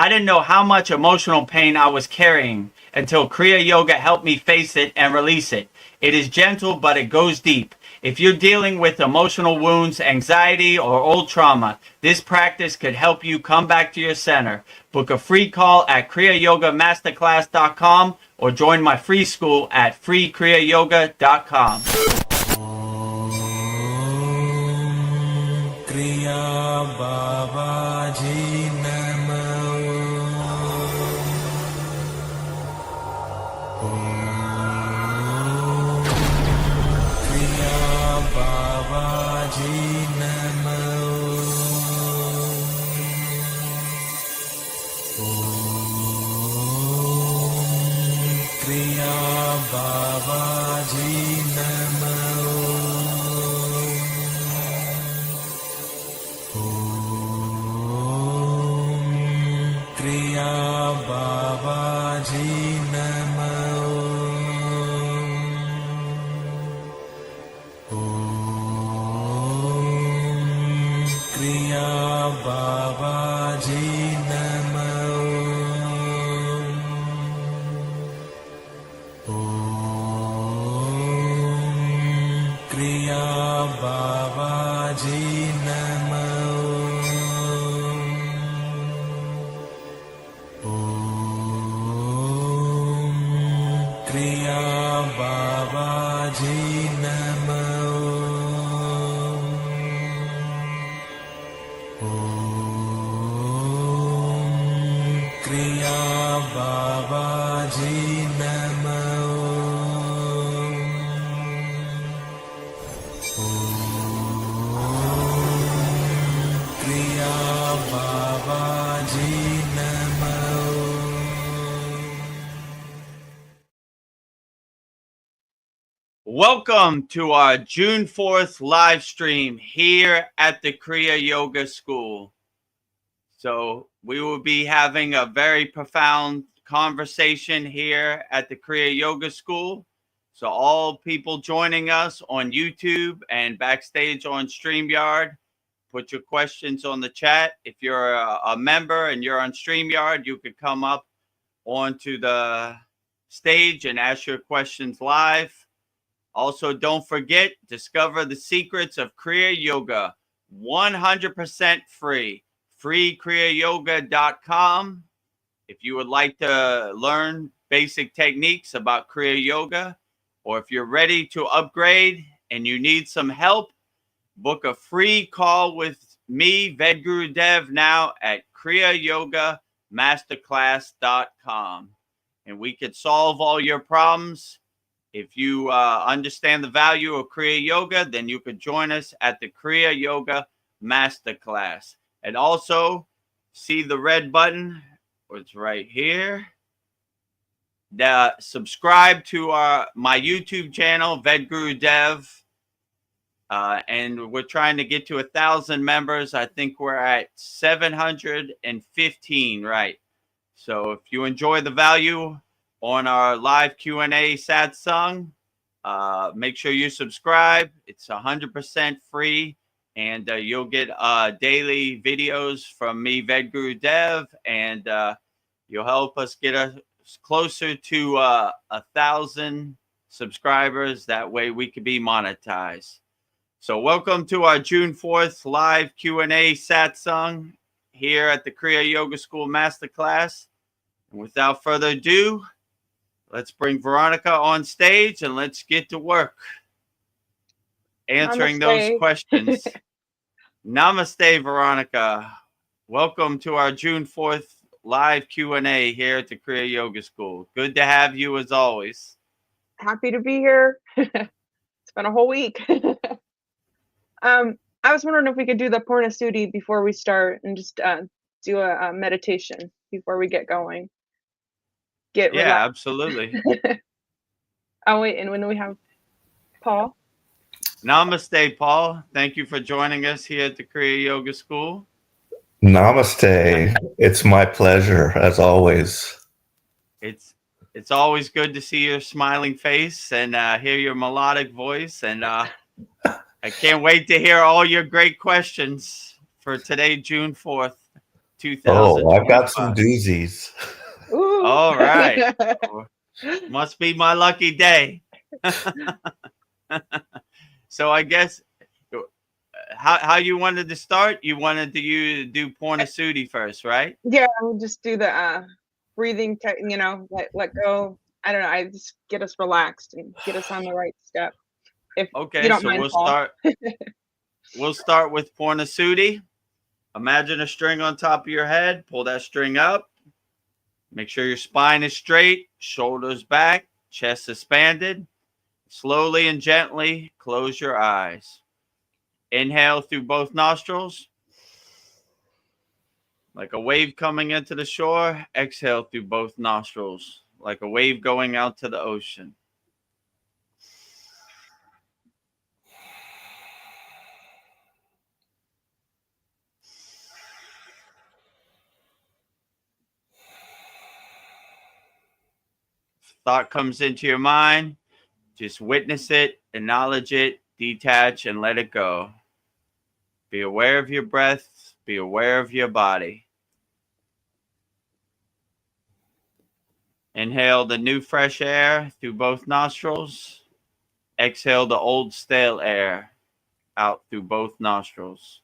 I didn't know how much emotional pain I was carrying until Kriya Yoga helped me face it and release it. It is gentle, but it goes deep. If you're dealing with emotional wounds, anxiety, or old trauma, this practice could help you come back to your center. Book a free call at kriyayogamasterclass.com or join my free school at kriyayogashop.com. Kriya Babaji Namo. Kriya Babaji Namo. Kriya Babaji Namo. Kriya Babaji Namo. Kriya Babaji Namo. Kriya Babaji Namo. Kriya Babaji Namo. Kriya Babaji Namo. Kriya Babaji Namo. Welcome to our June 4th live stream here at the Kriya Yoga School. So we will be having a very profound conversation here at the Kriya Yoga School. So all people joining us on YouTube and backstage on StreamYard, put your questions on the chat. If you're a member and you're on StreamYard, you could come up onto the stage and ask your questions live. Also, don't forget, discover the secrets of Kriya Yoga, 100% free. Kriyayogashop.com. If you would like to learn basic techniques about Kriya Yoga, or if you're ready to upgrade and you need some help, book a free call with me, Vedagurudev, now at kriyayogamasterclass.com. And we could solve all your problems. If you understand the value of Kriya Yoga, then you could join us at the Kriya Yoga Masterclass. And also, see the red button? It's right here. Subscribe to my YouTube channel, Vedagurudev. And we're trying to get to 1,000 members. I think we're at 715, right? So if you enjoy the value on our live Q&A Satsang, make sure you subscribe. It's 100% free, and you'll get daily videos from me, Vedagurudev, and you'll help us get us closer to 1,000 subscribers. That way we can be monetized. So welcome to our June 4th live Q&A Satsang here at the Kriya Yoga School Masterclass. And without further ado, let's bring Veronica on stage and let's get to work answering those questions. Namaste, Veronica. Welcome to our June 4th live Q&A here at the Kriya Yoga School. Good to have you as always. Happy to be here. It's been a whole week. I was wondering if we could do the Purna Sudi before we start and just do a meditation before we get going. Yeah, absolutely. Oh, wait, and when we have Paul. Namaste, Paul. Thank you for joining us here at the Kriya Yoga School. Namaste. It's my pleasure, as always. It's always good to see your smiling face and hear your melodic voice. And I can't wait to hear all your great questions for today, June 4th, Oh, I've got some 2025. doozies. Ooh. All right. Must be my lucky day. So I guess how you wanted to start? You wanted to do Pornasudi first, right? Yeah, we'll just do the breathing, let go. I don't know. I just get us relaxed and get us on the right step. If you Okay, don't so mind, Paul. We'll start with Pornasudi. Imagine a string on top of your head. Pull that string up. Make sure your spine is straight, shoulders back, chest expanded. Slowly and gently close your eyes. Inhale through both nostrils, like a wave coming into the shore. Exhale through both nostrils, like a wave going out to the ocean. Thought comes into your mind, just witness it, acknowledge it, detach, and let it go. Be aware of your breath. Be aware of your body. Inhale the new fresh air through both nostrils. Exhale the old stale air out through both nostrils.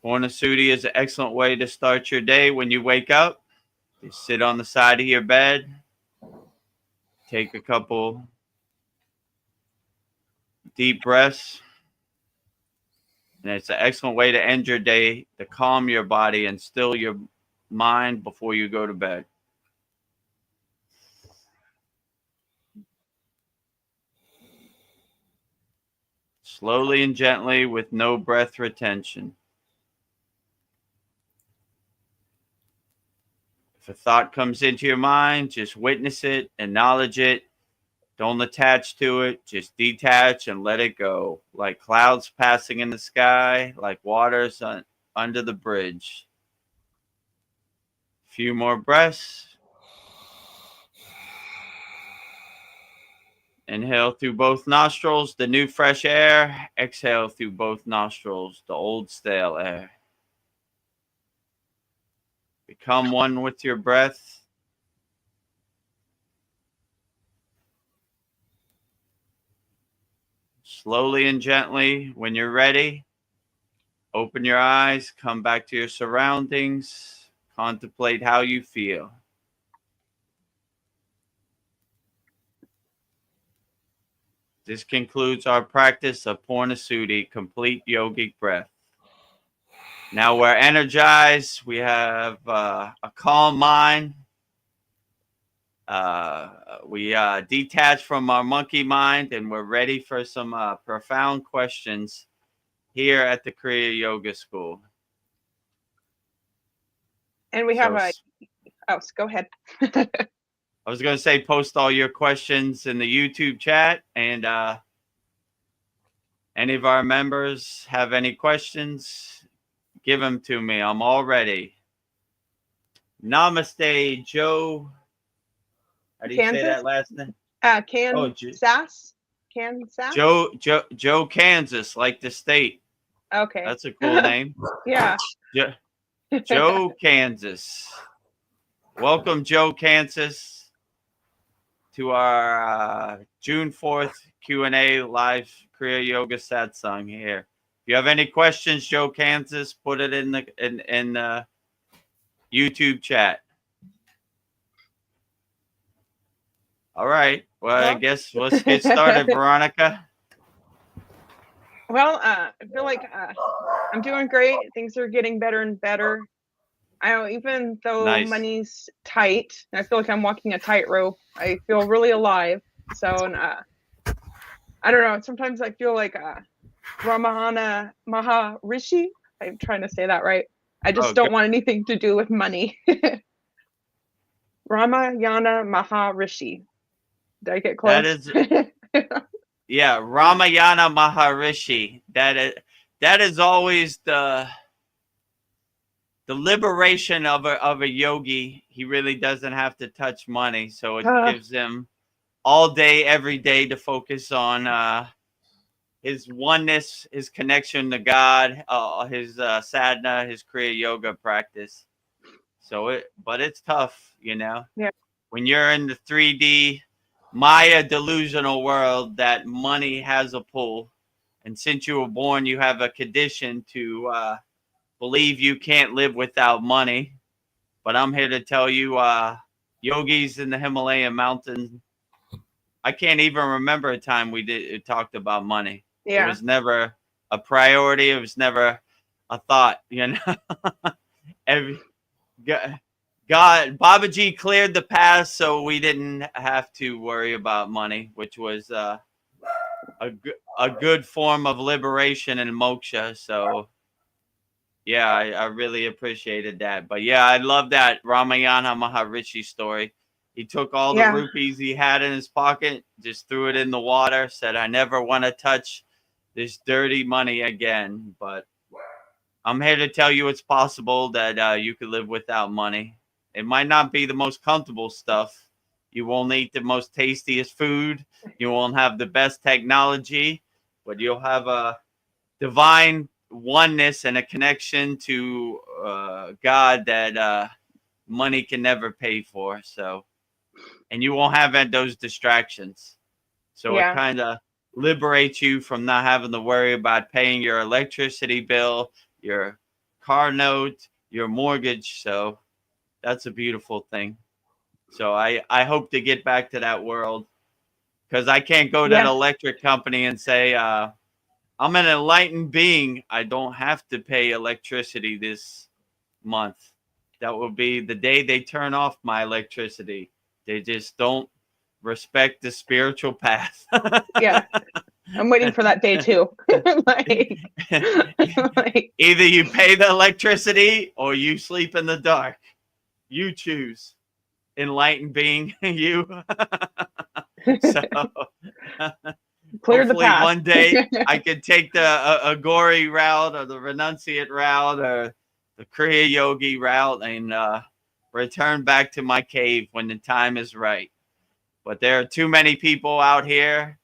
Pornasudi is an excellent way to start your day when you wake up. Just sit on the side of your bed. Take a couple deep breaths. And it's an excellent way to end your day, to calm your body and still your mind before you go to bed. Slowly and gently with no breath retention. If a thought comes into your mind, just witness it, acknowledge it. Don't attach to it. Just detach and let it go. Like clouds passing in the sky, like waters under the bridge. A few more breaths. Inhale through both nostrils, the new fresh air. Exhale through both nostrils, the old stale air. Become one with your breath. Slowly and gently, when you're ready, open your eyes, come back to your surroundings, contemplate how you feel. This concludes our practice of Pornasudi, complete yogic breath. Now we're energized. We have a calm mind. We detach from our monkey mind, and we're ready for some profound questions here at the Kriya Yoga School. And we have go ahead. I was going to say, post all your questions in the YouTube chat, and any of our members have any questions, give them to me. I'm all ready. Namaste, Joe. How do you say that last name? Kansas. Joe, Kansas, like the state. Okay. That's a cool name. Yeah. Joe, Kansas. Welcome, Joe, Kansas, to our June 4th Q&A live Kriya Yoga Satsang here. If you have any questions, Joe, Kansas, put it in the YouTube chat. All right. Well, I guess let's get started, Veronica. Well, I feel like I'm doing great. Things are getting better and better. I know, even though money's tight, and I feel like I'm walking a tightrope, I feel really alive. So, and I don't know. Sometimes I feel like Ramana Maharishi. I'm trying to say that right. I just don't want anything to do with money. Ramayana Maharishi. Did I get close? That is, yeah, Ramayana Maharishi. That is always the liberation of a yogi. He really doesn't have to touch money, so it gives him all day, every day to focus on his oneness, his connection to God, his sadhana, his Kriya yoga practice. But it's tough, you know. Yeah. When you're in the 3D Maya delusional world that money has a pull, and since you were born, you have a condition to believe you can't live without money. But I'm here to tell you, yogis in the Himalayan mountains, I can't even remember a time we talked about money. It Yeah. was never a priority. It was never a thought, you know. God, Babaji cleared the path, so we didn't have to worry about money, which was a good form of liberation and moksha. So, yeah, I really appreciated that. But yeah, I love that Ramayana Maharishi story. He took all the Yeah. rupees he had in his pocket, just threw it in the water, said, I never want to touch this dirty money again. But I'm here to tell you it's possible that you could live without money. It might not be the most comfortable stuff. You won't eat the most tastiest food. You won't have the best technology, but you'll have a divine oneness and a connection to God that money can never pay for. So, and you won't have those distractions. So it Yeah. kind of liberates you from not having to worry about paying your electricity bill, your car note, your mortgage. So that's a beautiful thing. So I hope to get back to that world, because I can't go to an Yeah. electric company and say, I'm an enlightened being. I don't have to pay electricity this month. That will be the day they turn off my electricity. They just don't respect the spiritual path. Yeah. I'm waiting for that day too. like, like, Either you pay the electricity or you sleep in the dark. You choose. Enlightened being, you. So clear the hopefully path. one day I could take the Agori route or the renunciate route or the Kriya yogi route and return back to my cave when the time is right. But there are too many people out here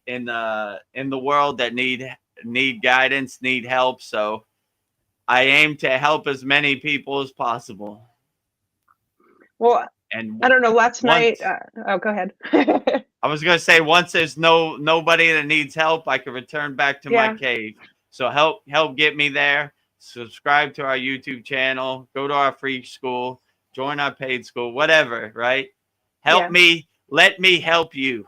in the world that need guidance, need help. So I aim to help as many people as possible. Well, And I don't know. Last once, night. Go ahead. I was gonna say, once there's nobody that needs help, I can return back to my Yeah. cave. So help get me there. Subscribe to our YouTube channel. Go to our free school. Join our paid school. Whatever, right? Help Yeah. me. Let me help you.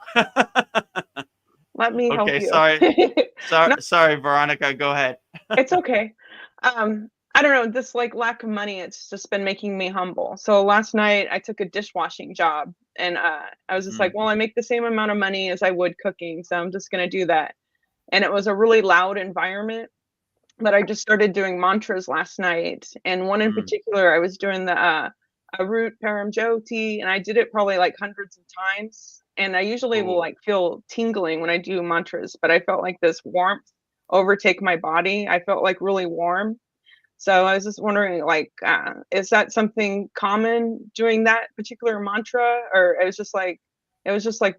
Let me help Okay, you. No, sorry, Veronica. Go ahead. it's okay. I don't know, this like lack of money, it's just been making me humble. So last night I took a dishwashing job and I was just like, Mm, well, I make the same amount of money as I would cooking, so I'm just gonna do that. And it was a really loud environment, but I just started doing mantras last night. And one in mm. particular, I was doing the Root Param Jyoti, and I did it probably like hundreds of times. And I usually will Cool. like feel tingling when I do mantras, but I felt like this warmth overtake my body. I felt like really warm. So I was just wondering, like, is that something common doing that particular mantra, or it was just like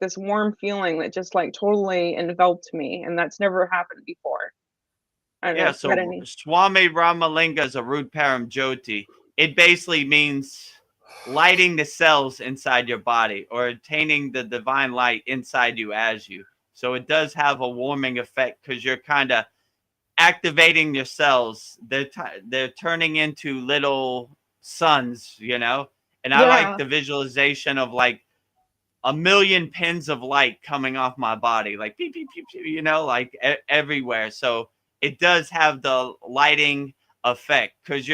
this warm feeling that just like totally enveloped me, and that's never happened before. I don't know Yeah, if you had so any. Swami Ramalinga is a root param jyoti. It basically means lighting the cells inside your body or attaining the divine light inside you as you. So it does have a warming effect because you're kind of activating your cells. They're turning into little suns, you know? And I like Yeah, the visualization of like a million pins of light coming off my body, like beep, beep, beep, beep, you know, like everywhere. So it does have the lighting effect because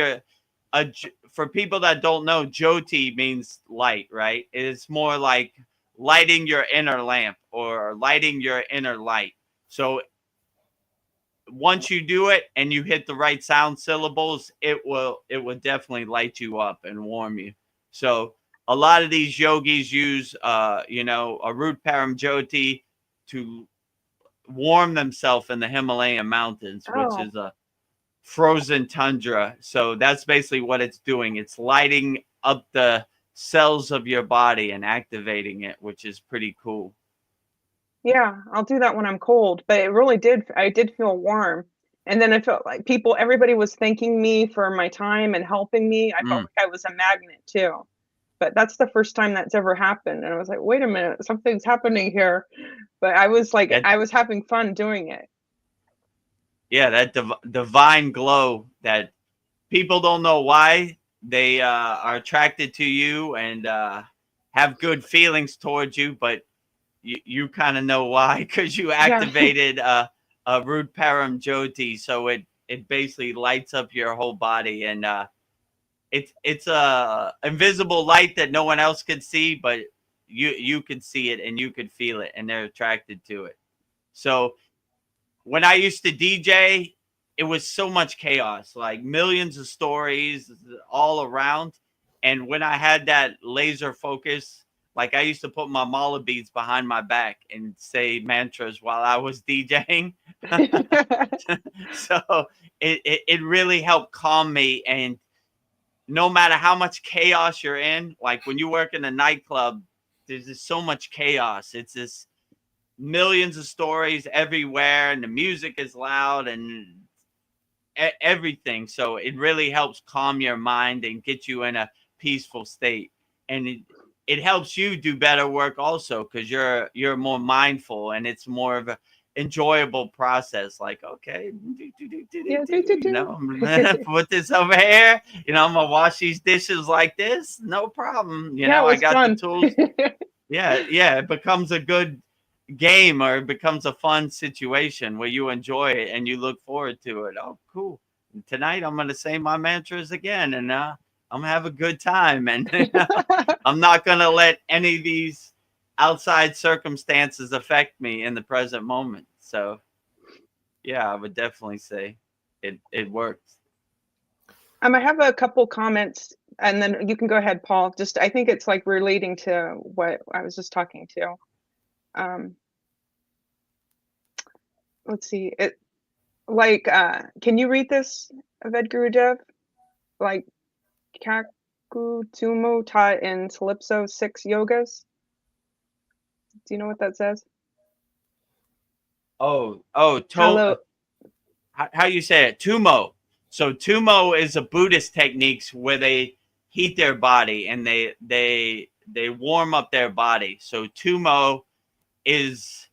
for people that don't know, Jyoti means light, right? It's more like lighting your inner lamp or lighting your inner light. So once you do it and you hit the right sound syllables, it will definitely light you up and warm you. So a lot of these yogis use a root param jyoti to warm themselves in the Himalayan mountains, which oh, is a frozen tundra. So that's basically what it's doing. It's lighting up the cells of your body and activating it, which is pretty cool. Yeah, I'll do that when I'm cold, but it really did I did feel warm. And then I felt like everybody was thanking me for my time and helping me. I felt Mm. like I was a magnet too. But that's the first time that's ever happened, and I was like, "Wait a minute, something's happening here." But I was like That I was having fun doing it. yeah, that divine glow that people don't know why they are attracted to you and have good feelings towards you, but you kind of know why because you Yeah. activated a root param jyoti, so it basically lights up your whole body, and it's a invisible light that no one else can see, but you can see it and you can feel it, and they're attracted to it. So when I used to DJ, it was so much chaos, like millions of stories all around. And when I had that laser focus, like I used to put my mala beads behind my back and say mantras while I was DJing. So it really helped calm me. And no matter how much chaos you're in, like when you work in a nightclub, there's just so much chaos. It's this millions of stories everywhere, and the music is loud and everything. So it really helps calm your mind and get you in a peaceful state. And it helps you do better work also because you're more mindful and it's more of a enjoyable process. Like, okay, Yeah, you know, I'm gonna put this over here. You know, I'm gonna wash these dishes like this. No problem. You Yeah, it know, I was got the fun. tools. Yeah, it becomes a good game, or it becomes a fun situation where you enjoy it and you look forward to it. Oh, cool. Tonight I'm going to say my mantras again, and I'm going to have a good time. And I'm not going to let any of these outside circumstances affect me in the present moment. So, yeah, I would definitely say it works. I have a couple comments, and then you can go ahead, Paul. Just I think it's like relating to what I was just talking to. Um, let's see. It like can you read this, Vedagurudev? Like Kaku Tumo taught in Calypso 6 yogas. Do you know what that says? Hello. Hello. How you say it? Tumo. So tumo is a Buddhist techniques where they heat their body and they warm up their body. So tumo is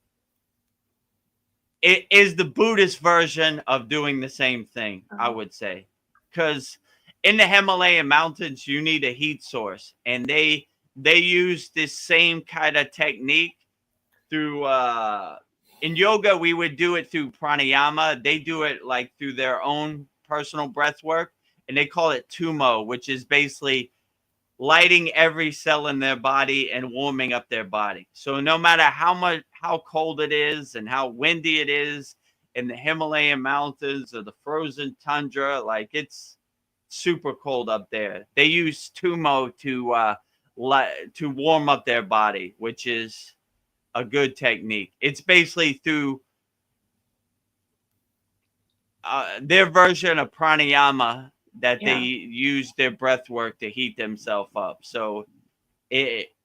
it is the Buddhist version of doing the same thing, I would say. Because in the Himalayan mountains you need a heat source, and they use this same kind of technique through in yoga we would do it through pranayama. They do it like through their own personal breath work, and they call it tumo, which is basically lighting every cell in their body and warming up their body. So no matter how cold it is and how windy it is in the Himalayan mountains or the frozen tundra, like it's super cold up there, they use tumo to warm up their body, which is a good technique. It's basically through their version of pranayama that they Yeah. use their breath work to heat themselves up. So it,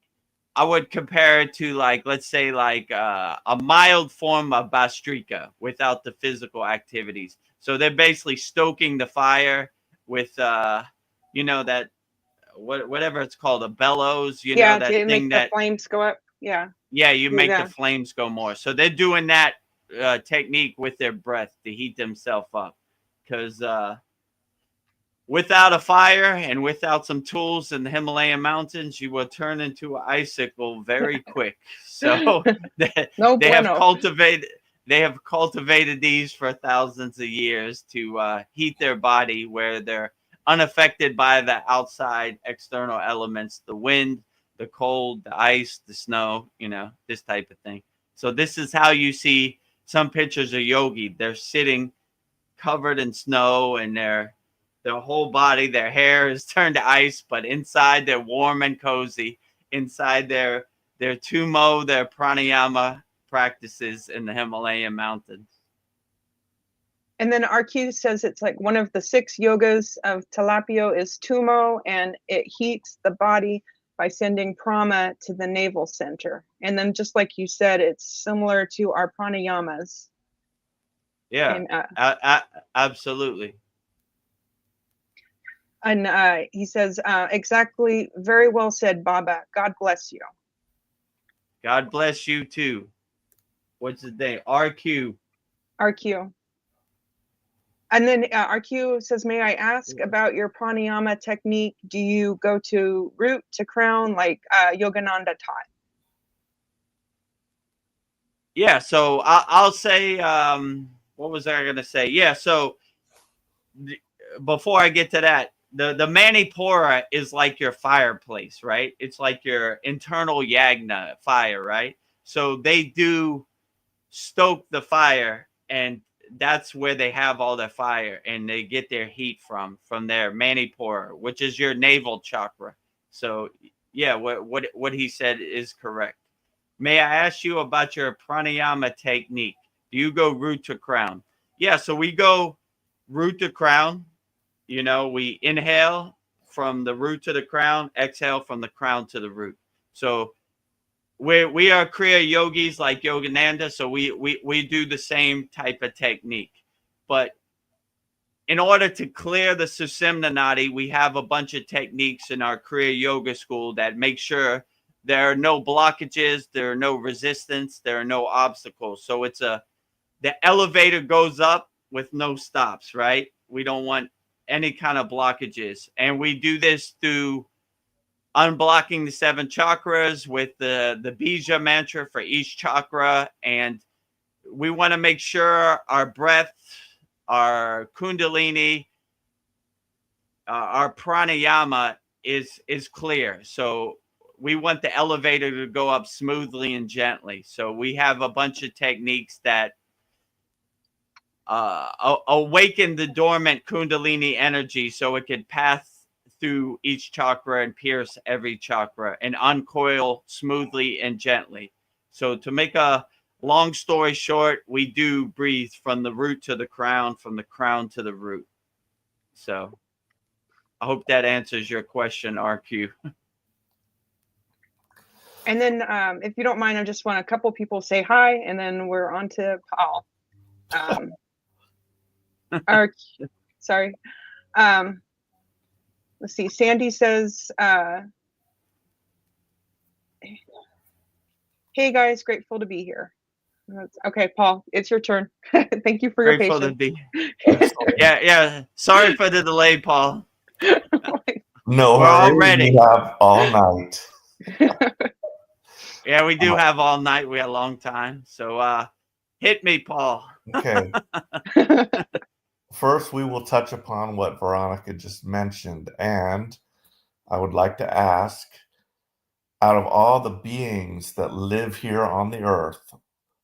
I would compare it to, like, let's say like a mild form of bastrika without the physical activities. So they're basically stoking the fire with you know, that whatever it's called, a bellows, you know, Yeah, that to thing make the that, flames go up. Yeah. yeah, you Do make the that. flames go more. So they're doing that technique with their breath to heat themselves up. Because without a fire and without some tools in the Himalayan mountains, you will turn into an icicle very quick. So No they have bueno. cultivated these for thousands of years to heat their body where they're unaffected by the outside external elements, the wind, the cold, the ice, the snow, you know, this type of thing. So this is how you see some pictures of yogi. They're sitting covered in snow, and their whole body, their hair is turned to ice, but inside they're warm and cozy. Inside their tumo, their pranayama practices in the Himalayan mountains. And then RQ says it's like one of the 6 yogas of Tilapio is Tumo, and it heats the body by sending prana to the navel center. And then just like you said, it's similar to our pranayamas. Yeah, And, absolutely. and he says, exactly, very well said, Baba. God bless you. God bless you too. What's his name? RQ. RQ. And then RQ says, may I ask about your pranayama technique? Do you go to root to crown like Yogananda taught? Yeah, so I'll say, what was I going to say? Yeah, so before I get to that, the Manipura is like your fireplace, right? It's like your internal yagna fire, right? So they do stoke the fire, and that's where they have all their fire, and they get their heat from their Manipura, which is your navel chakra. So yeah, what he said is correct. May I ask you about your pranayama technique? Do you go root to crown? Yeah, so we go root to crown. You know, we inhale from the root to the crown, exhale from the crown to the root. So we are Kriya yogis like Yogananda, so we do the same type of technique. But in order to clear the Susimna Nadi, we have a bunch of techniques in our Kriya Yoga school that make sure there are no blockages, there are no resistance, there are no obstacles. So it's the elevator goes up with no stops, right? We don't want any kind of blockages. And we do this through unblocking the 7 chakras with the bija mantra for each chakra. And we want to make sure our breath, our kundalini, our pranayama is clear. So we want the elevator to go up smoothly and gently. So we have a bunch of techniques that awaken the dormant kundalini energy so it could pass through each chakra and pierce every chakra and uncoil smoothly and gently. So to make a long story short, we do breathe from the root to the crown, from the crown to the root. So I hope that answers your question, RQ. And then if you don't mind, I just want a couple people say hi, and then we're on to Paul. Sorry. Let's see. Sandy says, hey guys, grateful to be here. Okay, Paul, it's your turn. Thank you for your Grateful patience. to be. Yeah. Sorry for the delay, Paul. No, we're all ready. We have all night. Yeah, we do have all night. We have a long time. So hit me, Paul. Okay. First, we will touch upon what Veronica just mentioned. And I would like to ask, out of all the beings that live here on the earth,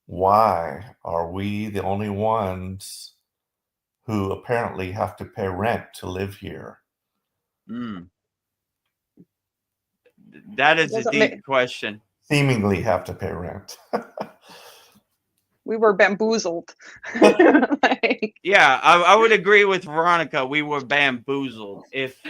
why are we the only ones who apparently have to pay rent to live here? That is a deep question. Seemingly have to pay rent. We were bamboozled. Yeah, I would agree with Veronica. We were bamboozled. If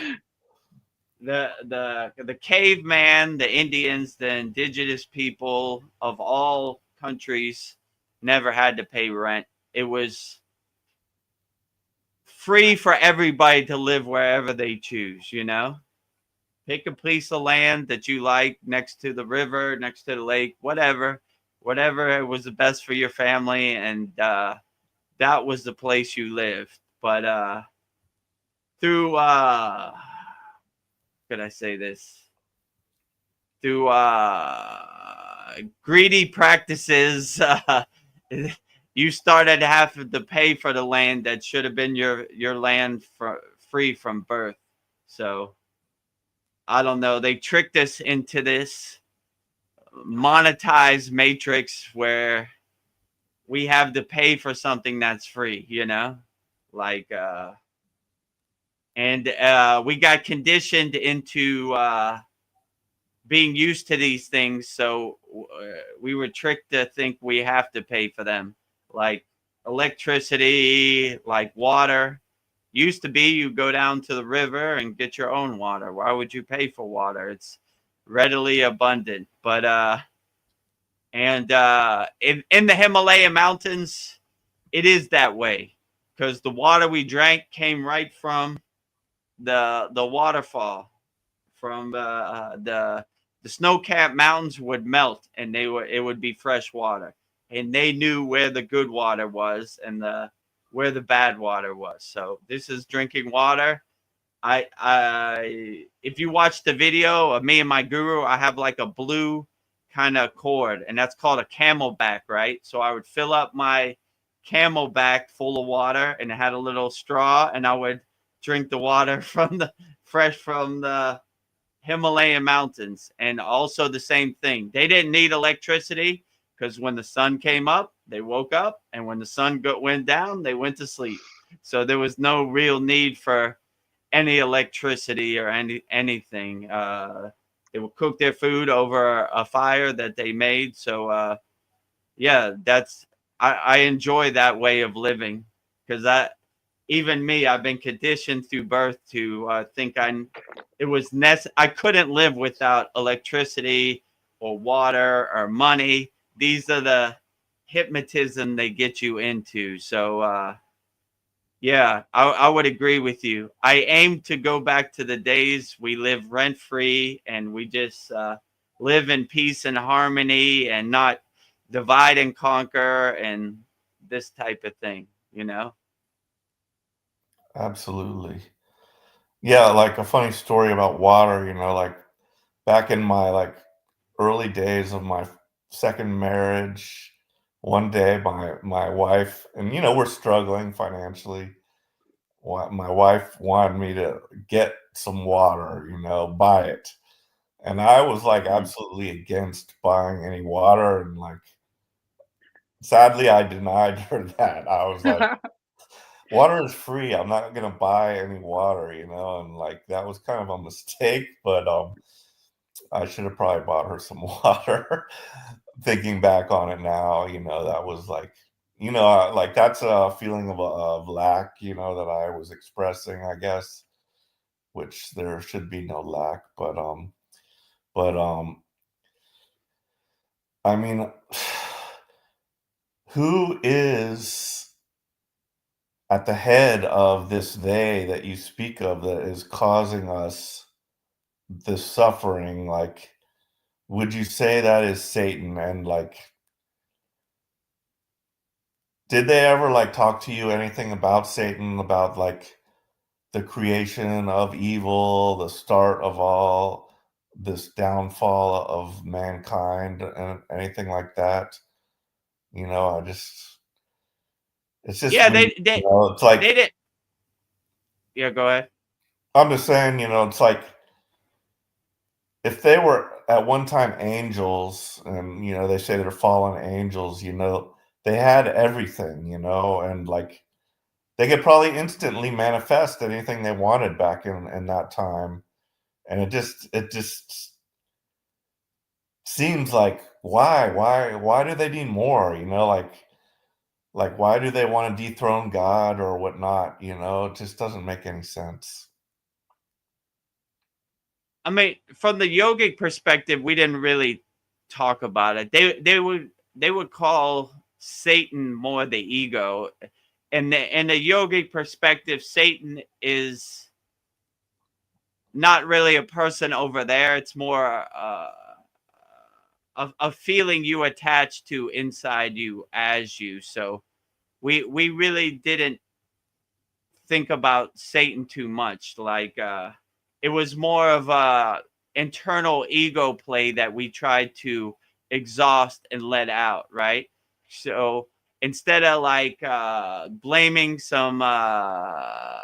the caveman, the Indians, the indigenous people of all countries never had to pay rent. It was free for everybody to live wherever they choose, you know? Pick a piece of land that you like next to the river, next to the lake, whatever was the best for your family, and that was the place you lived. But through could I say this? Through greedy practices, you started to have to pay for the land that should have been your land free from birth. So I don't know. They tricked us into this monetized matrix where we have to pay for something that's free, you know, like, and we got conditioned into being used to these things. So we were tricked to think we have to pay for them, like electricity, like water. Used to be you go down to the river and get your own water. Why would you pay for water? readily abundant. But in the Himalayan mountains, it is that way, because the water we drank came right from the waterfall. From the snow-capped mountains would melt, and it would be fresh water, and they knew where the good water was and where the bad water was. So this is drinking water. If you watch the video of me and my guru, I have like a blue kind of cord, and that's called a camelback, right? So I would fill up my camelback full of water, and it had a little straw, and I would drink the water fresh from the Himalayan mountains. And also the same thing. They didn't need electricity, because when the sun came up, they woke up, and when the sun went down, they went to sleep. So there was no real need for any electricity or anything. They would cook their food over a fire that they made. So yeah, I enjoy that way of living, because even me, I've been conditioned through birth to think I couldn't live without electricity or water or money. These are the hypnotism they get you into. So yeah, I would agree with you. I aim to go back to the days we live rent free, and we just live in peace and harmony, and not divide and conquer and this type of thing, you know? Absolutely. Yeah, like a funny story about water, like back in my like early days of my second marriage, one day my wife, and we're struggling financially. My wife wanted me to get some water, buy it. And I was like Mhm. absolutely against buying any water, and like sadly I denied her that. I was like, water is free. I'm not gonna buy any water, and like that was kind of a mistake, but I should have probably bought her some water. Thinking back on it now, that was like, like that's a feeling of lack, that I was expressing, I guess, which there should be no lack, but I mean, who is at the head of this they that you speak of that is causing us this suffering? Like, would you say that is Satan? And like, did they ever like talk to you anything about Satan, about like the creation of evil, the start of all this downfall of mankind, and anything like that? I just, it's just Yeah, weird. It's like, they did. Yeah, go ahead. I'm just saying, it's like if they were at one time angels, and they say they're fallen angels, they had everything, and like they could probably instantly manifest anything they wanted back in that time. And it just seems like, why do they need more? Like why do they want to dethrone God or whatnot? It just doesn't make any sense. I mean, from the yogic perspective, we didn't really talk about it. They would call Satan more the ego, and in the yogic perspective, Satan is not really a person over there. It's more a feeling you attach to inside you as you. So we really didn't think about Satan too much. Like it was more of a internal ego play that we tried to exhaust and let out, right? So instead of like blaming some a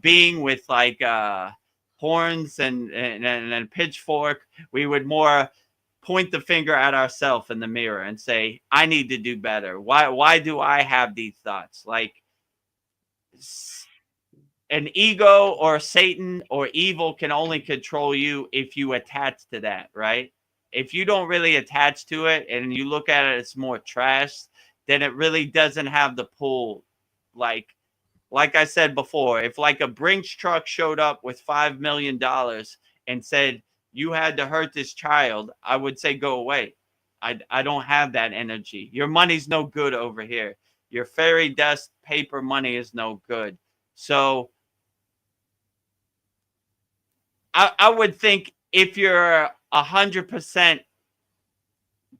being with like horns and a pitchfork, we would more point the finger at ourselves in the mirror and say, I need to do better. Why do I have these thoughts? Like an ego or Satan or evil can only control you if you attach to that, right? If you don't really attach to it and you look at it as more trash, then it really doesn't have the pull. Like I said before, if like a Brinks truck showed up with $5 million and said, you had to hurt this child, I would say go away. I don't have that energy. Your money's no good over here. Your fairy dust paper money is no good. So I would think if you're 100%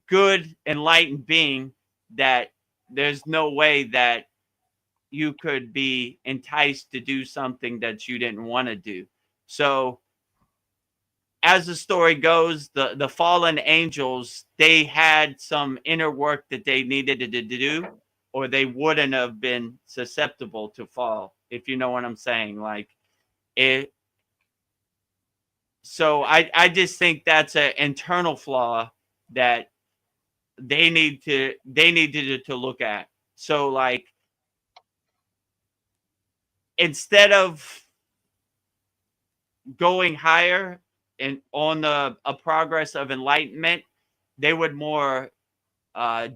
good, enlightened being, that there's no way that you could be enticed to do something that you didn't want to do. So as the story goes, the fallen angels, they had some inner work that they needed to do, or they wouldn't have been susceptible to fall, if you know what I'm saying. Like it. So I just think that's an internal flaw that they needed to look at. So like instead of going higher and on a progress of enlightenment, they would more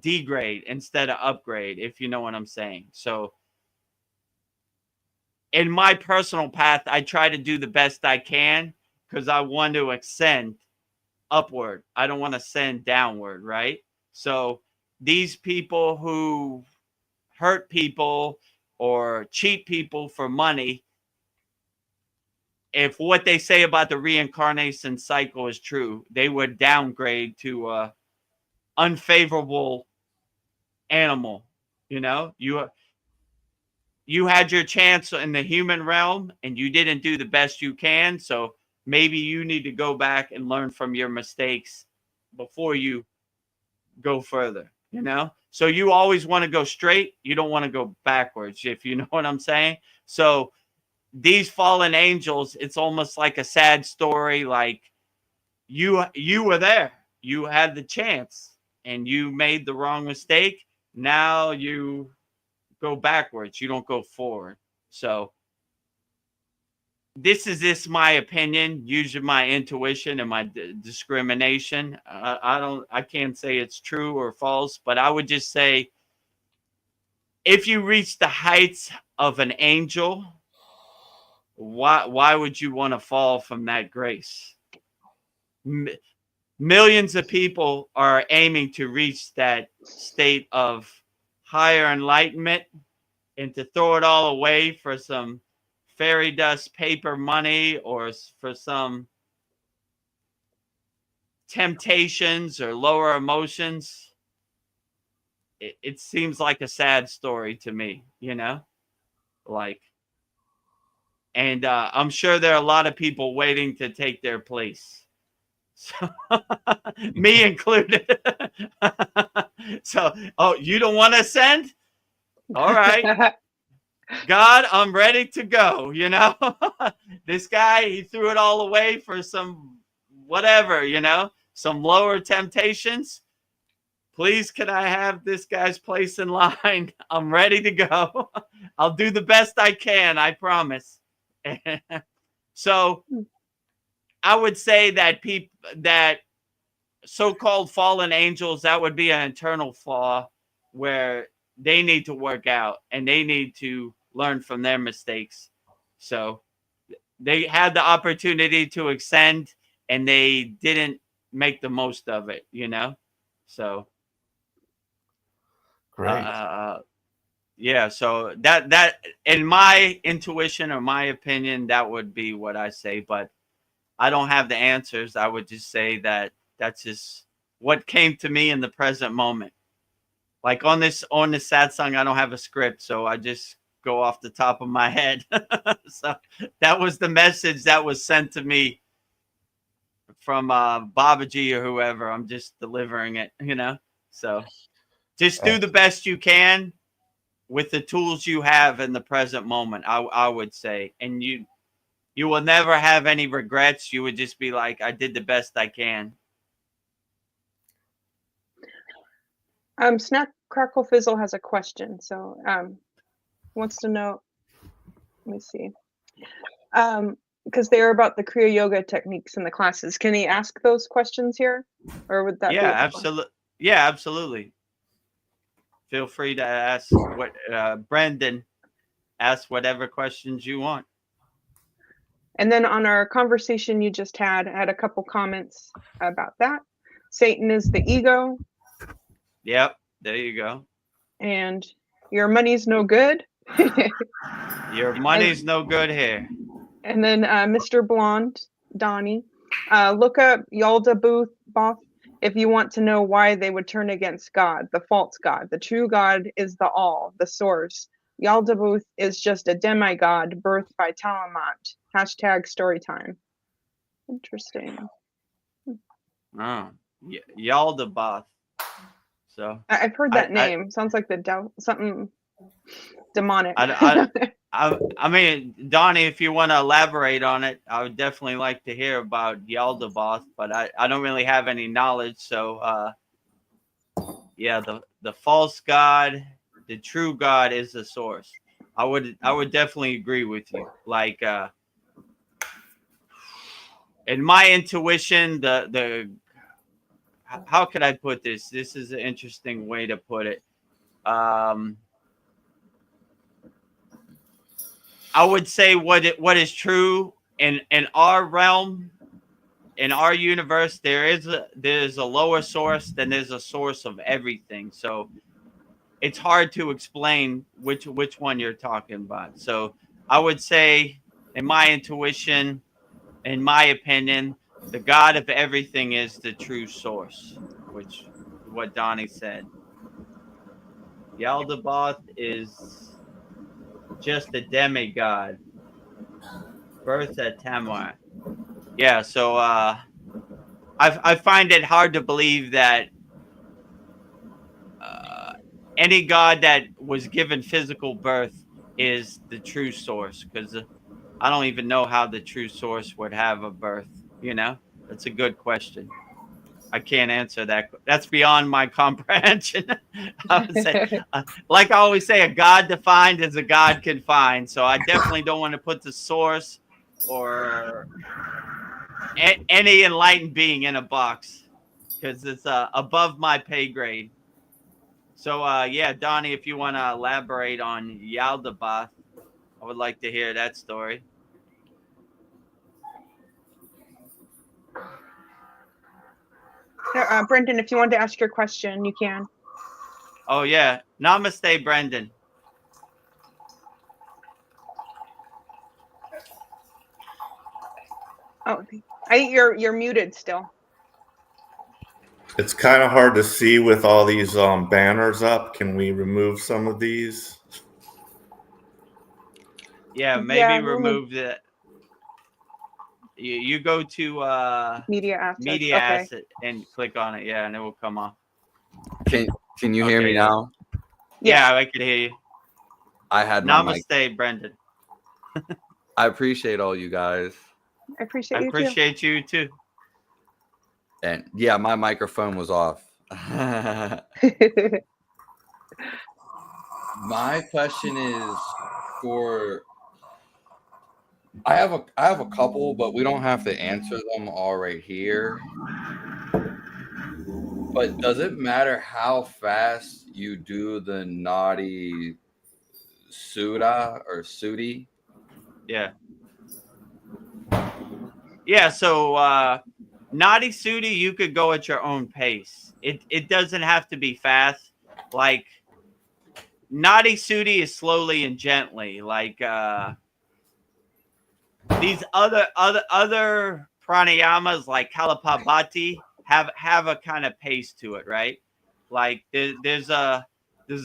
degrade instead of upgrade, if you know what I'm saying. So in my personal path, I try to do the best I can because I want to ascend upward. I don't want to ascend downward, right? So these people who hurt people or cheat people for money, if what they say about the reincarnation cycle is true, they would downgrade to a unfavorable animal. You know, you had your chance in the human realm and you didn't do the best you can. So maybe you need to go back and learn from your mistakes before you go further, you know? So you always want to go straight. You don't want to go backwards, if you know what I'm saying. So these fallen angels, it's almost like a sad story. Like you were there, you had the chance and you made the wrong mistake. Now you go backwards, you don't go forward. So this is my opinion, using my intuition and my discrimination. I can't say it's true or false, but I would just say if you reach the heights of an angel, why would you want to fall from that grace? Millions of people are aiming to reach that state of higher enlightenment, and to throw it all away for some fairy dust paper money or for some temptations or lower emotions, it seems like a sad story to me, you know? Like, and I'm sure there are a lot of people waiting to take their place. So, me included. So, oh, you don't want to ascend? All right. God, I'm ready to go, you know? This guy, he threw it all away for some whatever, you know, some lower temptations. Please, can I have this guy's place in line? I'm ready to go. I'll do the best I can, I promise. So I would say that that so-called fallen angels, that would be an internal flaw where they need to work out and they need to learn from their mistakes. So they had the opportunity to ascend and they didn't make the most of it, you know? So Great. yeah, so that in my intuition or my opinion, that would be what I say, but I don't have the answers. I would just say that that's just what came to me in the present moment. Like on this satsang, I don't have a script, so I just go off the top of my head. So that was the message that was sent to me from Babaji or whoever. I'm just delivering it, you know? So just do the best you can with the tools you have in the present moment, I would say. And you will never have any regrets. You would just be like, I did the best I can. Snack Crackle Fizzle has a question. So wants to know, let me see. Because they're about the Kriya Yoga techniques in the classes. Can he ask those questions here? Or would that be absolutely. Yeah, absolutely. Feel free to ask what Brendan, ask whatever questions you want. And then on our conversation you just had, I had a couple comments about that. Satan is the ego. Yep. There you go. And your money's no good. Your money's no good here. And then Mr. Blonde, Donnie, look up Yalda Both if you want to know why they would turn against God, the false God. The true God is the all, the source. Yaldabaoth is just a demigod birthed by Tiamat. Hashtag storytime. Interesting. Oh, Yaldabaoth. So I've heard that name. Sounds like the devil, something demonic. I mean, Donnie, if you want to elaborate on it, I would definitely like to hear about Yaldabaoth, but I don't really have any knowledge. So, yeah, the false God, the true God is the source. I would definitely agree with you. Like, in my intuition, how could I put this? This is an interesting way to put it. I would say what is true in our realm, in our universe, there's a lower source, then there's a source of everything. So it's hard to explain which one you're talking about. So I would say, in my intuition, in my opinion, the God of everything is the true source, which is what Donnie said. Yaldabaoth is just a demigod, birthed at Tiamat. Yeah, so I find it hard to believe that any god that was given physical birth is the true source, because I don't even know how the true source would have a birth. You know, that's a good question. I can't answer that. That's beyond my comprehension. I would say, like I always say, a God defined is a God confined. So I definitely don't want to put the source or any enlightened being in a box, because it's above my pay grade. So yeah, Donnie, if you want to elaborate on Yaldabaoth, I would like to hear that story. Brendan, if you want to ask your question, you can. Oh yeah, namaste, Brendan. Oh, you're muted still. It's kind of hard to see with all these banners up. Can we remove some of these? Yeah, maybe remove the. You go to media assets. asset and click on it. Yeah, and it will come off. Can you hear me now? Yeah, I can hear you. I had my namaste, mic. Brendan. I appreciate all you guys. I appreciate you too. And yeah, my microphone was off. My question is for. I have a couple, but we don't have to answer them all right here. But does it matter how fast you do the naughty Suda or Sudi? Yeah. Yeah, so naughty Sudi, you could go at your own pace. It doesn't have to be fast. Like naughty Sudi is slowly and gently. Like these other pranayamas like Kalapabhati have a kind of pace to it, right? Like there's a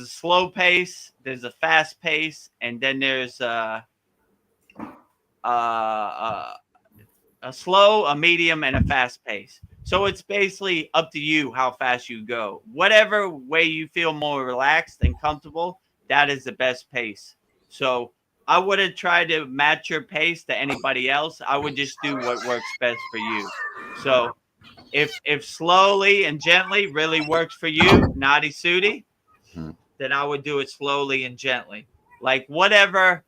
slow pace, there's a fast pace, and then there's a slow, a medium, and a fast pace. So it's basically up to you how fast you go. Whatever way you feel more relaxed and comfortable, that is the best pace. So I wouldn't try to match your pace to anybody else. I would just do what works best for you. So if slowly and gently really works for you, naughty Sudi, then I would do it slowly and gently. Like whatever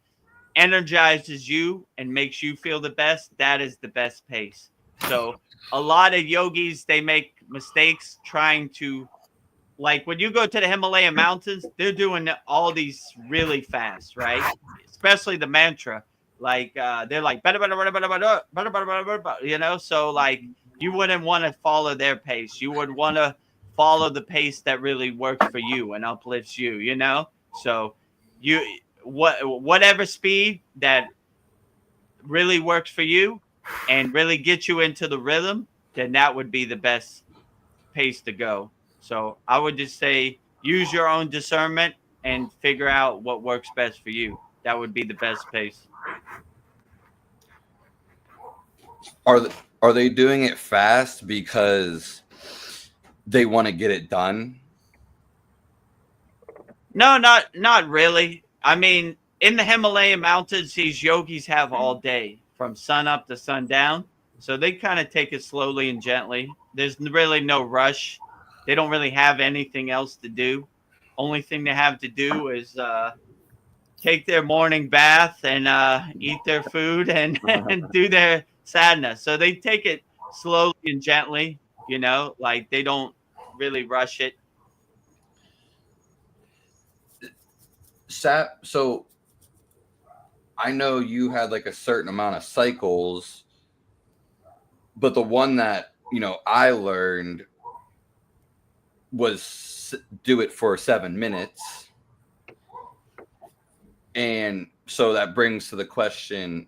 energizes you and makes you feel the best, that is the best pace. So a lot of yogis, they make mistakes trying to, like when you go to the Himalayan mountains, they're doing all these really fast, right? Especially the mantra. Like they're like, you know, so like you wouldn't want to follow their pace. You would want to follow the pace that really works for you and uplifts you, you know? So whatever speed that really works for you and really gets you into the rhythm, then that would be the best pace to go. So I would just say use your own discernment and figure out what works best for you. That would be the best pace. Are they doing it fast because they want to get it done? No, not really. I mean, in the Himalayan mountains, these yogis have all day from sun up to sundown. So they kind of take it slowly and gently. There's really no rush. They don't really have anything else to do. Only thing they have to do is take their morning bath and eat their food and, and do their sadhana. So they take it slowly and gently, you know, like they don't really rush it. So I know you had like a certain amount of cycles, but the one that, you know, I learned was do it for 7 minutes. And so that brings to the question,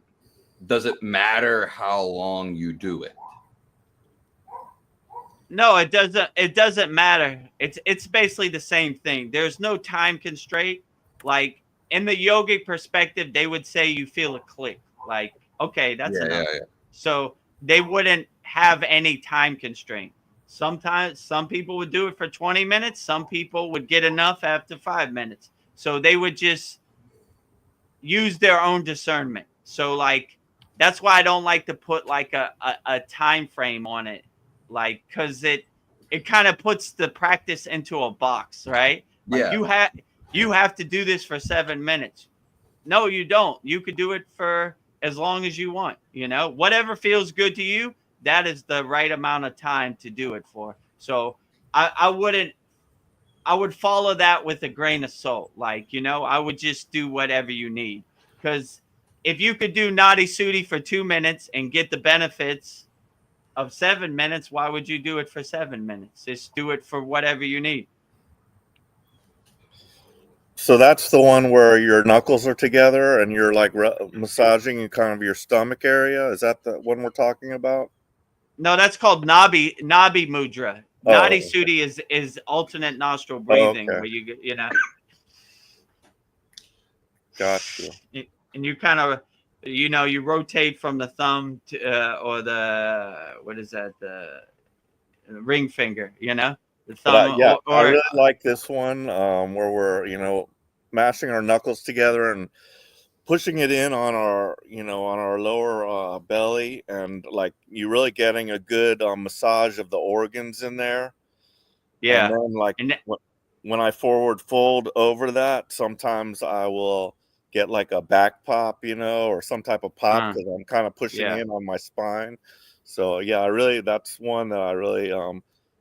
does it matter how long you do it? No, it doesn't. It doesn't matter. It's basically the same thing. There's no time constraint. Like in the yogic perspective, they would say you feel a click. Like, okay, that's enough. Yeah. So they wouldn't have any time constraint. Sometimes some people would do it for 20 minutes. Some people would get enough after 5 minutes. So they would just use their own discernment. So like that's why I don't like to put like a time frame on it, like because it kind of puts the practice into a box, right? Like Yeah. you have to do this for 7 minutes. No, you don't. You could do it for as long as you want. You know, whatever feels good to you, that is the right amount of time to do it for. So I would follow that with a grain of salt. Like, you know, I would just do whatever you need. Because if you could do Nadi Sudi for 2 minutes and get the benefits of 7 minutes, why would you do it for 7 minutes? Just do it for whatever you need. So that's the one where your knuckles are together and you're like massaging in kind of your stomach area. Is that the one we're talking about? No, that's called Nabi Mudra. Oh. Nadi Sudi is alternate nostril breathing, okay. where you know. Gotcha. And you kind of, you know, you rotate from the thumb to, or the, what is that, the ring finger, you know, the thumb. I really like this one where we're, you know, mashing our knuckles together and pushing it in on our, you know, on our lower belly, and like you're really getting a good massage of the organs in there. Yeah. And then like when I forward fold over that, sometimes I will get like a back pop, you know, or some type of pop because I'm kind of pushing in on my spine. So yeah, that's one that I really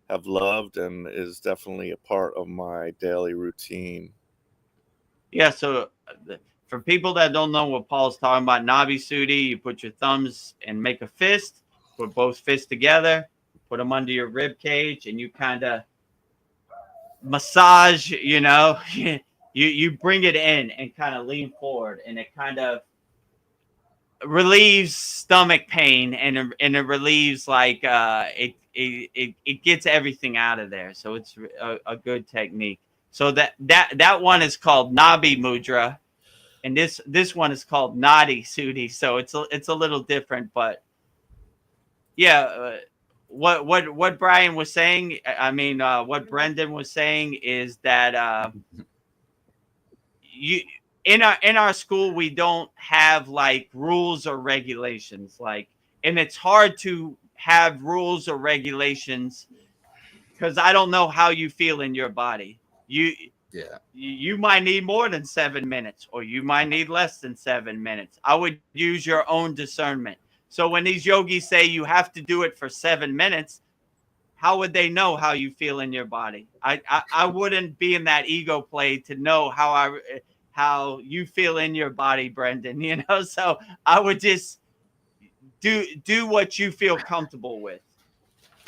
have loved and is definitely a part of my daily routine. Yeah. So for people that don't know what Paul's talking about, Nabi Sudi, you put your thumbs and make a fist, put both fists together, put them under your rib cage, and you kind of massage, you know, you bring it in and kind of lean forward, and it kind of relieves stomach pain, and it relieves like it gets everything out of there. So it's a good technique. So that one is called Nabi Mudra, and this one is called Nadi Sudi. So it's a little different, but yeah. What Brian was saying, I mean, what Brendan was saying is that you in our school we don't have like rules or regulations, like, and it's hard to have rules or regulations because I don't know how you feel in your body. You might need more than 7 minutes, or you might need less than 7 minutes. I would use your own discernment. So when these yogis say you have to do it for 7 minutes, how would they know how you feel in your body? I wouldn't be in that ego play to know how you feel in your body, Brendan, you know? So I would just do what you feel comfortable with,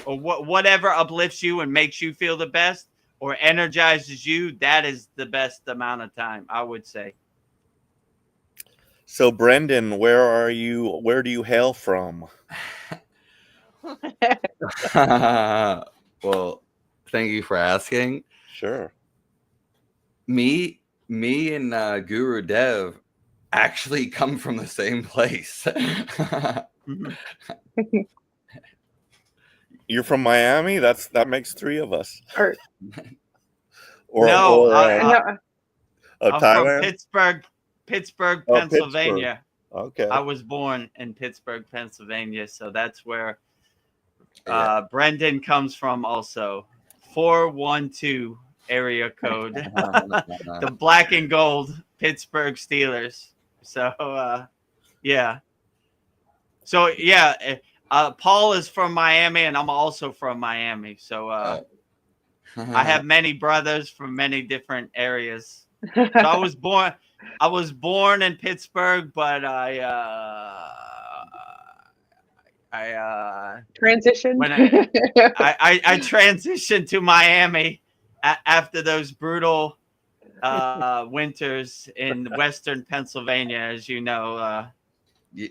or whatever uplifts you and makes you feel the best or energizes you. That is the best amount of time, I would say. So, Brendan, where are you? Where do you hail from? Well, thank you for asking. Sure. Me and Gurudev actually come from the same place. You're from Miami? That makes 3 of us. Or No, no, I'm Thailand? from Pittsburgh, Oh, Pennsylvania. Okay. I was born in Pittsburgh, Pennsylvania, so that's where Yeah. Brendan comes from. Also, 412 area code, the black and gold Pittsburgh Steelers. So yeah. So yeah, Paul is from Miami, and I'm also from Miami. So I have many brothers from many different areas. So I was born in Pittsburgh, but I transition. when I transitioned to Miami after those brutal winters in Western Pennsylvania, as you know.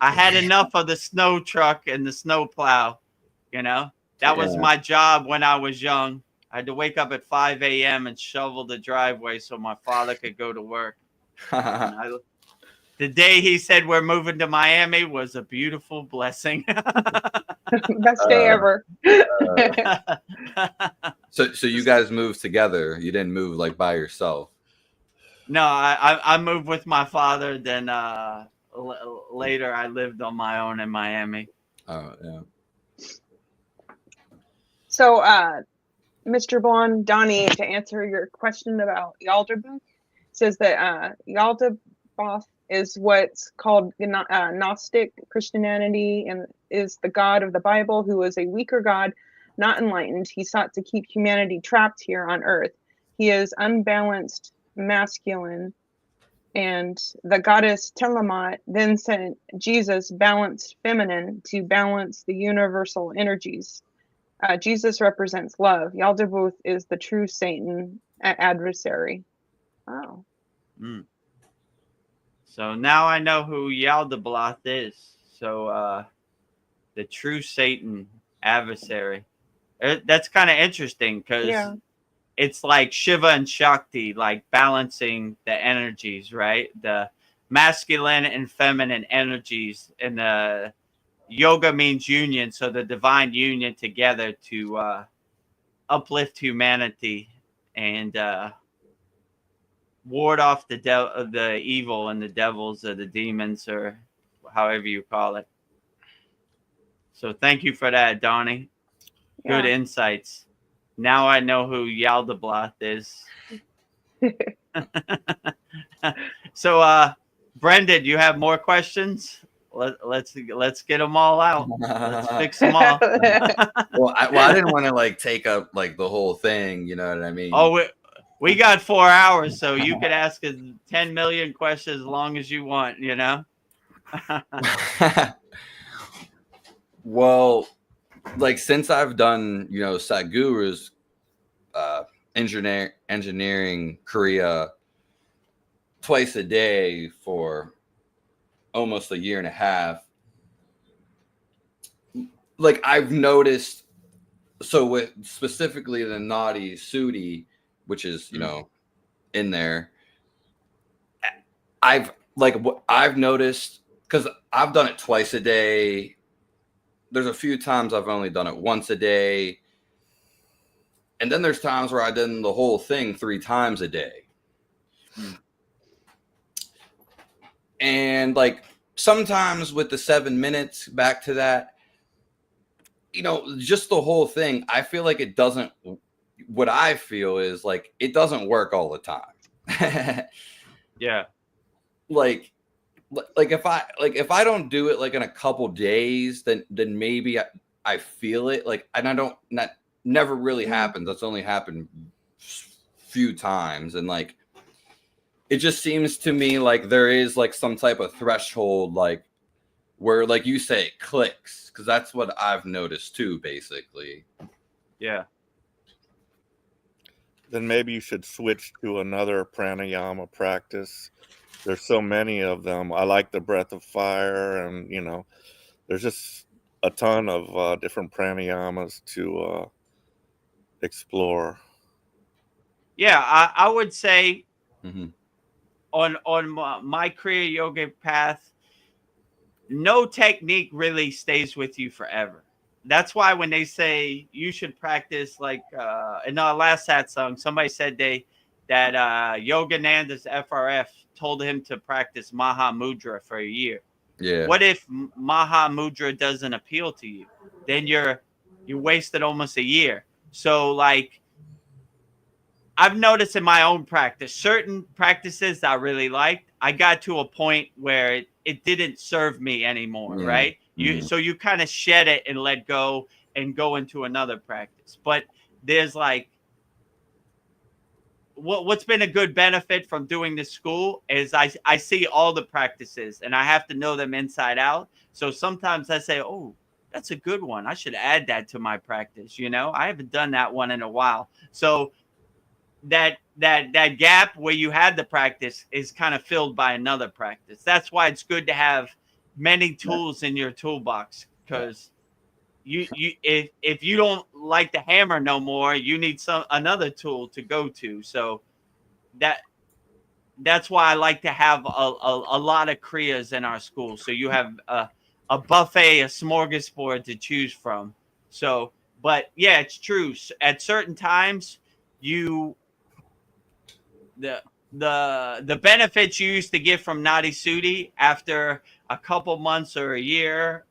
I had enough of the snow truck and the snow plow. You know, that was my job when I was young. I had to wake up at 5 a.m. and shovel the driveway so my father could go to work. The day he said we're moving to Miami was a beautiful blessing. Best day ever. So you guys moved together. You didn't move like by yourself. No, I moved with my father. Then later I lived on my own in Miami. Oh yeah. So, Mr. Blonde, Donnie, to answer your question about Yaldabaoth, says that Yaldabaoth is what's called Gnostic Christianity and is the God of the Bible, who is a weaker God, not enlightened. He sought to keep humanity trapped here on earth. He is unbalanced masculine, and the goddess Tillamook then sent Jesus balanced feminine to balance the universal energies. Jesus represents love. Yaldabaoth is the true Satan adversary. Oh. Mm. So now I know who Yaldabaoth is. So the true Satan adversary. That's kind of interesting because it's like Shiva and Shakti, like balancing the energies, right? The masculine and feminine energies, and the yoga means union, so the divine union together to uplift humanity and ward off the evil and the devils or the demons or however you call it. So thank you for that, Donnie. Good insights. Now I know who Yaldabaoth is. So Brendan, you have more questions? Let's get them all out. Let's fix them all. Well, I didn't want to like take up like the whole thing. You know what I mean? Oh, we got 4 hours, so you could ask us 10 million questions as long as you want. You know. Well, like since I've done, you know, Sadhguru's engineering Kriya twice a day for almost a year and a half, like I've noticed, so with specifically the Nadi Sudi, which is, you know, in there, I've noticed, because I've done it twice a day. There's a few times I've only done it once a day. And then there's times where I did the whole thing 3 times a day. And like sometimes with the 7 minutes, back to that, you know, just the whole thing, I feel like it doesn't, what I feel is like, it doesn't work all the time. Yeah. Like if I don't do it like in a couple days, then maybe I feel it, like, and I don't, that never really happens. That's only happened few times. And like, it just seems to me like there is like some type of threshold, like where, like you say, it clicks, because that's what I've noticed too, basically. Yeah. Then maybe you should switch to another pranayama practice. There's so many of them. I like the breath of fire, and there's just a ton of different pranayamas to explore. Yeah, I would say Mm-hmm. on my Kriya yoga path, no technique really stays with you forever. That's why when they say you should practice, like in our last satsang, somebody said that Yogananda's FRF told him to practice Maha Mudra for a year. Yeah. What if Maha Mudra doesn't appeal to you? Then you wasted almost a year. So like, I've noticed in my own practice, certain practices I really liked, I got to a point where it didn't serve me anymore, right? So you kind of shed it and let go and go into another practice. But there's like, what's been a good benefit from doing this school is I see all the practices and I have to know them inside out. So sometimes I say, oh, that's a good one. I should add that to my practice. I haven't done that one in a while. So that gap where you had the practice is kind of filled by another practice. That's why it's good to have many tools in your toolbox, because if you don't like the hammer no more, you need another tool to go to. So that's why I like to have a lot of kriyas in our school. So you have a buffet, a smorgasbord to choose from. So, but yeah, it's true. At certain times, the benefits you used to get from Nadi Sudi after a couple months or a year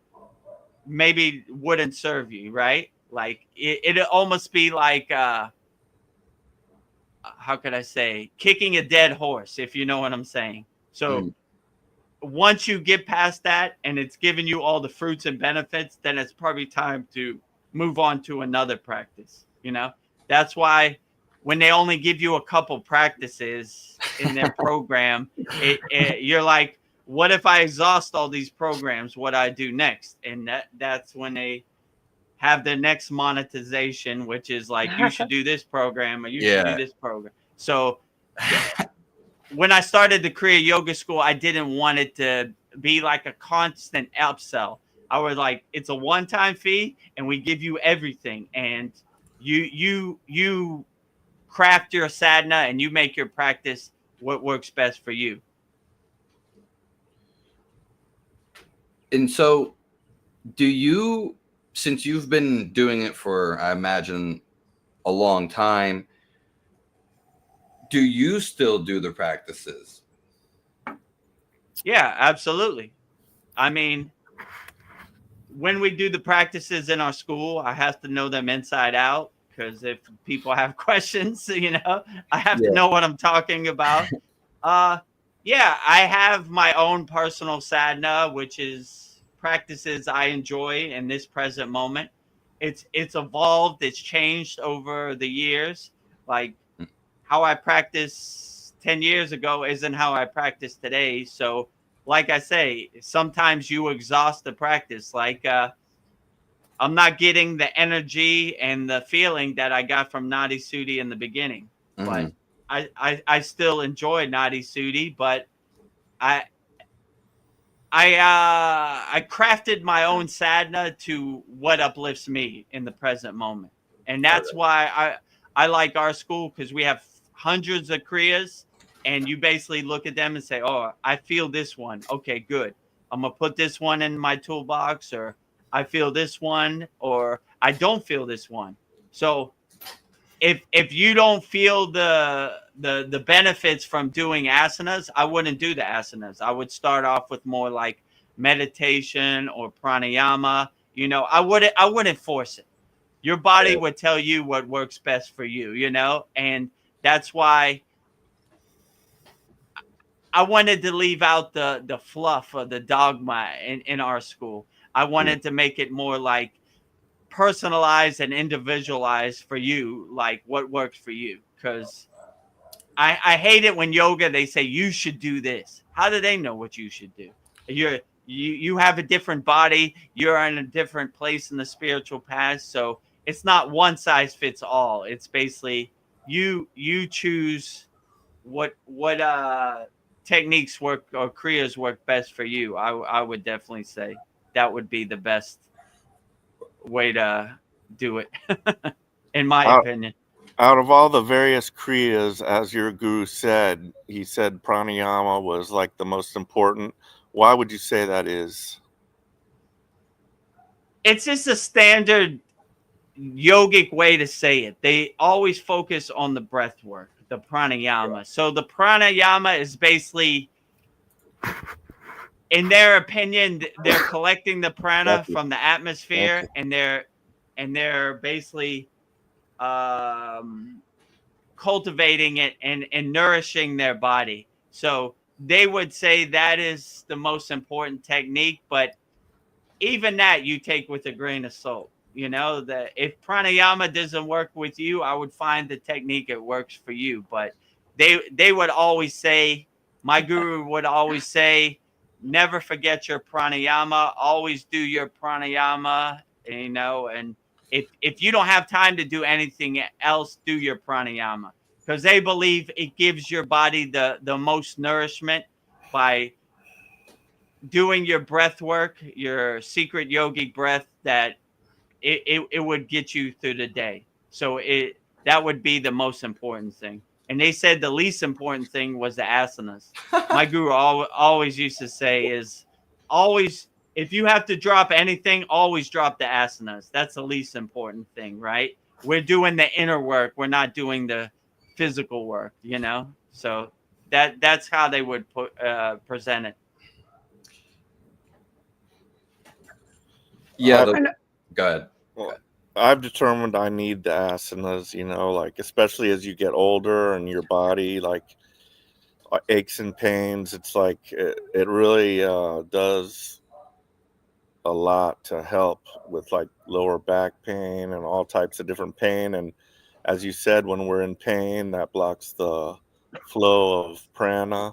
maybe wouldn't serve you, right? Like it'd almost be like how could I say, kicking a dead horse, if you know what I'm saying. So once you get past that and it's giving you all the fruits and benefits, then it's probably time to move on to another practice. That's why when they only give you a couple practices in their program, you're like, what if I exhaust all these programs? What I do next? And that's when they have their next monetization, which is like, you should do this program or you should do this program. So when I started the Kriya Yoga School, I didn't want it to be like a constant upsell. I was like, it's a one-time fee and we give you everything. And you craft your sadhana and you make your practice what works best for you. And so do you, since you've been doing it for, I imagine, a long time, do you still do the practices? Yeah, absolutely. I mean, when we do the practices in our school, I have to know them inside out, because if people have questions, I have to know what I'm talking about. Yeah, I have my own personal sadhana, which is practices I enjoy in this present moment. It's evolved, it's changed over the years. Like how I practiced 10 years ago isn't how I practice today. So like I say, sometimes you exhaust the practice. Like I'm not getting the energy and the feeling that I got from Nadi Sudi in the beginning. But I still enjoy Nadi Sudi, but I crafted my own sadhana to what uplifts me in the present moment. And that's why I like our school, because we have hundreds of kriyas, and you basically look at them and say, oh, I feel this one. Okay, good. I'm going to put this one in my toolbox, or I feel this one, or I don't feel this one. So if you don't feel the benefits from doing asanas, I wouldn't do the asanas. I would start off with more like meditation or pranayama. I wouldn't force it. Your body would tell you what works best for you, and that's why I wanted to leave out the fluff or the dogma in our school. I wanted to make it more like personalized and individualized for you, like what works for you. Because I hate it when yoga, they say you should do this. How do they know what you should do? You have a different body. You're in a different place in the spiritual path. So it's not one size fits all. It's basically you choose what techniques work or kriyas work best for you. I would definitely say that would be the best way to do it, in my Out, opinion. out of all the various kriyas, as your guru said, he said pranayama was like the most important. Why would you say that is? It's just a standard yogic way to say it. They always focus on the breath work, the pranayama. So the pranayama is basically, in their opinion, they're collecting the prana from the atmosphere, and they're basically cultivating it and nourishing their body. So they would say that is the most important technique, but even that you take with a grain of salt. You know, that if pranayama doesn't work with you, I would find the technique that works for you. But they would always say, my guru would always say, never forget your pranayama. Always do your pranayama. You know, and if you don't have time to do anything else, do your pranayama, because they believe it gives your body the most nourishment by doing your breath work, your secret yogic breath, that it would get you through the day. So that would be the most important thing. And they said the least important thing was the asanas. My guru always used to say is always, if you have to drop anything, always drop the asanas. That's the least important thing, right? We're doing the inner work. We're not doing the physical work, you know? So that's how they would present it. Yeah. I know- Go ahead. Well, I've determined I need the asanas, you know, like especially as you get older and your body like aches and pains. It's like it really does a lot to help with like lower back pain and all types of different pain. And as you said, when we're in pain, that blocks the flow of prana.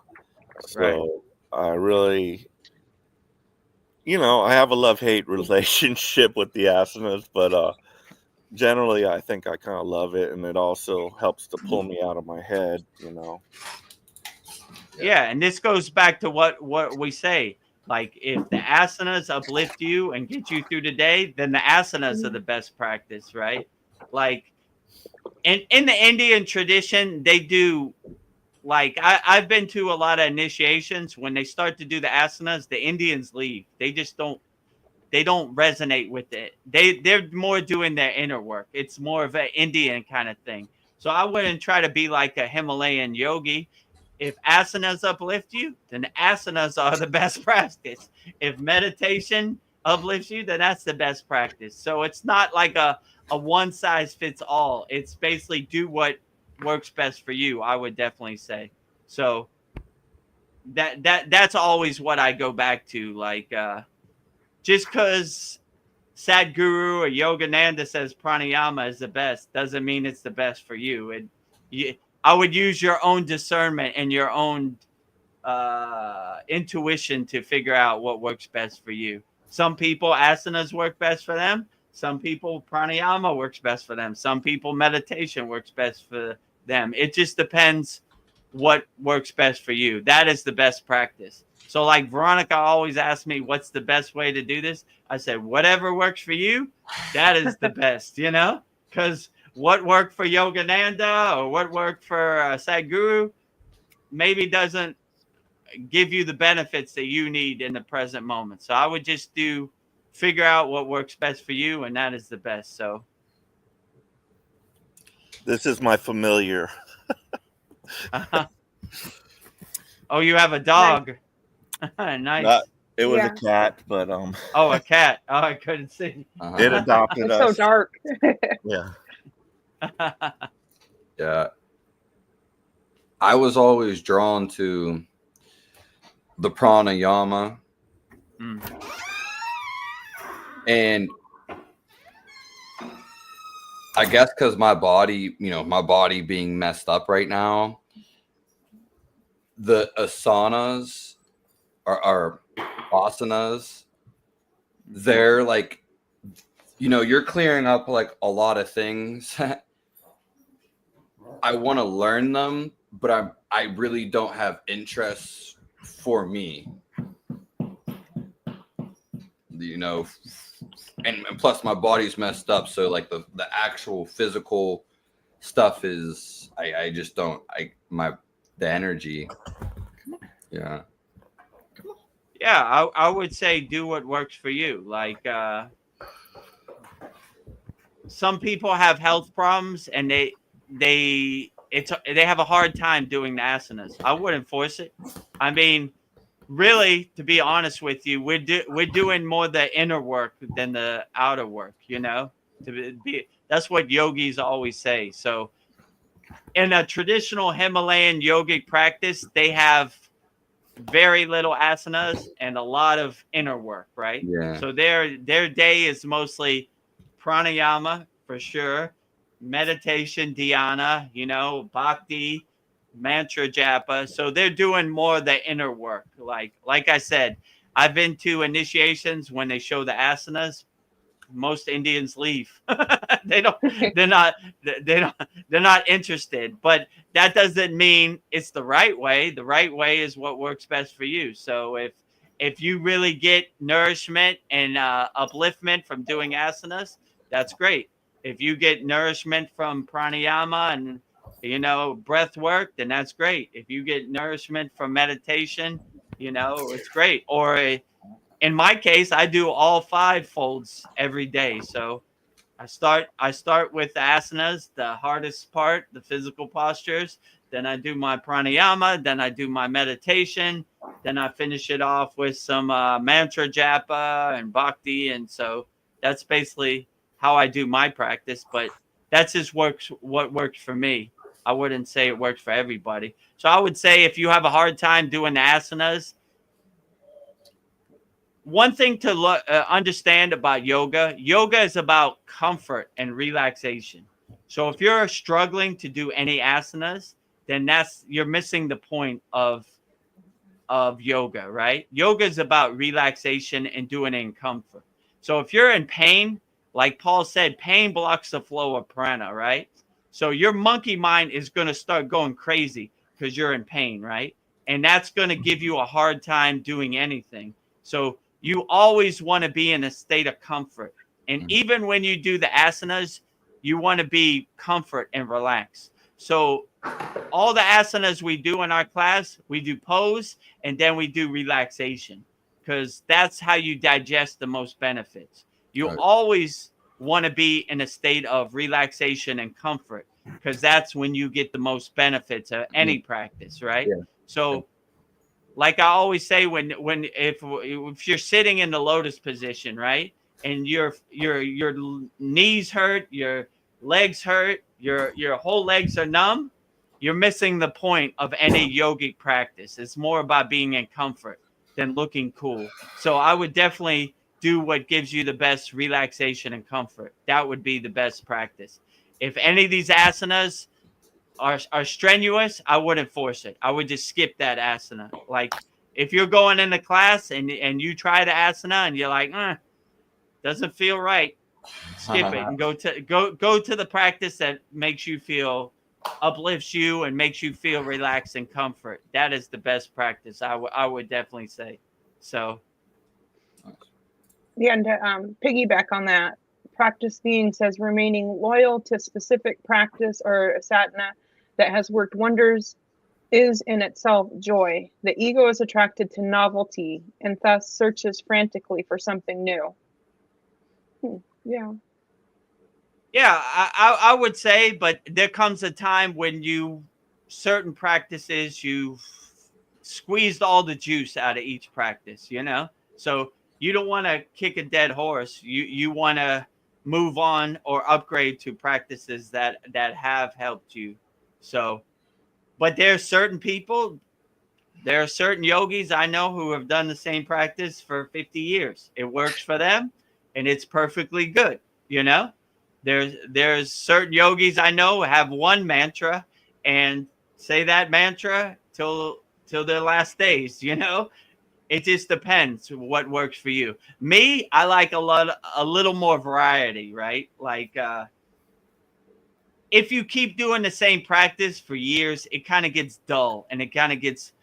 So I really, you know, I have a love-hate relationship with the asanas, but generally I think I kind of love it, and it also helps to pull me out of my head, you know. Yeah, and this goes back to what we say. Like, if the asanas uplift you and get you through the day, then the asanas are the best practice, right? Like, in the Indian tradition, they do, like, I've been to a lot of initiations. When they start to do the asanas, the Indians leave. They just don't resonate with it. They're more doing their inner work. It's more of an Indian kind of thing. So I wouldn't try to be like a Himalayan yogi. If asanas uplift you, then the asanas are the best practice. If meditation uplifts you, then that's the best practice. So it's not like a one size fits all. It's basically do what works best for you, I would definitely say. So that's always what I go back to. Like, just because Sadhguru or Yogananda says pranayama is the best doesn't mean it's the best for you. I would use your own discernment and your own intuition to figure out what works best for you. Some people, asanas work best for them. Some people, pranayama works best for them. Some people, meditation works best for them. It just depends what works best for you. That is the best practice. So like Veronica always asks me, what's the best way to do this? I said, whatever works for you, that is the best, you know, because what worked for Yogananda or what worked for Sadhguru maybe doesn't give you the benefits that you need in the present moment. So I would just figure out what works best for you, and that is the best. So This is my familiar. Oh, you have a dog. Nice. It was Yeah. a cat, but Oh, a cat. Oh, I couldn't see. it adopted It's us. so dark. Yeah. Yeah. I was always drawn to the pranayama. Mm. And I guess because my body being messed up right now, the asanas are asanas, they're like, you're clearing up like a lot of things. I want to learn them, but I really don't have interest for me. And plus my body's messed up, so like the actual physical stuff is I just don't the energy. Yeah. Yeah, I would say do what works for you. Like some people have health problems and they have a hard time doing the asanas. I wouldn't force it. I mean, really, to be honest with you, we're doing more the inner work than the outer work. That's what yogis always say. So in a traditional Himalayan yogic practice, they have very little asanas and a lot of inner work, right? Yeah. So their day is mostly pranayama for sure, meditation, dhyana, bhakti, mantra japa. So they're doing more of the inner work. Like I said, I've been to initiations when they show the asanas. Most Indians leave. They're not interested. But that doesn't mean it's the right way. The right way is what works best for you. So if you really get nourishment and upliftment from doing asanas, that's great. If you get nourishment from pranayama and breath work, then that's great. If you get nourishment from meditation, it's great. Or in my case, I do all 5 folds every day. So I start with the asanas, the hardest part, the physical postures. Then I do my pranayama. Then I do my meditation. Then I finish it off with some mantra japa and bhakti. And so that's basically how I do my practice. But that's just what works for me. I wouldn't say it works for everybody. So I would say if you have a hard time doing the asanas, one thing to understand about yoga is about comfort and relaxation. So if you're struggling to do any asanas, then you're missing the point of yoga, right? Yoga is about relaxation and doing it in comfort. So if you're in pain, like Paul said, pain blocks the flow of prana, right? So your monkey mind is going to start going crazy because you're in pain, right? And that's going to give you a hard time doing anything. So you always want to be in a state of comfort. And even when you do the asanas, you want to be comfort and relaxed. So all the asanas we do in our class, we do pose and then we do relaxation because that's how you digest the most benefits. You always want to be in a state of relaxation and comfort because that's when you get the most benefits of any practice, right? Yeah. So like I always say, if you're sitting in the lotus position, right, and your knees hurt, your legs hurt, your whole legs are numb, you're missing the point of any yogic practice. It's more about being in comfort than looking cool. So I would definitely do what gives you the best relaxation and comfort. That would be the best practice. If any of these asanas are strenuous, I wouldn't force it. I would just skip that asana. Like if you're going into class and you try the asana and you're like, doesn't feel right, skip it and go to the practice that makes you feel, uplifts you and makes you feel relaxed and comfort. That is the best practice. I would definitely say. So yeah, and to piggyback on that, practice being says remaining loyal to specific practice or sadhana that has worked wonders is in itself joy. The ego is attracted to novelty and thus searches frantically for something new. Yeah. Yeah, I would say, but there comes a time when certain practices, you've squeezed all the juice out of each practice, So you don't want to kick a dead horse. You want to move on or upgrade to practices that have helped you. So, but there are certain yogis I know who have done the same practice for 50 years. It works for them and it's perfectly good. There's certain yogis I know have one mantra and say that mantra till till their last days, you know? It just depends what works for you. Me, I like a little more variety, right? Like if you keep doing the same practice for years, it kind of gets dull and it kind of gets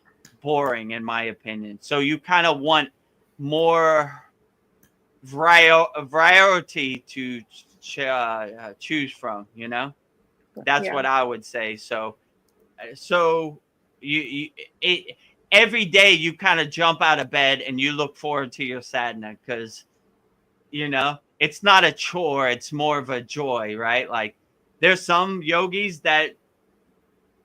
boring, in my opinion. So you kind of want more variety to choose from, you know? That's Yeah. what I would say. So you it, every day you kind of jump out of bed and you look forward to your sadhana, because you know it's not a chore, it's more of a joy, right? Like there's some yogis that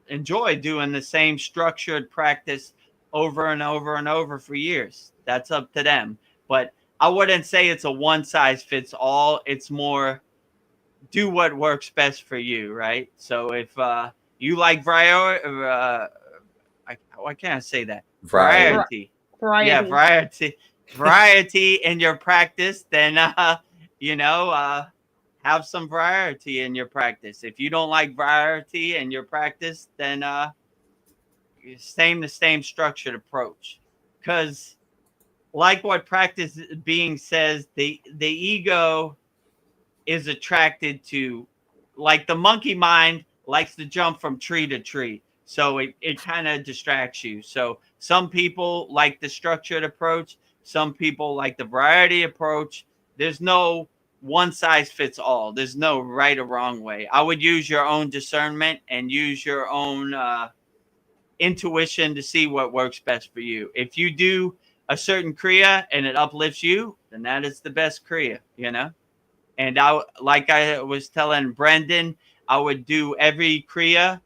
enjoy doing the same structured practice over and over and over for years. That's up to them. But I wouldn't say it's a one size fits all. It's more do what works best for you, right? So if you like why can't I say that? Variety. Yeah, variety in your practice, then you know, have some variety in your practice. If you don't like variety in your practice, then the same structured approach. Because like what practice being says, the ego is attracted to, like the monkey mind likes to jump from tree to tree. So it kind of distracts you. So some people like the structured approach. Some people like the variety approach. There's no one size fits all. There's no right or wrong way. I would use your own discernment and use your own intuition to see what works best for you. If you do a certain kriya and it uplifts you, then that is the best kriya, you know? And like I was telling Brendan, I would do every kriya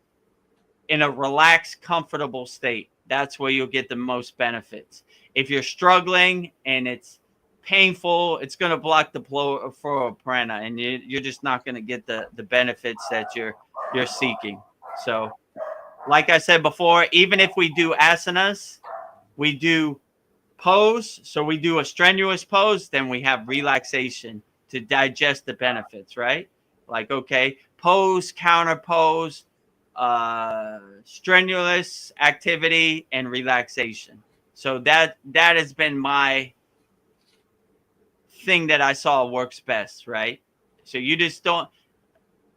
in a relaxed, comfortable state. That's where you'll get the most benefits. If you're struggling and it's painful, it's going to block the flow of prana, and you're just not going to get the benefits that you're seeking. So, like I said before, even if we do asanas, we do pose. So we do a strenuous pose, then we have relaxation to digest the benefits, right? Like, okay, pose, counter pose, strenuous activity, and relaxation. So that has been my thing that I saw works best, right? So you just don't,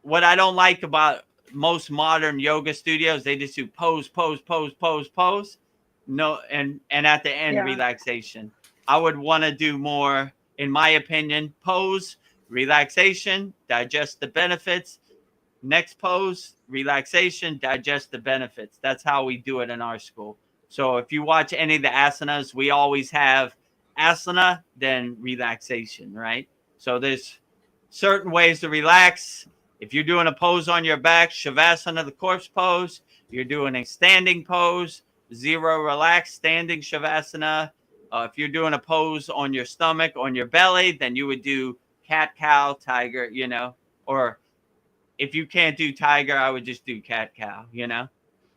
what I don't like about most modern yoga studios, they just do pose, pose, pose, pose, pose. No, and at the end, relaxation. I would want to do more, in my opinion, pose, relaxation, digest the benefits. Next pose, relaxation, digest the benefits. That's how we do it in our school. So if you watch any of the asanas, we always have asana, then relaxation, right? So there's certain ways to relax. If you're doing a pose on your back, shavasana, the corpse pose, you're doing a standing pose, zero relaxed, standing shavasana. If you're doing a pose on your stomach, on your belly, then you would do cat, cow, tiger, you know, or if you can't do tiger, I would just do cat, cow, you know,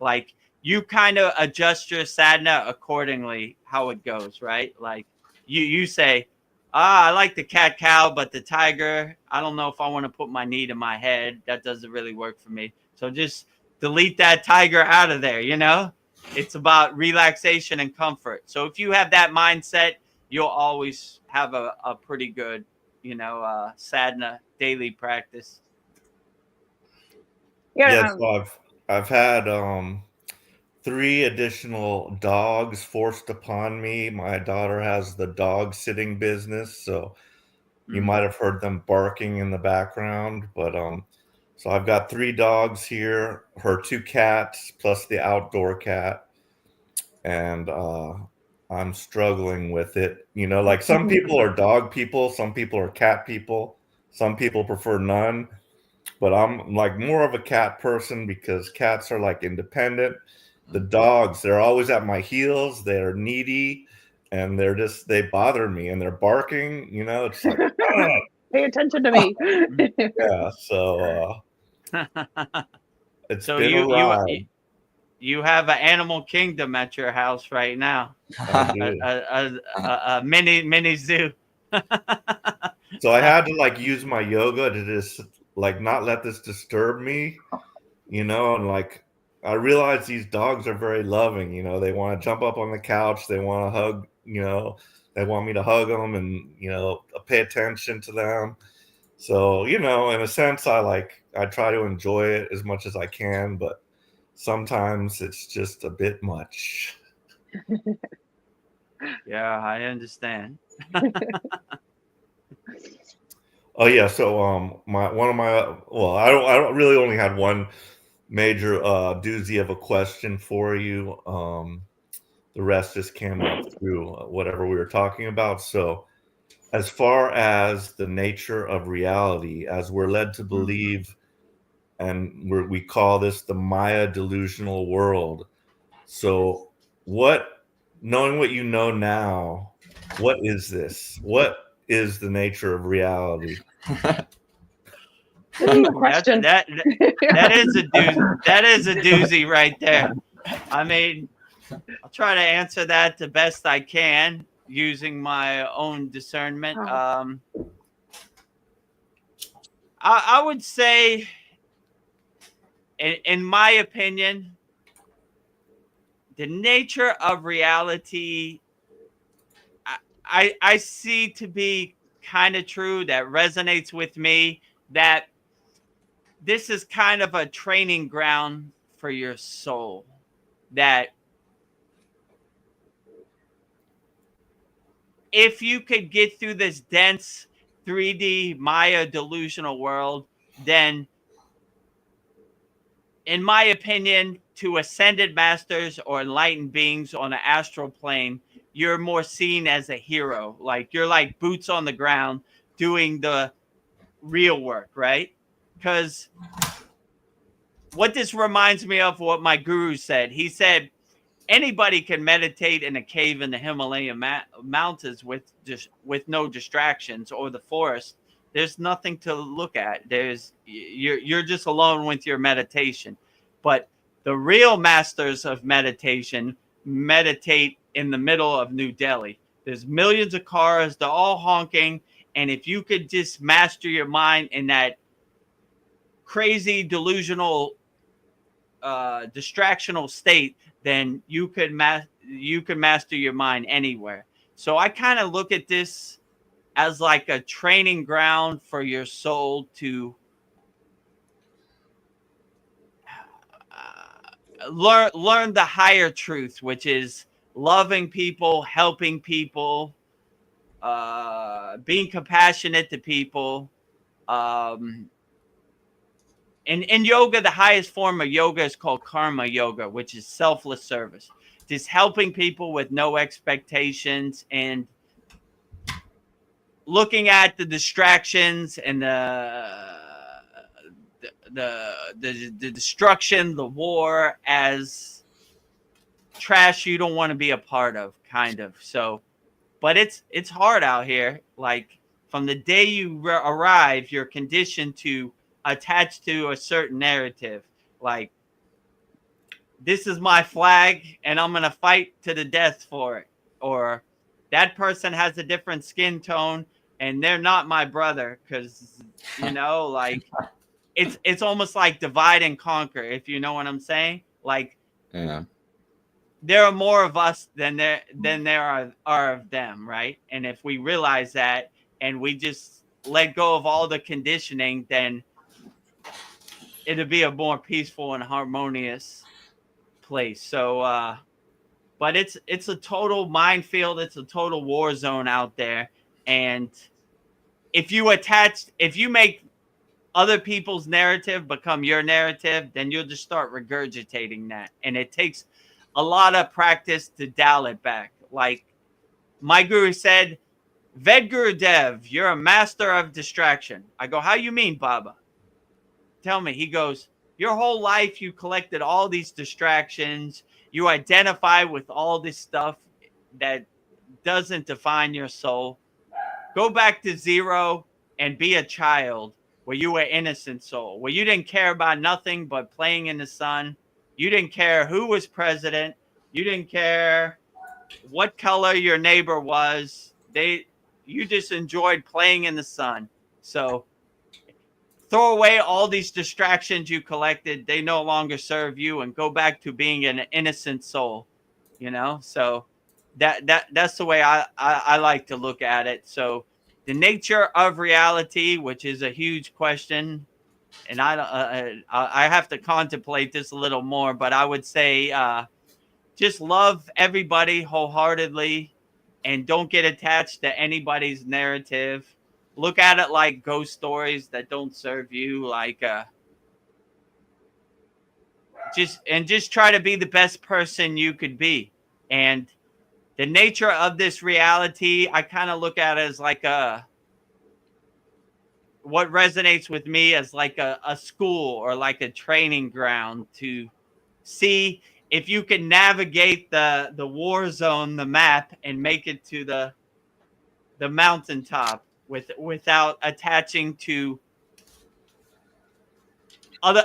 like you kind of adjust your sadhana accordingly, how it goes, right? Like you say, I like the cat, cow, but the tiger, I don't know if I want to put my knee to my head. That doesn't really work for me. So just delete that tiger out of there, you know? It's about relaxation and comfort. So if you have that mindset, you'll always have a pretty good, you know, sadhana daily practice. Yeah, so I've had 3 additional dogs forced upon me. My daughter has the dog sitting business, so you might have heard them barking in the background. But so I've got 3 dogs here, her 2 cats plus the outdoor cat, and I'm struggling with it. You know, like some people are dog people, some people are cat people, some people prefer none. But I'm like more of a cat person because cats are like independent. The dogs, they're always at my heels. They're needy and they bother me and they're barking, you know, it's like, pay attention to me. yeah. So it's so been a ride. You have an animal kingdom at your house right now. A mini zoo. So I had to like use my yoga to just like not let this disturb me, you know, and like I realize these dogs are very loving. You know, they want to jump up on the couch. They want to hug, you know, they want me to hug them and, you know, pay attention to them. So, you know, in a sense, I try to enjoy it as much as I can, but sometimes it's just a bit much. Yeah, I understand. Oh yeah, so I don't really only had one major doozy of a question for you. The rest just came up through whatever we were talking about. So, as far as the nature of reality, as we're led to believe, and we call this the Maya delusional world. So, knowing what you know now, what is this? What is the nature of reality? Good question. That is a doozy. That is a doozy right there. I mean, I'll try to answer that the best I can using my own discernment. I would say, in my opinion, the nature of reality, I see to be kind of true, that resonates with me, that this is kind of a training ground for your soul. That if you could get through this dense 3D Maya delusional world, then, in my opinion, to ascended masters or enlightened beings on an astral plane, you're more seen as a hero. Like, you're like boots on the ground doing the real work, right? Because what this reminds me of, what my guru said. He said, anybody can meditate in a cave in the Himalayan mountains with no distractions, or the forest. There's nothing to look at. You're just alone with your meditation. But the real masters of meditation meditate in the middle of New Delhi. There's millions of cars, they're all honking, and if you could just master your mind in that crazy delusional distractional state, then you could master your mind anywhere. So I kind of look at this as like a training ground for your soul to learn the higher truth, which is loving people, helping people, being compassionate to people. In yoga, the highest form of yoga is called karma yoga, which is selfless service. Just helping people with no expectations and looking at the distractions and the destruction, the war, as trash you don't want to be a part of, kind of. So, but it's hard out here. Like, from the day you arrive, you're conditioned to attach to a certain narrative. Like, this is my flag and I'm gonna fight to the death for it. Or that person has a different skin tone and they're not my brother, because, you know, like, it's almost like divide and conquer, if you know what I'm saying. Like, Yeah. there are more of us than there are of them, right? And if we realize that and we just let go of all the conditioning, then it'll be a more peaceful and harmonious place. So, but it's a total minefield. It's a total war zone out there. And if you make other people's narrative become your narrative, then you'll just start regurgitating that. And it takes a lot of practice to dial it back. Like my guru said, Vedagurudev, you're a master of distraction. I go, how you mean, Baba? Tell me. He goes, your whole life you collected all these distractions. You identify with all this stuff that doesn't define your soul. Go back to zero and be a child where you were innocent soul, where you didn't care about nothing but playing in the sun. You didn't care who was president. You didn't care what color your neighbor was. You just enjoyed playing in the sun. So throw away all these distractions you collected. They no longer serve you, and go back to being an innocent soul, you know? So that's the way I like to look at it. So the nature of reality, which is a huge question, and I have to contemplate this a little more, but I would say just love everybody wholeheartedly and don't get attached to anybody's narrative. Look at it like ghost stories that don't serve you. Like just try to be the best person you could be. And the nature of this reality, I kind of look at it as like what resonates with me as like a school or like a training ground to see if you can navigate the war zone, the map, and make it to the mountaintop without attaching to other,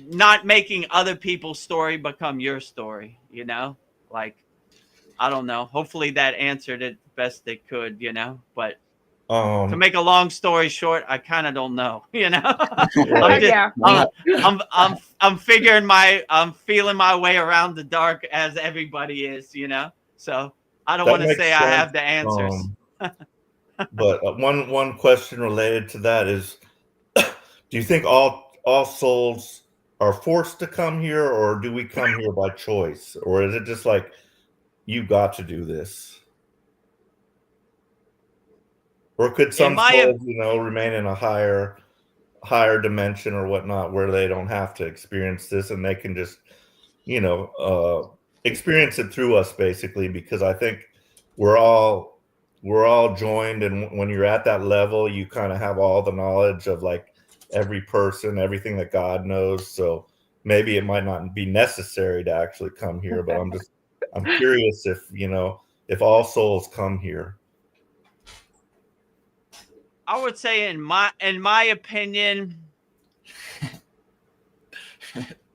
not making other people's story become your story, you know? Like, I don't know. Hopefully that answered it best it could, you know? But to make a long story short, I kind of don't know, you know? I'm just, Yeah. I'm feeling my way around the dark as everybody is, you know? So I don't That want to makes say I have sense. the answers. But one question related to that is, do you think all souls are forced to come here, or do we come here by choice, or is it just like you got to do this? Or could some souls, remain in a higher dimension or whatnot, where they don't have to experience this and they can just, experience it through us, basically? Because I think we're all joined, and when you're at that level, you kind of have all the knowledge of like every person, everything that God knows. So maybe it might not be necessary to actually come here, but I'm curious if all souls come here. I would say in my opinion,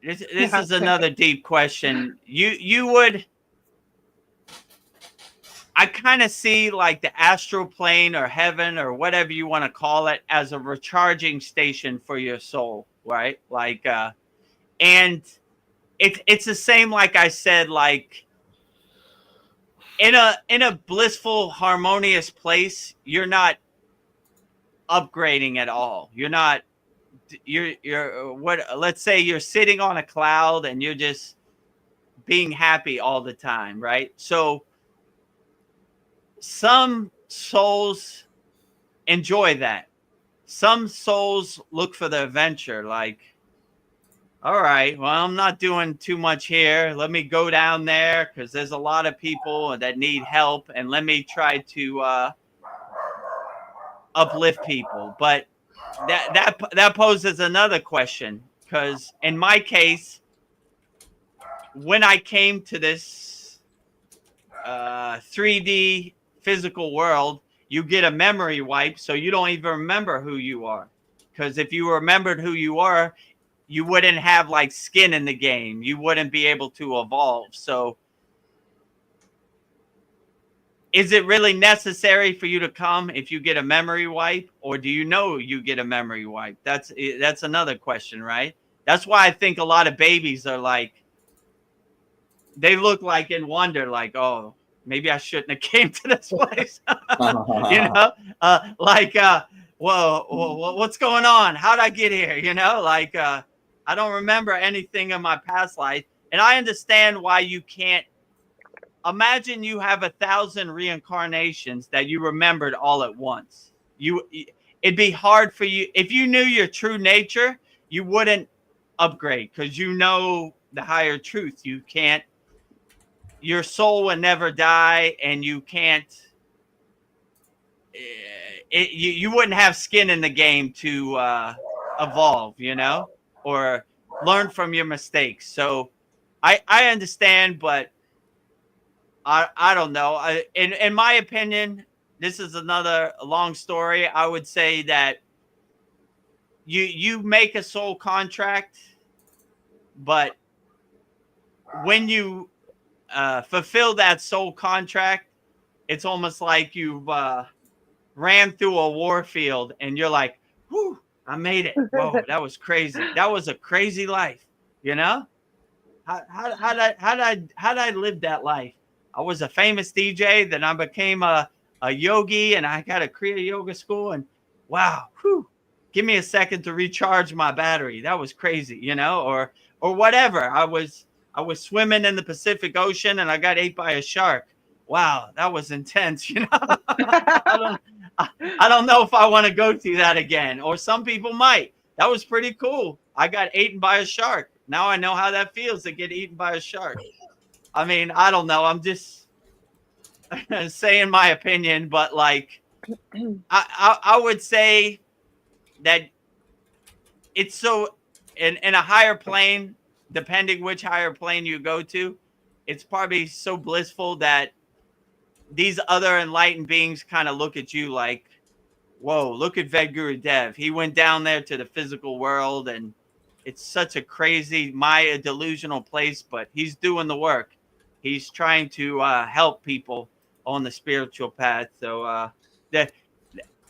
this is another deep question. You would, I kind of see like the astral plane or heaven or whatever you want to call it as a recharging station for your soul, right? Like and it's the same, like I said, like in a blissful, harmonious place, you're not upgrading at all. You're what, let's say you're sitting on a cloud and you're just being happy all the time, right? So some souls enjoy that. Some souls look for the adventure, like, all right, well, I'm not doing too much here. Let me go down there because there's a lot of people that need help, and let me try to uplift people. But that poses another question, because in my case, when I came to this 3D physical world, you get a memory wipe, so you don't even remember who you are. Because if you remembered who you are, you wouldn't have like skin in the game. You wouldn't be able to evolve. So is it really necessary for you to come if you get a memory wipe, or do you know you get a memory wipe? That's another question, right? That's why I think a lot of babies are like, they look like in wonder, like, oh, maybe I shouldn't have came to this place. Whoa, what's going on? How'd I get here? I don't remember anything in my past life. And I understand why you can't. Imagine you have 1,000 reincarnations that you remembered all at once. It'd be hard for you. If you knew your true nature, you wouldn't upgrade, because you know the higher truth. You can't, your soul will never die, and you can't, you wouldn't have skin in the game to evolve, or learn from your mistakes. So I understand, but I don't know. In my opinion, this is another long story. I would say that you make a soul contract, but when you fulfill that soul contract, it's almost like you've ran through a war field and you're like, whew, I made it. Whoa, that was crazy. That was a crazy life, you know? How did I live that life? I was a famous DJ, then I became a yogi, and I got a Kriya yoga school, and wow, whew, give me a second to recharge my battery. That was crazy, you know, or whatever. I was swimming in the Pacific Ocean and I got ate by a shark. Wow, that was intense, you know. I don't know if I want to go through that again, or some people might. That was pretty cool. I got eaten by a shark. Now I know how that feels to get eaten by a shark. I mean, I don't know. I'm just saying my opinion, but like, I would say that it's so in a higher plane, depending which higher plane you go to, it's probably so blissful that these other enlightened beings kind of look at you like, whoa, look at Vedagurudev. He went down there to the physical world, and it's such a crazy Maya delusional place, but he's doing the work. He's trying to help people on the spiritual path. So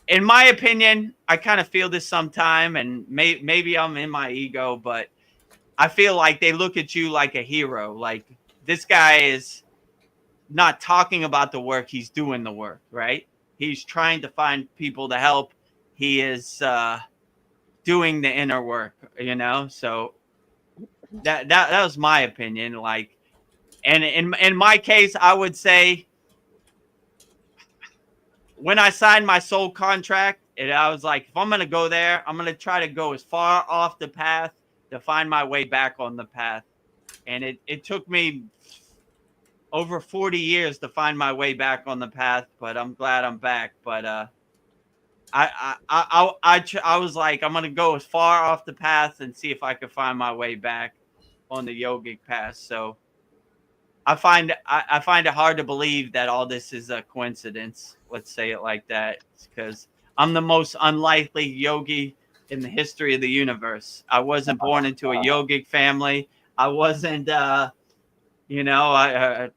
in my opinion, I kind of feel this sometime, and maybe I'm in my ego, but I feel like they look at you like a hero. Like, this guy is not talking about the work, he's doing the work, right? He's trying to find people to help. He is doing the inner work, you know? So that was my opinion. Like, and in my case, I would say when I signed my soul contract, I was like, if I'm going to go there, I'm going to try to go as far off the path to find my way back on the path. And it took me over 40 years to find my way back on the path, but I'm glad I'm back. But I was like, I'm going to go as far off the path and see if I could find my way back on the yogic path. So I find it hard to believe that all this is a coincidence. Let's say it like that, because I'm the most unlikely yogi in the history of the universe. I wasn't born into a yogic family. I wasn't, you know,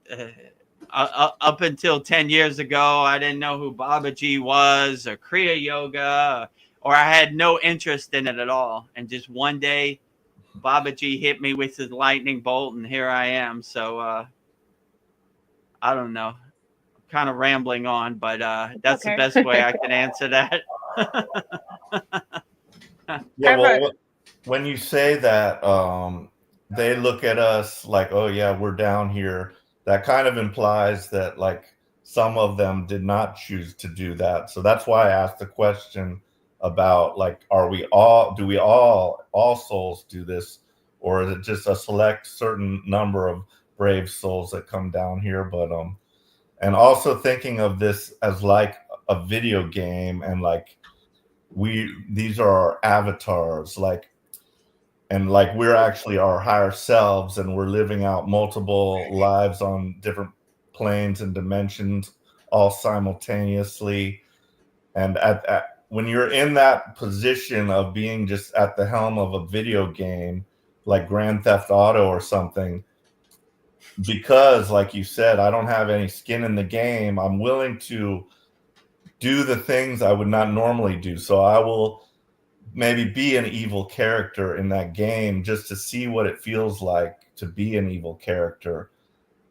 up until 10 years ago, I didn't know who Babaji was or Kriya Yoga, or I had no interest in it at all. And just one day, Babaji hit me with his lightning bolt, and here I am. So I don't know. I'm kind of rambling on, but that's okay. the best way I can answer that. Yeah, well, when you say that they look at us like, oh yeah, we're down here, that kind of implies that like some of them did not choose to do that. So that's why I asked the question about like, do we all souls do this, or is it just a select certain number of brave souls that come down here? But and also thinking of this as like a video game, and like these are our avatars, like, and like we're actually our higher selves, and we're living out multiple lives on different planes and dimensions all simultaneously. And when you're in that position of being just at the helm of a video game like Grand Theft Auto or something, because like you said, I don't have any skin in the game, I'm willing to do the things I would not normally do. So I will maybe be an evil character in that game just to see what it feels like to be an evil character.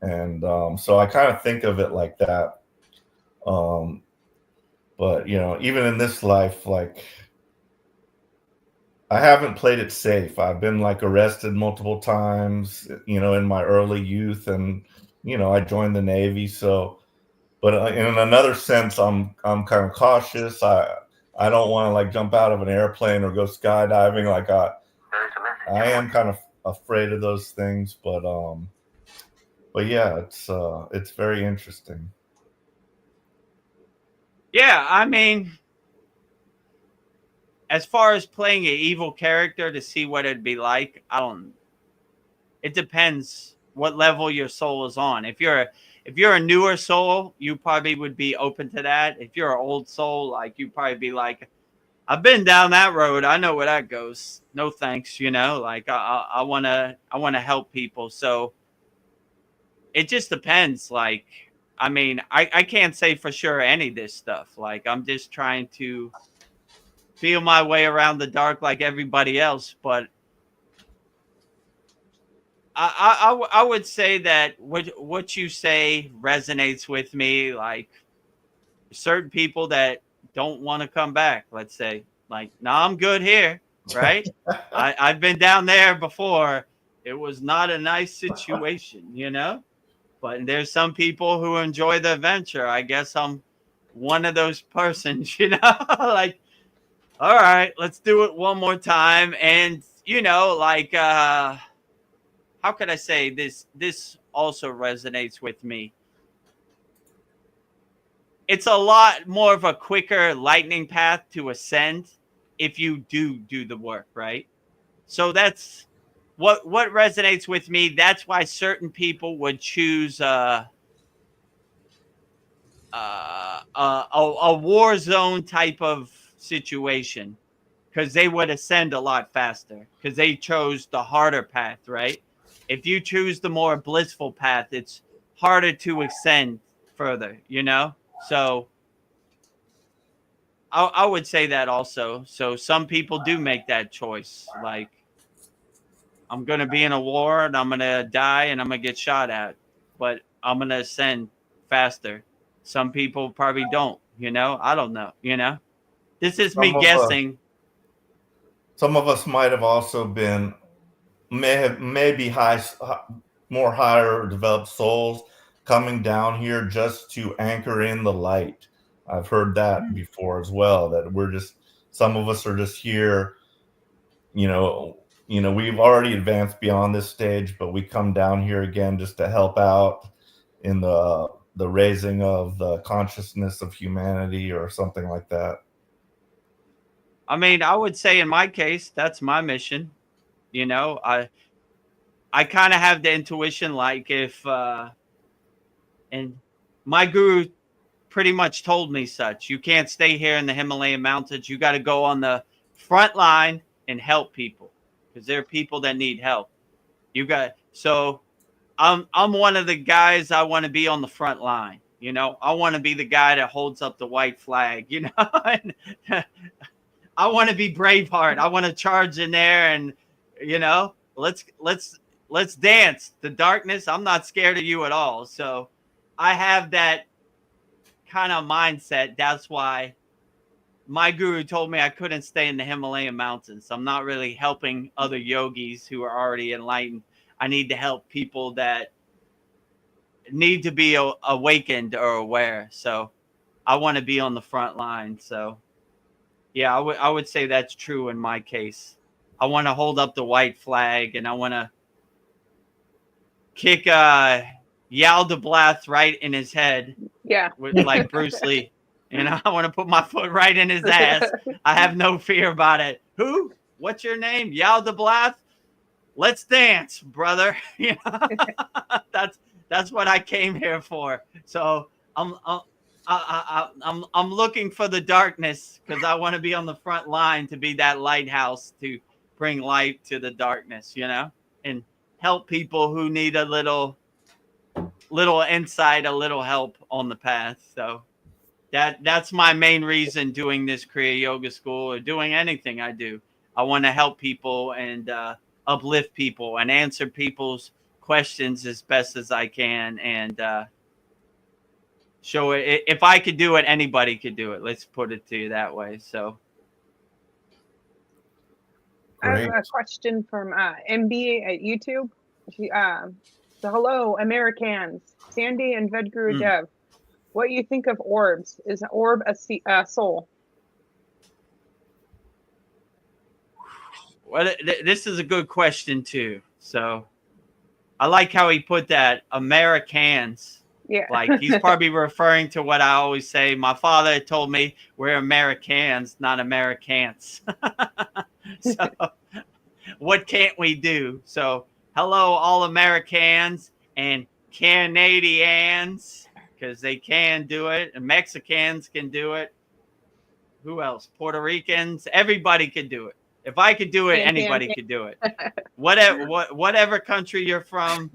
And so I kind of think of it like that. But, you know, even in this life, like, I haven't played it safe. I've been like arrested multiple times, you know, in my early youth, and, you know, I joined the Navy. So, but in another sense, I'm kind of cautious. I don't want to like jump out of an airplane or go skydiving. Like I am kind of afraid of those things, but yeah, it's very interesting. Yeah, I mean, as far as playing an evil character to see what it'd be like, it depends what level your soul is on. If you're a newer soul, you probably would be open to that. If you're an old soul, like, you'd probably be like, I've been down that road, I know where that goes. No thanks, you know. Like, I wanna help people. So it just depends. Like, I mean, I can't say for sure any of this stuff. Like, I'm just trying to feel my way around the dark like everybody else, but I would say that what you say resonates with me. Like certain people that don't want to come back, let's say, like, no, I'm good here, right? I've been down there before. It was not a nice situation, you know? But there's some people who enjoy the adventure. I guess I'm one of those persons, you know? Like, all right, let's do it one more time. And, you know, like, how could I say this? This also resonates with me. It's a lot more of a quicker lightning path to ascend if you do the work, right? So that's what resonates with me. That's why certain people would choose a war zone type of situation, because they would ascend a lot faster because they chose the harder path, right? If you choose the more blissful path, it's harder to ascend further, you know? So I would say that also. So some people do make that choice. Like, I'm going to be in a war and I'm going to die and I'm going to get shot at, but I'm going to ascend faster. Some people probably don't, you know? I don't know, you know? This is me guessing. Some of us might have also been, maybe more higher developed souls coming down here just to anchor in the light. I've heard that before as well, that we're just, some of us are just here, you know, we've already advanced beyond this stage, but we come down here again just to help out in the raising of the consciousness of humanity or something like that. I mean, I would say in my case, that's my mission. You know, I kind of have the intuition, like if, and my guru pretty much told me such. You can't stay here in the Himalayan mountains. You got to go on the front line and help people, because there are people that need help. So I'm one of the guys. I want to be on the front line. You know, I want to be the guy that holds up the white flag, you know, and I want to be Braveheart. I want to charge in there and, you know, let's dance. The darkness, I'm not scared of you at all. So I have that kind of mindset. That's why my guru told me I couldn't stay in the Himalayan mountains. I'm not really helping other yogis who are already enlightened. I need to help people that need to be awakened or aware. So I want to be on the front line. So yeah, I would say that's true in my case. I want to hold up the white flag and I want to kick Yaldabaoth right in his head. Yeah. With, like Bruce Lee. You know, I want to put my foot right in his ass. I have no fear about it. Who? What's your name? Yaldabaoth? Let's dance, brother. You know, that's what I came here for. So I'm looking for the darkness because I want to be on the front line to be that lighthouse to bring light to the darkness, you know, and help people who need a little insight, a little help on the path. So that's my main reason doing this Kriya Yoga School or doing anything I do. I want to help people and uplift people and answer people's questions as best as I can and show it. If I could do it, anybody could do it. Let's put it to you that way. So I have a question from MB at YouTube. So hello, Americans, Sandy and Vedagurudev. What do you think of orbs? Is an orb a soul? Well, this is a good question too. So I like how he put that, Americans. Yeah. Like he's probably referring to what I always say. My father told me we're Americans, not Americans. So what can't we do? So hello, all Americans and Canadians, because they can do it, and Mexicans can do it. Who else? Puerto Ricans. Everybody could do it. If I could do it, anybody could do it. Whatever country you're from,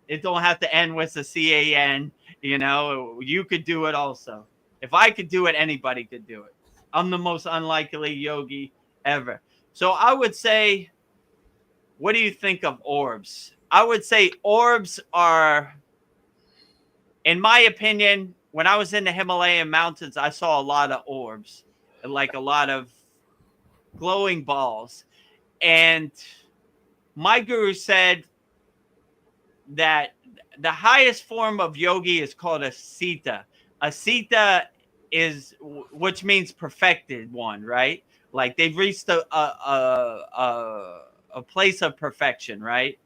it don't have to end with a CAN. You know, you could do it also. If I could do it, anybody could do it. I'm the most unlikely yogi ever. So I would say, what do you think of orbs? I would say orbs are, in my opinion, when I was in the Himalayan mountains, I saw a lot of orbs, like a lot of glowing balls. And my guru said that the highest form of yogi is called a sita. A sita is, which means perfected one, right? Like they've reached a place of perfection, right?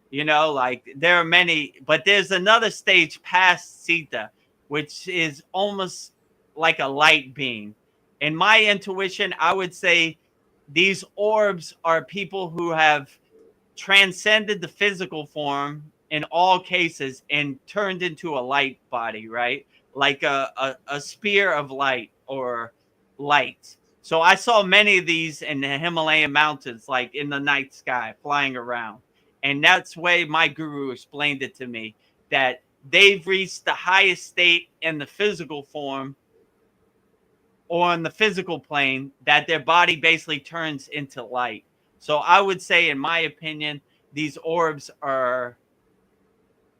You know, like there are many, but there's another stage past sita, which is almost like a light being. In my intuition, I would say these orbs are people who have transcended the physical form in all cases and turned into a light body, right? Like a spear of light or light. So I saw many of these in the Himalayan mountains, like in the night sky, flying around. And that's the way my guru explained it to me, that they've reached the highest state in the physical form or on the physical plane, that their body basically turns into light. So I would say, in my opinion, these orbs are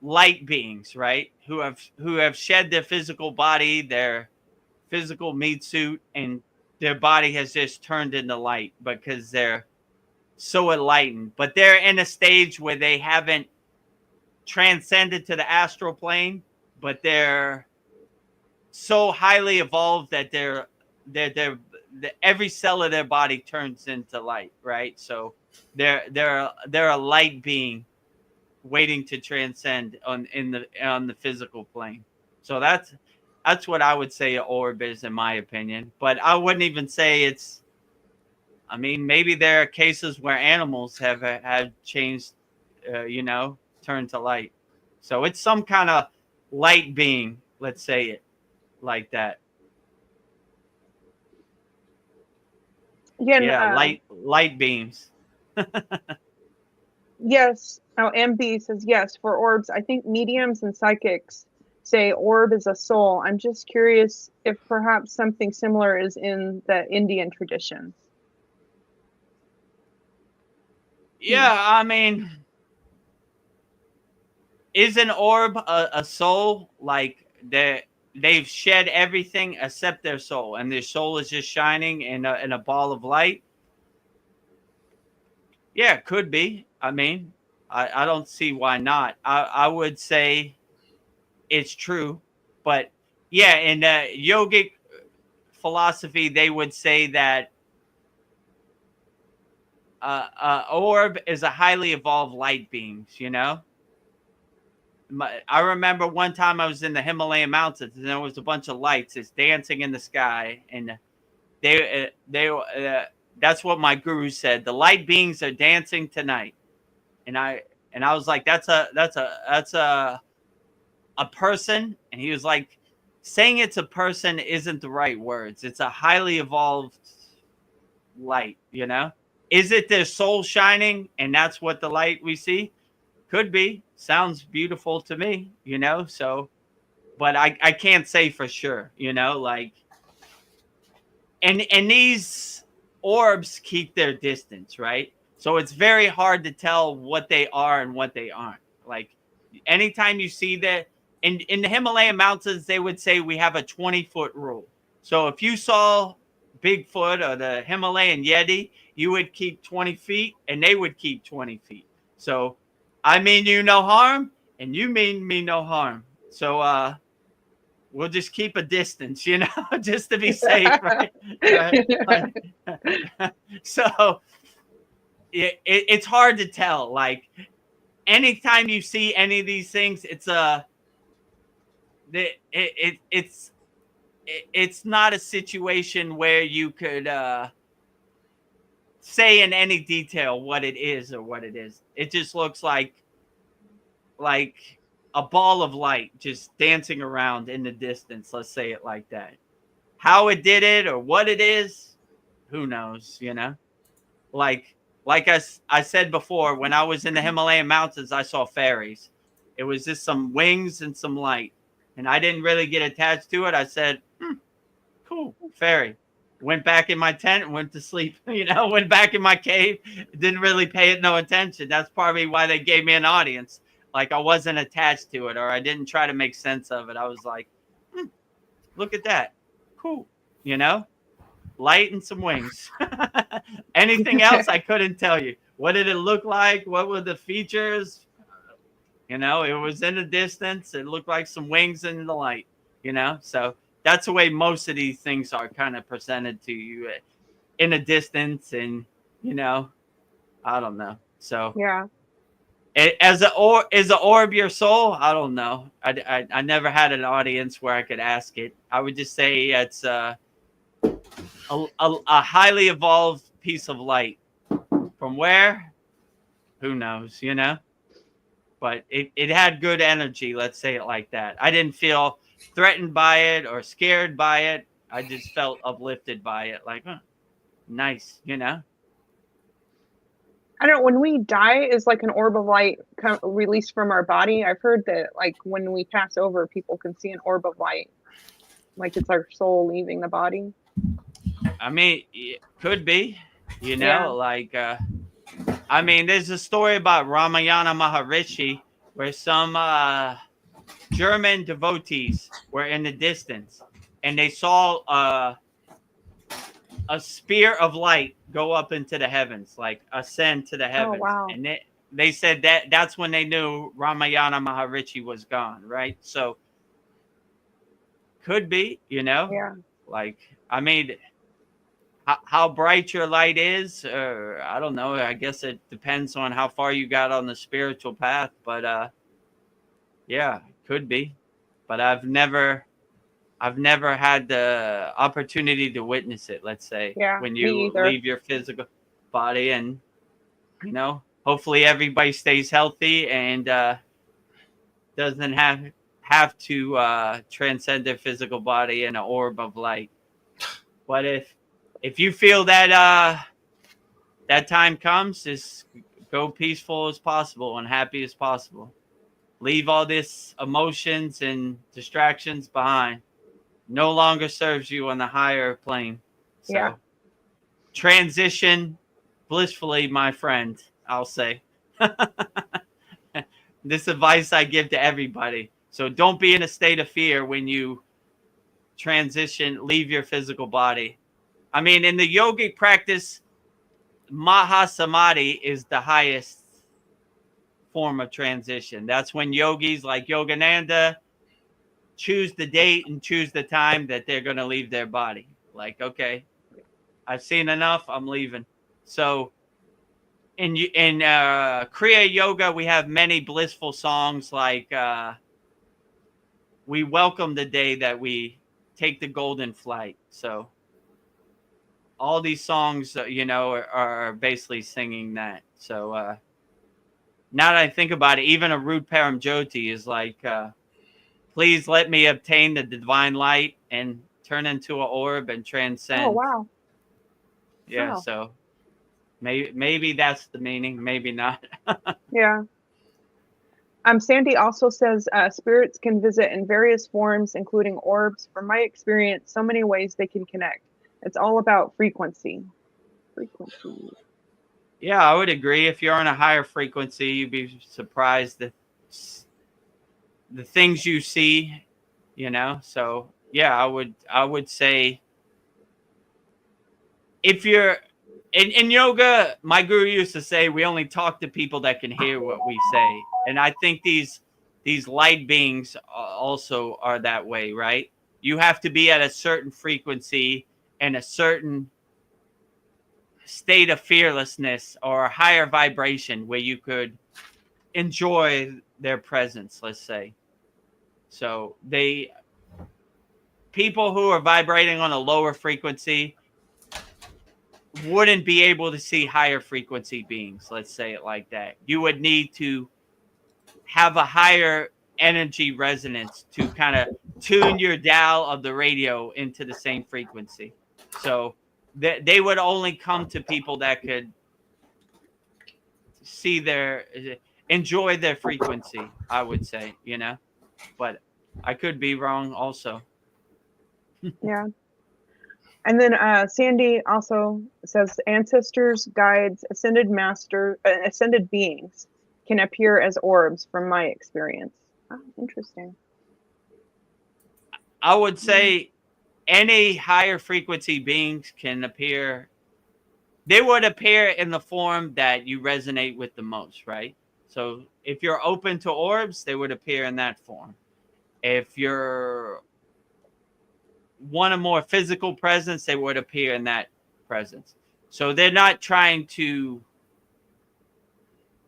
light beings, right? Who have shed their physical body, their physical meat suit, and their body has just turned into light because they're so enlightened. But they're in a stage where they haven't transcended to the astral plane, but they're so highly evolved that they're every cell of their body turns into light, right? So they're a light being waiting to transcend on the physical plane. So that's what I would say an orb is, in my opinion. But I wouldn't even say it's. I mean, maybe there are cases where animals have changed, turned to light. So it's some kind of light being. Let's say it like that. Again, Yeah, light beams. yes. Oh, MB says yes for orbs. I think mediums and psychics say orb is a soul. I'm just curious if perhaps something similar is in the Indian tradition. Yeah, I mean, is an orb a soul? Like they've shed everything except their soul, and their soul is just shining in a ball of light. Yeah, it could be. I mean, I don't see why not. I would say it's true, but yeah, in yogic philosophy, they would say that orb is a highly evolved light beings. I remember one time I was in the Himalayan mountains and there was a bunch of lights just dancing in the sky, and that's what my guru said. The light beings are dancing tonight, and I was like, that's a person, and he was like, saying it's a person isn't the right words. It's a highly evolved light. Is it their soul shining, and that's what the light we see? Could be. Sounds beautiful to me, so, but I can't say for sure, like, and these orbs keep their distance, right? So it's very hard to tell what they are and what they aren't. Like, anytime you see that in the Himalayan mountains, they would say we have a 20-foot rule. So if you saw Bigfoot or the Himalayan Yeti, you would keep 20 feet and they would keep 20 feet. So I mean you no harm, and you mean me no harm. So we'll just keep a distance, just to be safe, right? So it's hard to tell. Like, anytime you see any of these things, it's not a situation where you could say in any detail what it is or what it is. It just looks like a ball of light just dancing around in the distance. Let's say it like that. How it did it or what it is, who knows, Like I said before, when I was in the Himalayan mountains, I saw fairies. It was just some wings and some light. And I didn't really get attached to it. I said, cool, fairy. went back in my tent and went to sleep. Went back in my cave, didn't really pay it no attention. That's probably why they gave me an audience. Like, I wasn't attached to it, or I didn't try to make sense of it. I was like, look at that. Cool. Light and some wings. Anything else I couldn't tell you. What did it look like? What were the features? It was in the distance. It looked like some wings in the light, So that's the way most of these things are kind of presented to you in a distance. And, I don't know. So Yeah. is the orb your soul? I don't know. I never had an audience where I could ask it. I would just say it's a highly evolved piece of light. From where? Who knows, But it had good energy, let's say it like that. I didn't feel threatened by it or scared by it. I just felt uplifted by it. Like, nice, I don't know. When we die, is like an orb of light released from our body. I've heard that, like, when we pass over, people can see an orb of light. Like, it's our soul leaving the body. I mean, it could be, Yeah. like, there's a story about Ramayana Maharishi where some German devotees were in the distance and they saw a spear of light go up into the heavens, like ascend to the heavens. Oh, wow. And they said that's when they knew Ramayana Maharishi was gone, right? So could be, Yeah. like, how bright your light is, or I don't know. I guess it depends on how far you got on the spiritual path. But yeah, could be. But I've never had the opportunity to witness it. Let's say, Yeah, when me you either. leave your physical body, and hopefully everybody stays healthy and doesn't have to transcend their physical body in an orb of light. But if you feel that that time comes, just go peaceful as possible and happy as possible. Leave all this emotions and distractions behind. No longer serves you on the higher plane. So Yeah. transition blissfully, my friend, I'll say. This advice I give to everybody. So don't be in a state of fear when you leave your physical body. In the yogic practice, Mahasamadhi is the highest form of transition. That's when yogis like Yogananda choose the date and choose the time that they're going to leave their body. Like, okay, I've seen enough, I'm leaving. So in Kriya Yoga, we have many blissful songs like we welcome the day that we take the golden flight. So all these songs, are basically singing that. So now that I think about it, even a Root Param Jyoti is like, please let me obtain the divine light and turn into an orb and transcend. Oh, wow. Yeah, Wow. so maybe that's the meaning, maybe not. Yeah. Sandy also says spirits can visit in various forms, including orbs. From my experience, so many ways they can connect. It's all about frequency. Yeah, I would agree. If you're on a higher frequency, you'd be surprised that the things you see, So yeah, I would say if you're in yoga, my guru used to say we only talk to people that can hear what we say, and I think these light beings also are that way, right? You have to be at a certain frequency and a certain state of fearlessness or a higher vibration where you could enjoy their presence, let's say. So people who are vibrating on a lower frequency wouldn't be able to see higher frequency beings, let's say it like that. You would need to have a higher energy resonance to kind of tune your dial of the radio into the same frequency. So they would only come to people that could enjoy their frequency, I would say, But I could be wrong also. Yeah. And then Sandy also says ancestors, guides, ascended beings can appear as orbs from my experience. Oh, interesting. I would say any higher frequency beings can appear. They would appear in the form that you resonate with the most, right? So if you're open to orbs, they would appear in that form. If you're want a more physical presence, they would appear in that presence. So they're not trying to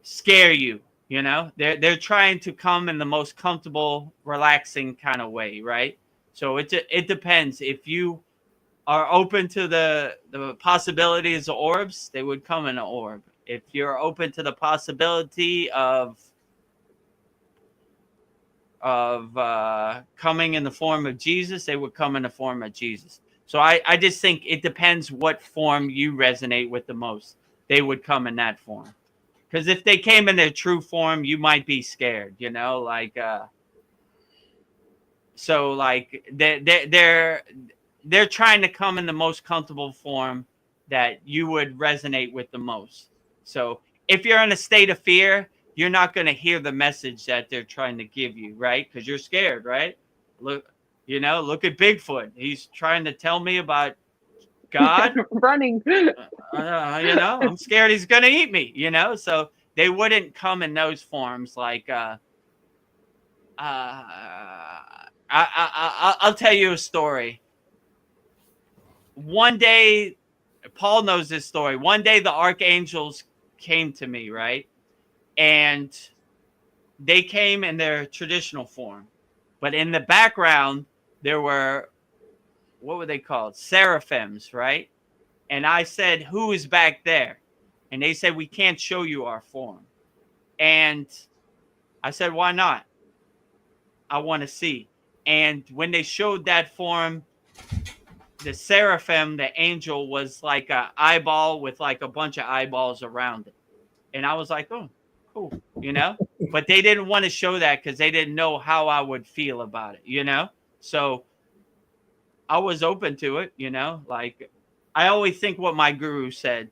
scare you, you know? They're trying to come in the most comfortable, relaxing kind of way, right? So it depends. If you are open to the possibilities of orbs, they would come in an orb. If you're open to the possibility of coming in the form of Jesus, they would come in the form of Jesus. So I just think it depends what form you resonate with the most. They would come in that form. Because if they came in their true form, you might be scared, you know, like so like they're trying to come in the most comfortable form that you would resonate with the most. So if you're in a state of fear, you're not going to hear the message that they're trying to give you, right? Because you're scared, right? Look at Bigfoot. He's trying to tell me about God. Running. I'm scared he's going to eat me, you know? So they wouldn't come in those forms like, I'll tell you a story. One day, Paul knows this story. One day the archangels came to me, right? And they came in their traditional form. But in the background, there were, what were they called? Seraphims, right? And I said, who is back there? And they said, we can't show you our form. And I said, why not? I want to see. And when they showed that form, the seraphim, the angel, was like an eyeball with like a bunch of eyeballs around it. And I was like, oh, cool, you know? But they didn't want to show that because they didn't know how I would feel about it, you know? So I was open to it, you know? Like, I always think what my guru said.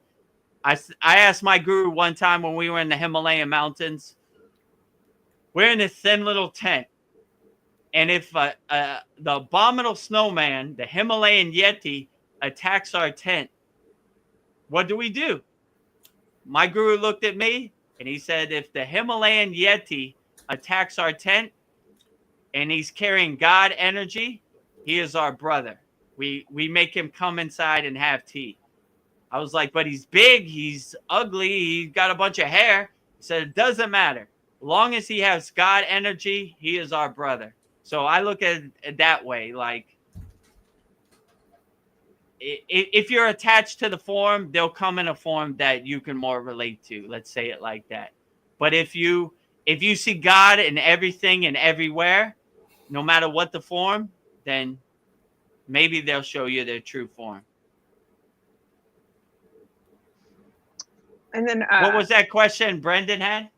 I asked my guru one time when we were in the Himalayan mountains, we're in this thin little tent. And if the abominable snowman, the Himalayan Yeti, attacks our tent, what do? My guru looked at me and he said, if the Himalayan Yeti attacks our tent and he's carrying God energy, he is our brother. We make him come inside and have tea. I was like, but he's big, he's ugly, he's got a bunch of hair. He said, it doesn't matter. As long as he has God energy, he is our brother. So I look at it that way. Like, if you're attached to the form, they'll come in a form that you can more relate to. Let's say it like that. But if you see God in everything and everywhere, no matter what the form, then maybe they'll show you their true form. And then what was that question Brendan had?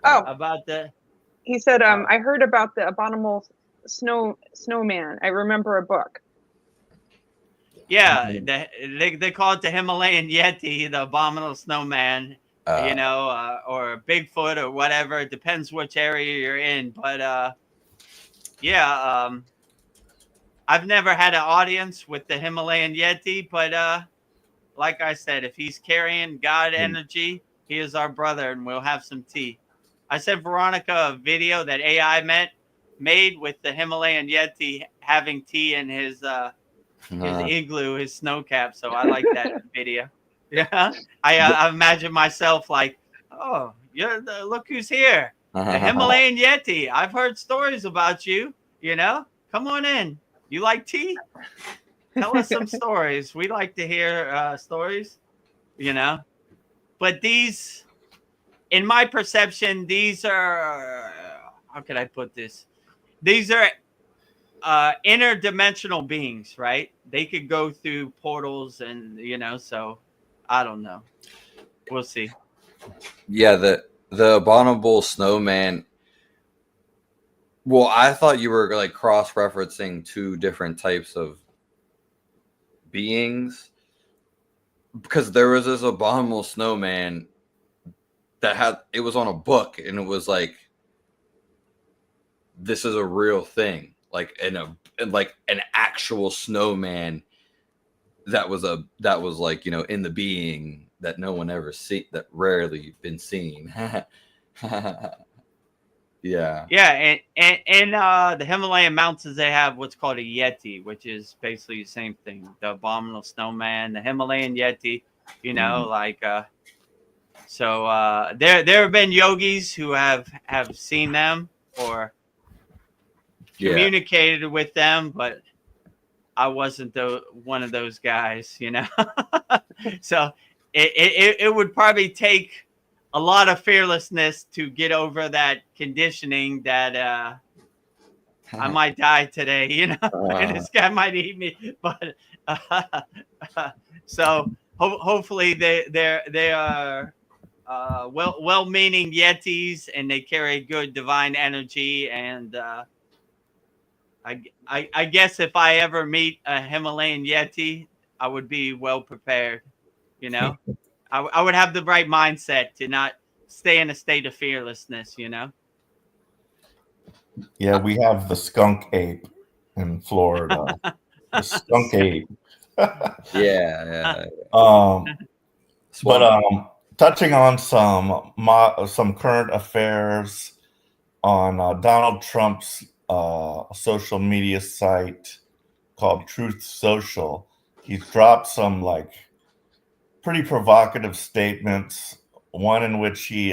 About the. He said, I heard about the abominable snowman. I remember a book. Yeah, they call it the Himalayan Yeti, the abominable snowman, you know, or Bigfoot or whatever. It depends which area you're in. But I've never had an audience with the Himalayan Yeti, but like I said, if he's carrying God energy, he is our brother, and we'll have some tea. I sent Veronica a video that AI made with the Himalayan Yeti having tea in his igloo, his snow cap. So I like that video. Yeah, I imagine myself like, oh, look who's here, the Himalayan Yeti. I've heard stories about you. You know, come on in. You like tea? Tell us some stories. We like to hear stories. You know, but these, in my perception, these are, how can I put this? These are interdimensional beings, right? They could go through portals and, you know, so I don't know. We'll see. Yeah, the abominable snowman. Well, I thought you were like cross-referencing two different types of beings, because there was this abominable snowman that it was on a book, and it was like, this is a real thing, like like an actual snowman that was like, in the being that no one ever see, that rarely been seen. Yeah. Yeah, and in the Himalayan mountains, they have what's called a yeti, which is basically the same thing. The abominable snowman, the Himalayan yeti, like so there have been yogis who have seen them or communicated with them, but I wasn't one of those guys, So it would probably take a lot of fearlessness to get over that conditioning that I might die today, and this guy might eat me. But so hopefully they are well-meaning yetis, and they carry good divine energy. And I guess if I ever meet a Himalayan yeti, I would be well prepared. I would have the right mindset to not stay in a state of fearlessness. Yeah, we have the skunk ape in Florida. The skunk ape. Yeah. But touching on some current affairs on Donald Trump's social media site called Truth Social, he's dropped some like pretty provocative statements. One in which he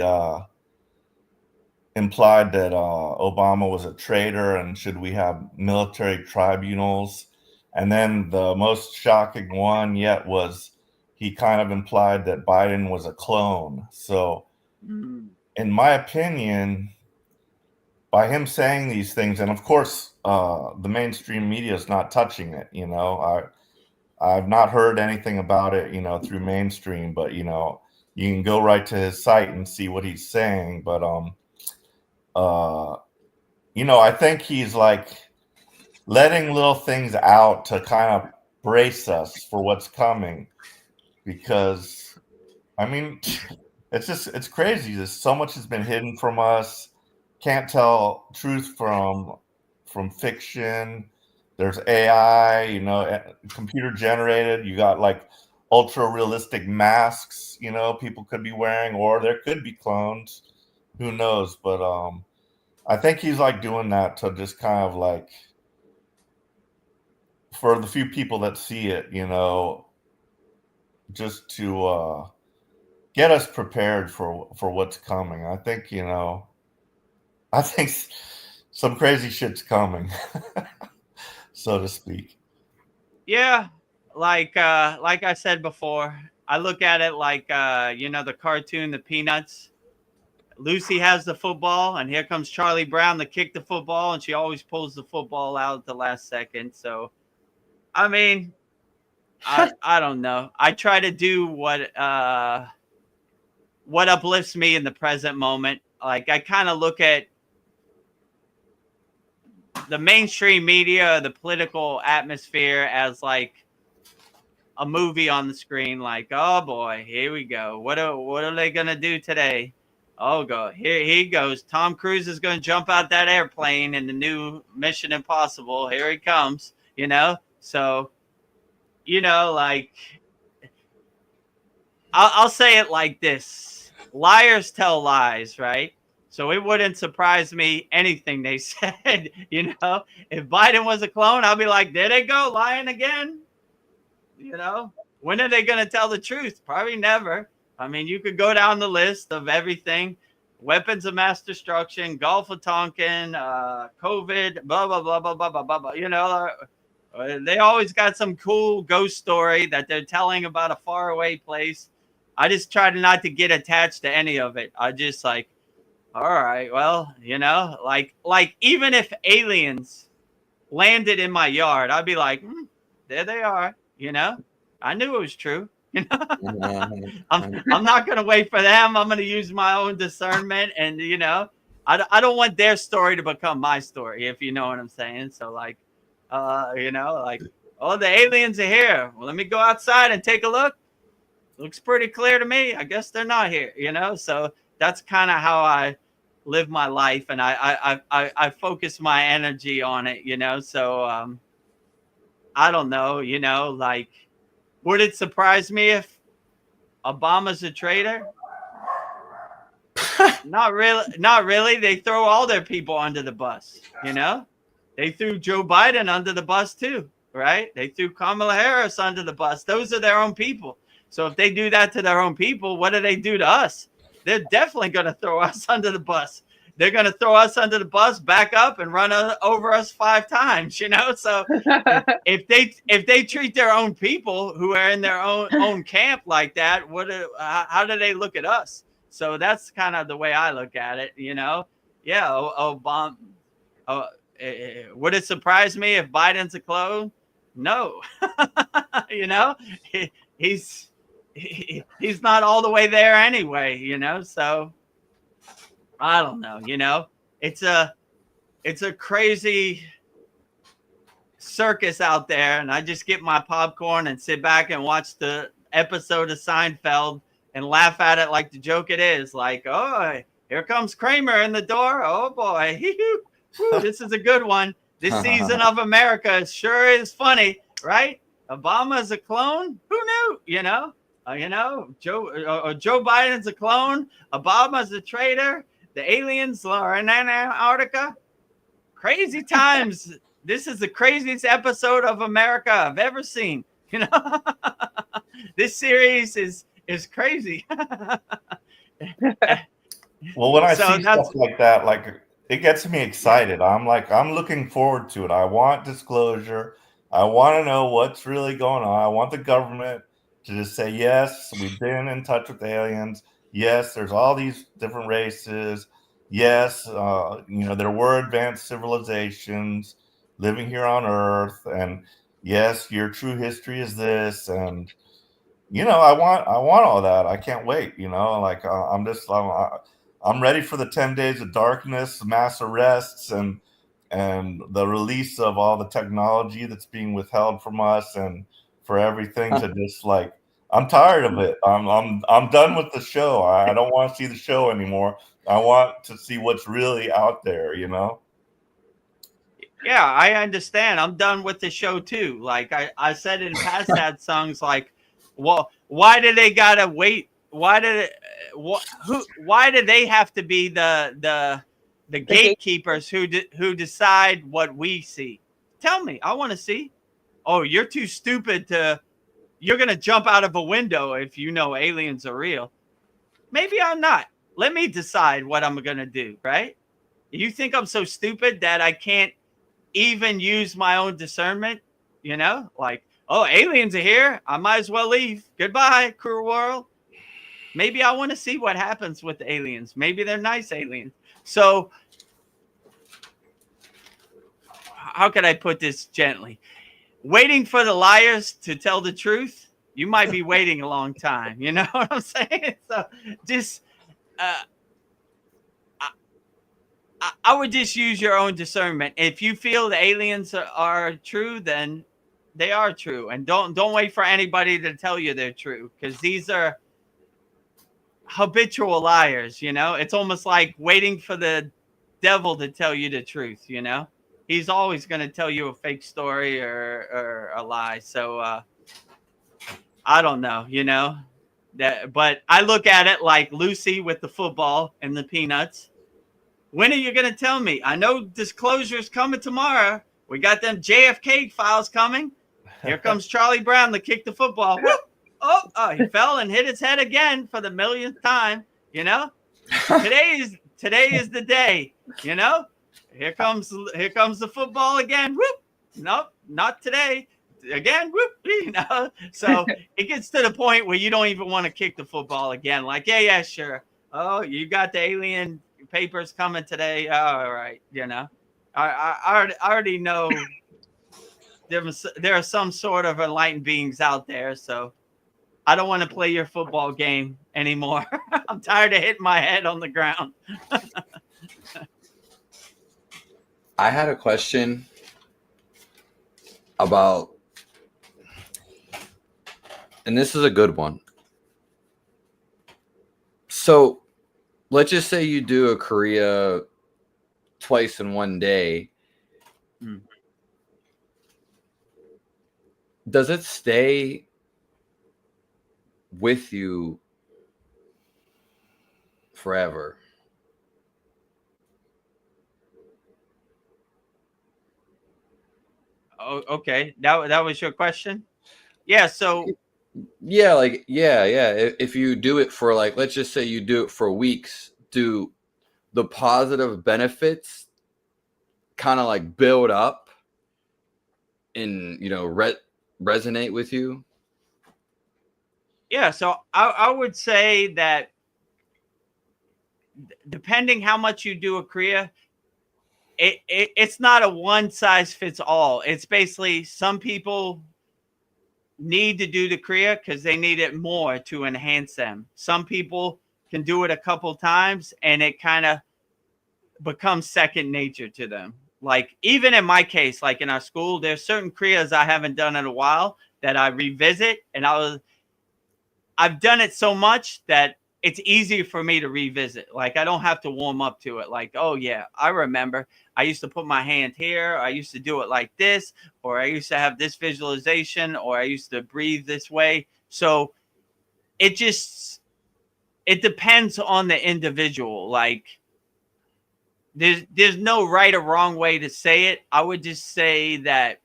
implied that Obama was a traitor and should we have military tribunals. And then the most shocking one yet was he kind of implied that Biden was a clone. So in my opinion, by him saying these things, and of course the mainstream media is not touching it, I've not heard anything about it, through mainstream, but you can go right to his site and see what he's saying. But I think he's like letting little things out to kind of brace us for what's coming, because I mean, it's crazy. There's so much has been hidden from us. Can't tell truth from fiction. There's AI, computer generated. You got like ultra realistic masks, people could be wearing, or there could be clones. Who knows? But I think he's like doing that to just kind of like, for the few people that see it, just to get us prepared for what's coming. I think, I think some crazy shit's coming. So to speak. Yeah, like I said before, I look at it like the cartoon, the Peanuts. Lucy has the football, and here comes Charlie Brown to kick the football, and she always pulls the football out at the last second. So, I mean, I don't know. I try to do what uplifts me in the present moment. Like I kind of look at the mainstream media, the political atmosphere as like a movie on the screen. Like, oh boy, here we go. What are they gonna do today? Oh, here he goes. Tom Cruise is gonna jump out that airplane in the new Mission Impossible. Here he comes. So, like, I'll say it like this: liars tell lies, right? So it wouldn't surprise me anything they said. If Biden was a clone, I'll be like, there they go, lying again. When are they going to tell the truth? Probably never. I mean, you could go down the list of everything: weapons of mass destruction, Gulf of Tonkin, COVID, blah, blah, blah, blah, blah, blah, blah, blah. They always got some cool ghost story that they're telling about a faraway place. I just try not to get attached to any of it. I just like, all right, well, like even if aliens landed in my yard, I'd be like, there they are. I knew it was true. I'm not going to wait for them. I'm going to use my own discernment. And, I don't want their story to become my story, if you know what I'm saying. So like, like Oh, the aliens are here. Well, let me go outside and take a look. Looks pretty clear to me. I guess they're not here, you know? So that's kind of how I live my life, and I focus my energy on it, you know? So I don't know, you know, like, would it surprise me if Obama's a traitor? Not really. Not really. They throw all their people under the bus, you know? They threw Joe Biden under the bus too, right? They threw Kamala Harris under the bus. Those are their own people. So if they do that to their own people, what do they do to us? They're definitely going to throw us under the bus. They're going to throw us under the bus, back up, and run over us 5 times, you know? So if they treat their own people who are in their own camp like that, how do they look at us? So that's kind of the way I look at it, you know? Yeah, Obama. Would it surprise me if Biden's a clone? No. You know, he's not all the way there anyway, you know? So I don't know, you know? It's a crazy circus out there, and I just get my popcorn and sit back and watch the episode of Seinfeld and laugh at it like the joke it is. Like, oh, here comes Kramer in the door. Oh boy. Woo, this is a good one. This season of America sure is funny, right? Obama's a clone. Who knew? You know, Joe Biden's a clone. Obama's a traitor. The aliens are in Antarctica. Crazy times. This is the craziest episode of America I've ever seen. You know, this series is crazy. Well, when I see stuff like that, like, it gets me excited. I'm looking forward to it. I want disclosure. I want to know what's really going on. I want the government to just say, yes, we've been in touch with aliens. Yes, there's all these different races. Yes, there were advanced civilizations living here on Earth. And yes, your true history is this. And, I want all that. I can't wait, like I'm ready for the 10 days of darkness, mass arrests, and the release of all the technology that's being withheld from us, and for everything to just like, I'm tired of it. I'm done with the show. I don't want to see the show anymore. I want to see what's really out there, Yeah, I understand. I'm done with the show too. Like I said in past sad songs, like, well, why do they gotta wait? Why do they have to be the gatekeepers who decide what we see? Tell me, I want to see. Oh, you're too stupid you're going to jump out of a window if you know aliens are real. Maybe I'm not. Let me decide what I'm going to do, right? You think I'm so stupid that I can't even use my own discernment? Like, oh, aliens are here. I might as well leave. Goodbye, cruel world. Maybe I want to see what happens with the aliens. Maybe they're nice aliens. So how can I put this gently? Waiting for the liars to tell the truth, you might be waiting a long time. You know what I'm saying? So just, I would just use your own discernment. If you feel the aliens are true, then they are true. And don't wait for anybody to tell you they're true, because these are habitual liars. It's almost like waiting for the devil to tell you the truth. He's always going to tell you a fake story or a lie. So I don't know, but I look at it like Lucy with the football and the peanuts. When are you going to tell me? I know disclosure's coming tomorrow. We got them JFK files coming. Here comes Charlie Brown to kick the football. Whoop! Oh, he fell and hit his head again for the millionth time. Today is the day. Here comes the football again. Whoop! Nope, not today. Again, whoop! So it gets to the point where you don't even want to kick the football again. Like, yeah, sure. Oh, you got the alien papers coming today. Oh, all right. I already know there are some sort of enlightened beings out there. So I don't want to play your football game anymore. I'm tired of hitting my head on the ground. I had a question about and this is a good one. So let's just say you do a Kriya twice in one day. Mm. Does it stay with you forever? Oh, okay. That was your question? Yeah, so Yeah, like yeah. If you do it for like, let's just say you do it for weeks, do the positive benefits kind of like build up and resonate with you? yeah, so I would say that depending how much you do a Kriya, it's not a one size fits all. It's basically some people need to do the Kriya because they need it more to enhance them. Some people can do it a couple times and it kind of becomes second nature to them. Like even in my case, like in our school, there's certain Kriyas I haven't done in a while that I revisit, and I've done it so much that it's easy for me to revisit. Like I don't have to warm up to it. Like, oh yeah, I remember I used to put my hand here. I used to do it like this, or I used to have this visualization, or I used to breathe this way. So it depends on the individual. Like there's no right or wrong way to say it. I would just say that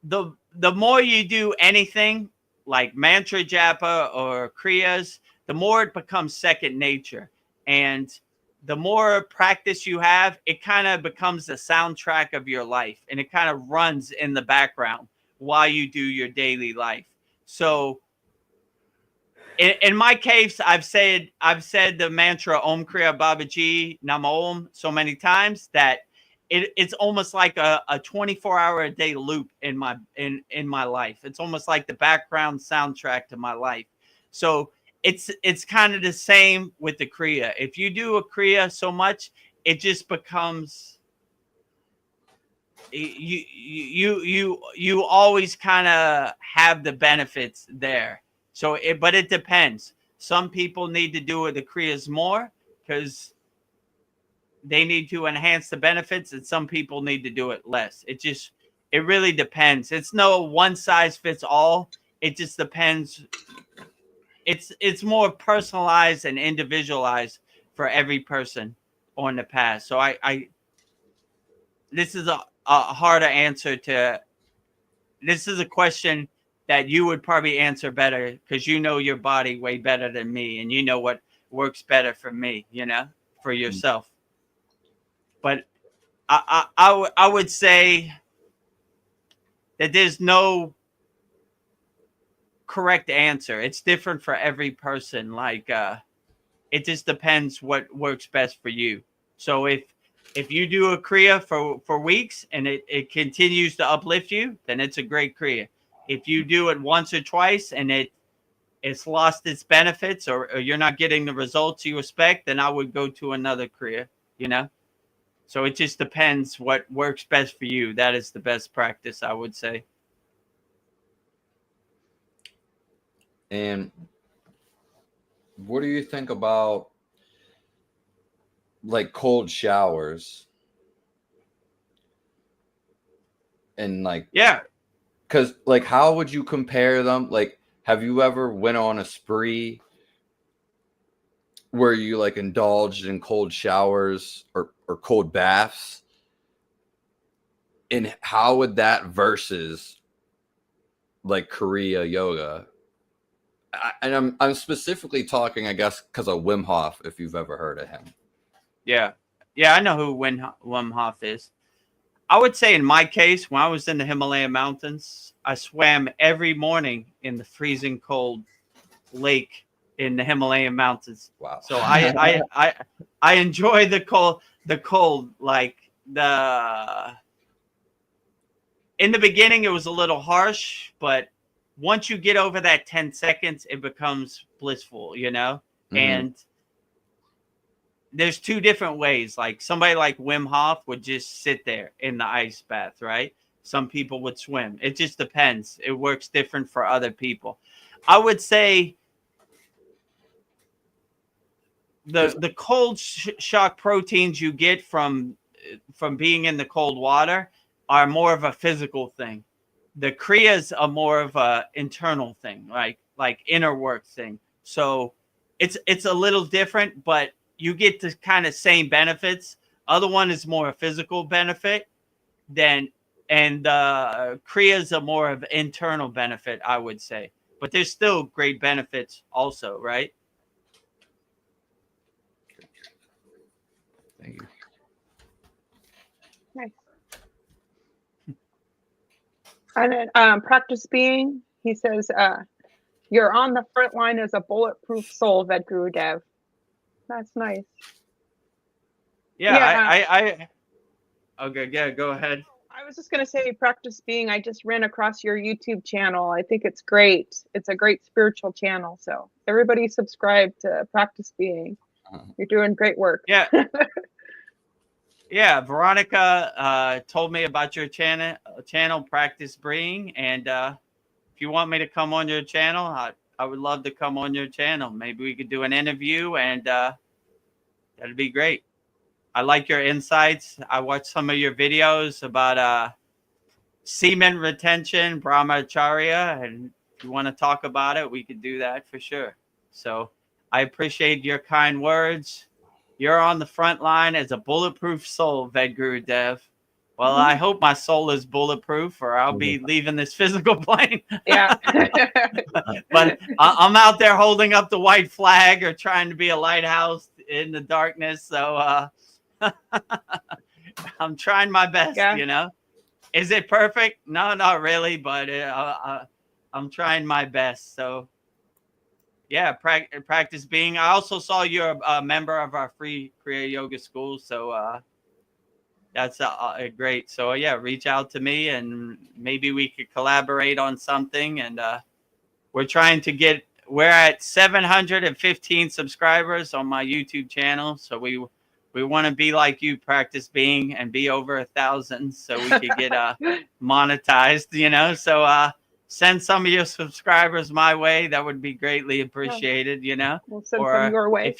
the more you do anything like mantra japa or kriyas, the more it becomes second nature. And the more practice you have, it kind of becomes the soundtrack of your life, and it kind of runs in the background while you do your daily life. So in my case, I've said the mantra Om Kriya Babaji Namo Om so many times that it's almost like a 24-hour a day loop in my life. It's almost like the background soundtrack to my life. So it's kind of the same with the Kriya. If you do a Kriya so much, it just becomes you always kind of have the benefits there. So but it depends. Some people need to do the Kriyas more because they need to enhance the benefits, and some people need to do it less. It really depends. It's no one size fits all. It just depends. It's more personalized and individualized for every person on the path. So I this is a harder answer to. This is a question that you would probably answer better because you know your body way better than me, and you know what works better for me, for yourself. But I would say that there's no correct answer. It's different for every person. Like it just depends what works best for you. So if you do a Kriya for weeks and it continues to uplift you, then it's a great Kriya. If you do it once or twice and it's lost its benefits, or you're not getting the results you expect, then I would go to another Kriya, So it just depends what works best for you. That is the best practice, I would say. And what do you think about like cold showers? And like, yeah, because like, how would you compare them? Like, have you ever went on a spree where you like indulged in cold showers or cold baths? And how would that versus like Kriya yoga? And I'm specifically talking, I guess, because of Wim Hof, if you've ever heard of him. Yeah, I know who Wim Hof is. I would say in my case, when I was in the Himalayan mountains, I swam every morning in the freezing cold lake in the Himalayan mountains. Wow. So I enjoy the cold. Like in the beginning, it was a little harsh, but once you get over that 10 seconds, it becomes blissful, Mm-hmm. And there's two different ways. Like somebody like Wim Hof would just sit there in the ice bath, right? Some people would swim. It just depends. It works different for other people. I would say the cold shock proteins you get from being in the cold water are more of a physical thing. The kriyas are more of a internal thing, like inner work thing. So it's a little different, but you get the kind of same benefits. Other one is more a physical benefit and kriyas are more of internal benefit, I would say. But there's still great benefits also, right? Thank you. Nice. And then practice being, he says, you're on the front line as a bulletproof soul, Vedagurudev. That's nice. Yeah. Okay, yeah, go ahead. I was just going to say, practice being, I just ran across your YouTube channel. I think it's great. It's a great spiritual channel. So everybody subscribe to Practice Being. You're doing great work. Yeah. Yeah, Veronica told me about your channel Practice Being, and if you want me to come on your channel, I would love to come on your channel. Maybe we could do an interview, and that'd be great. I like your insights. I watched some of your videos about semen retention, brahmacharya, and if you want to talk about it, we could do that for sure. So I appreciate your kind words. You're on the front line as a bulletproof soul, Vedagurudev. Well, I hope my soul is bulletproof, or I'll be leaving this physical plane. Yeah. But I'm out there holding up the white flag or trying to be a lighthouse in the darkness. So I'm trying my best, you know. Is it perfect? No, not really, but I'm trying my best. So, yeah, practice being. I also saw you're a member of our free Kriya Yoga school. So that's great. So, yeah, reach out to me and maybe we could collaborate on something. And we're trying to we're at 715 subscribers on my YouTube channel. So we want to be like you, Practice Being, and be over 1,000 so we could get monetized, you know. So send some of your subscribers my way. That would be greatly appreciated, you know. We'll send some your way.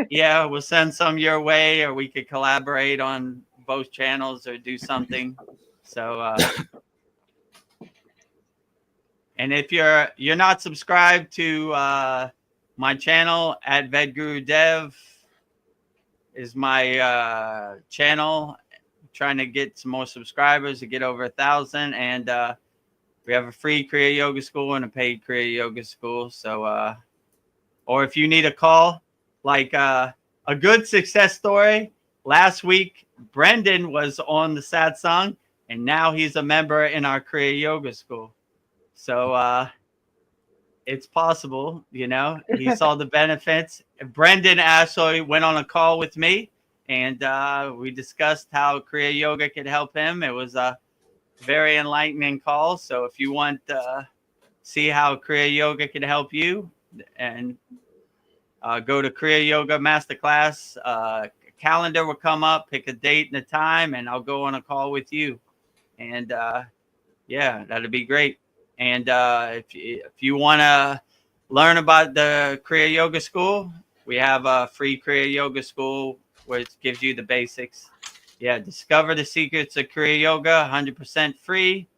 Yeah, we'll send some your way, or we could collaborate on both channels or do something. So and if you're not subscribed to my channel at Vedagurudev is my channel. I'm trying to get some more subscribers to get over 1,000, and we have a free Kriya Yoga school and a paid Kriya Yoga school. So or if you need a call, like a good success story, last week Brendan was on the Satsang, and now he's a member in our Kriya Yoga school. So it's possible, you know. He saw the benefits. Brendan actually went on a call with me, and we discussed how Kriya Yoga could help him. It was a very enlightening call. So if you want to see how Kriya Yoga can help you, and go to Kriya Yoga Masterclass. Calendar will come up, pick a date and a time, and I'll go on a call with you. And yeah, that'd be great. And if you want to learn about the Kriya Yoga School, we have a free Kriya Yoga School where it gives you the basics. Yeah, discover the secrets of Kriya Yoga, 100% free.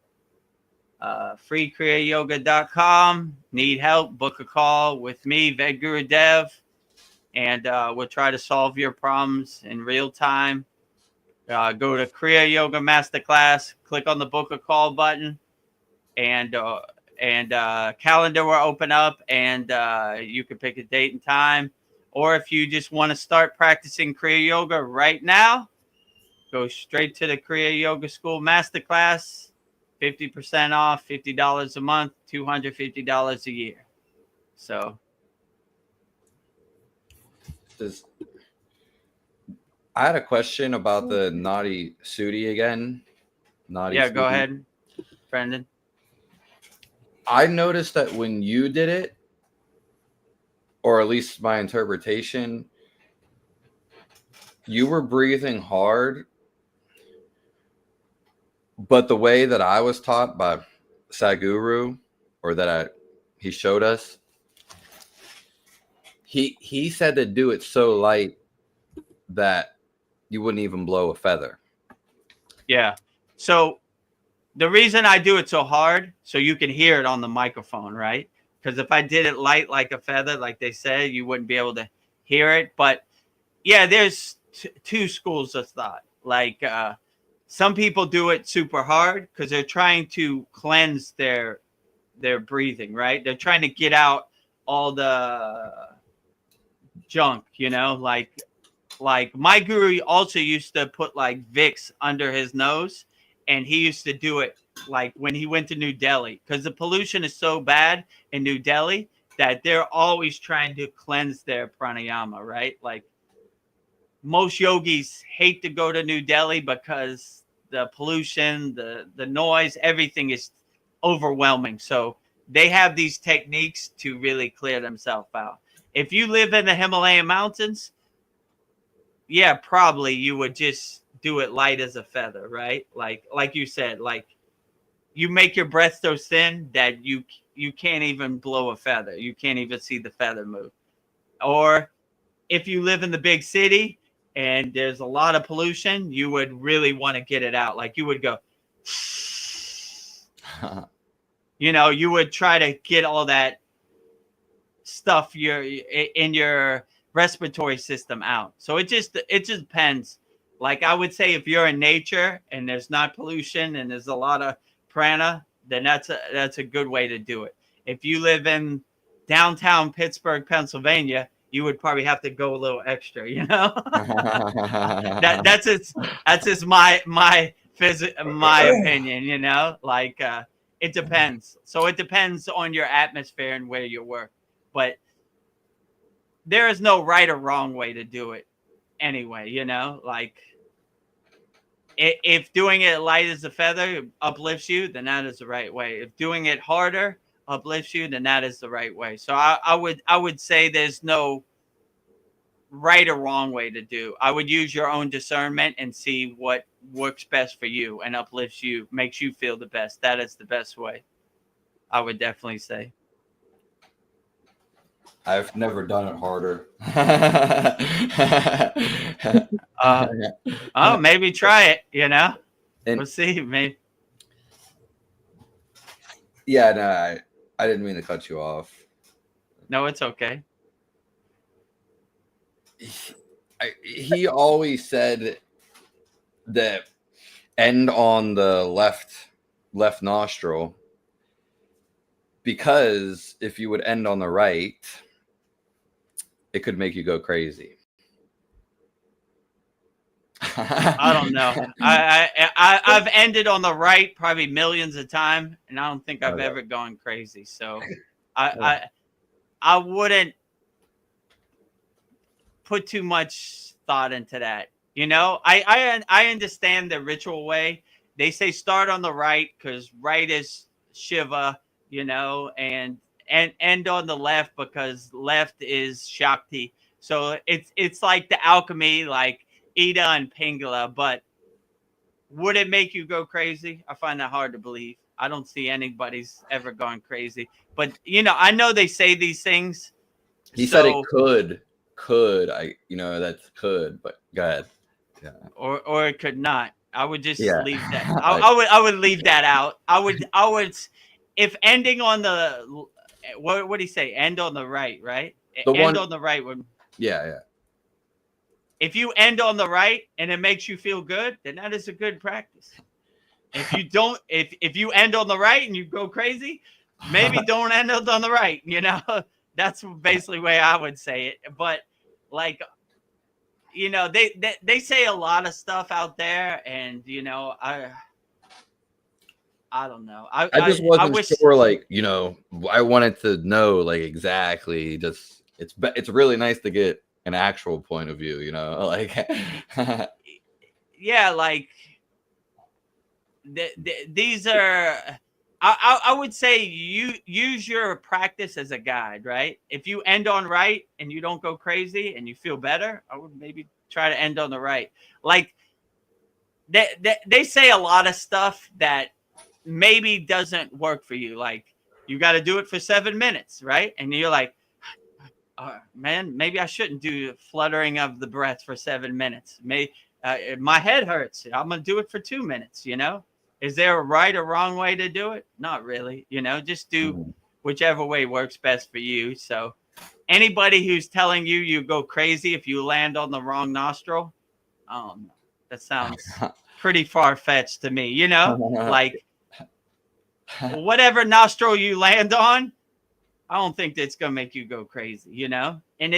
Freekriyayogashop.com. Need help? Book a call with me, Vedagurudev, and we'll try to solve your problems in real time. Go to Kriya Yoga Masterclass, click on the book a call button, and calendar will open up, and you can pick a date and time. Or if you just want to start practicing Kriya Yoga right now, go straight to the Kriya Yoga School Masterclass, 50% off, $50 a month, $250 a year. So I had a question about the Nadi Sudi again. Yeah, go ahead, Brendan. I noticed that when you did it, or at least my interpretation, you were breathing hard, But the way that I was taught by Sadhguru, or that he showed us, he said to do it so light that you wouldn't even blow a feather. Yeah. So the reason I do it so hard, so you can hear it on the microphone, right? Because if I did it light like a feather, like they said, you wouldn't be able to hear it. But yeah, there's two schools of thought. Like some people do it super hard because they're trying to cleanse their breathing, right? They're trying to get out all the junk, like my guru also used to put like Vicks under his nose, and he used to do it like when he went to New Delhi, because the pollution is so bad in New Delhi that they're always trying to cleanse their pranayama, right? Like most yogis hate to go to New Delhi because the pollution, the noise, everything is overwhelming. So they have these techniques to really clear themselves out. If you live in the Himalayan mountains, yeah, probably you would just do it light as a feather, right? Like you said, like you make your breath so thin that you can't even blow a feather. You can't even see the feather move. Or if you live in the big city and there's a lot of pollution, you would really want to get it out. Like you would go, you would try to get all that stuff in your respiratory system out. So it just depends. Like I would say, if you're in nature and there's not pollution and there's a lot of prana, then that's a good way to do it. If you live in downtown Pittsburgh, Pennsylvania, you would probably have to go a little extra, that's just my opinion, like it depends. So it depends on your atmosphere and where you work. But there is no right or wrong way to do it anyway, like if doing it light as a feather uplifts you, then that is the right way. If doing it harder uplifts you, then that is the right way. So I would say there's no right or wrong way to do. I would use your own discernment and see what works best for you and uplifts you, makes you feel the best. That is the best way, I would definitely say. I've never done it harder. Maybe try it, And we'll see. Maybe. Yeah, no, I didn't mean to cut you off. No, it's okay. He always said that end on the left nostril, because if you would end on the right, it could make you go crazy. I don't know. I've ended on the right probably millions of times, and I don't think I've ever gone crazy. So I wouldn't put too much thought into that. I understand the ritual way. They say start on the right because right is Shiva, and end on the left because left is Shakti. So it's like the alchemy, like Ida and Pingala. But would it make you go crazy? I find that hard to believe. I don't see anybody's ever gone crazy. But I know they say these things. He said it could. That's could, but go ahead. Yeah. Or it could not. I would just leave that. I would leave that out. I would if ending on the what did he say? End on the right? On the right would. Yeah. If you end on the right and it makes you feel good, then that is a good practice. If you don't, if you end on the right and you go crazy, maybe don't end on the right. That's basically the way I would say it. But like, they say a lot of stuff out there, and I don't know. I just wasn't sure. Like, I wanted to know like exactly. Just it's really nice to get an actual point of view. Like yeah, like these are. I would say you use your practice as a guide, right? If you end on right and you don't go crazy and you feel better, I would maybe try to end on the right. Like they say a lot of stuff that maybe doesn't work for you. Like, you got to do it for 7 minutes, right? And you're like, man, maybe I shouldn't do fluttering of the breath for 7 minutes. My head hurts. I'm gonna do it for 2 minutes. Is there a right or wrong way to do it? Not really. Just do whichever way works best for you. So anybody who's telling you go crazy if you land on the wrong nostril, that sounds pretty far-fetched to me. Like, whatever nostril you land on, I don't think that's gonna make you go crazy. And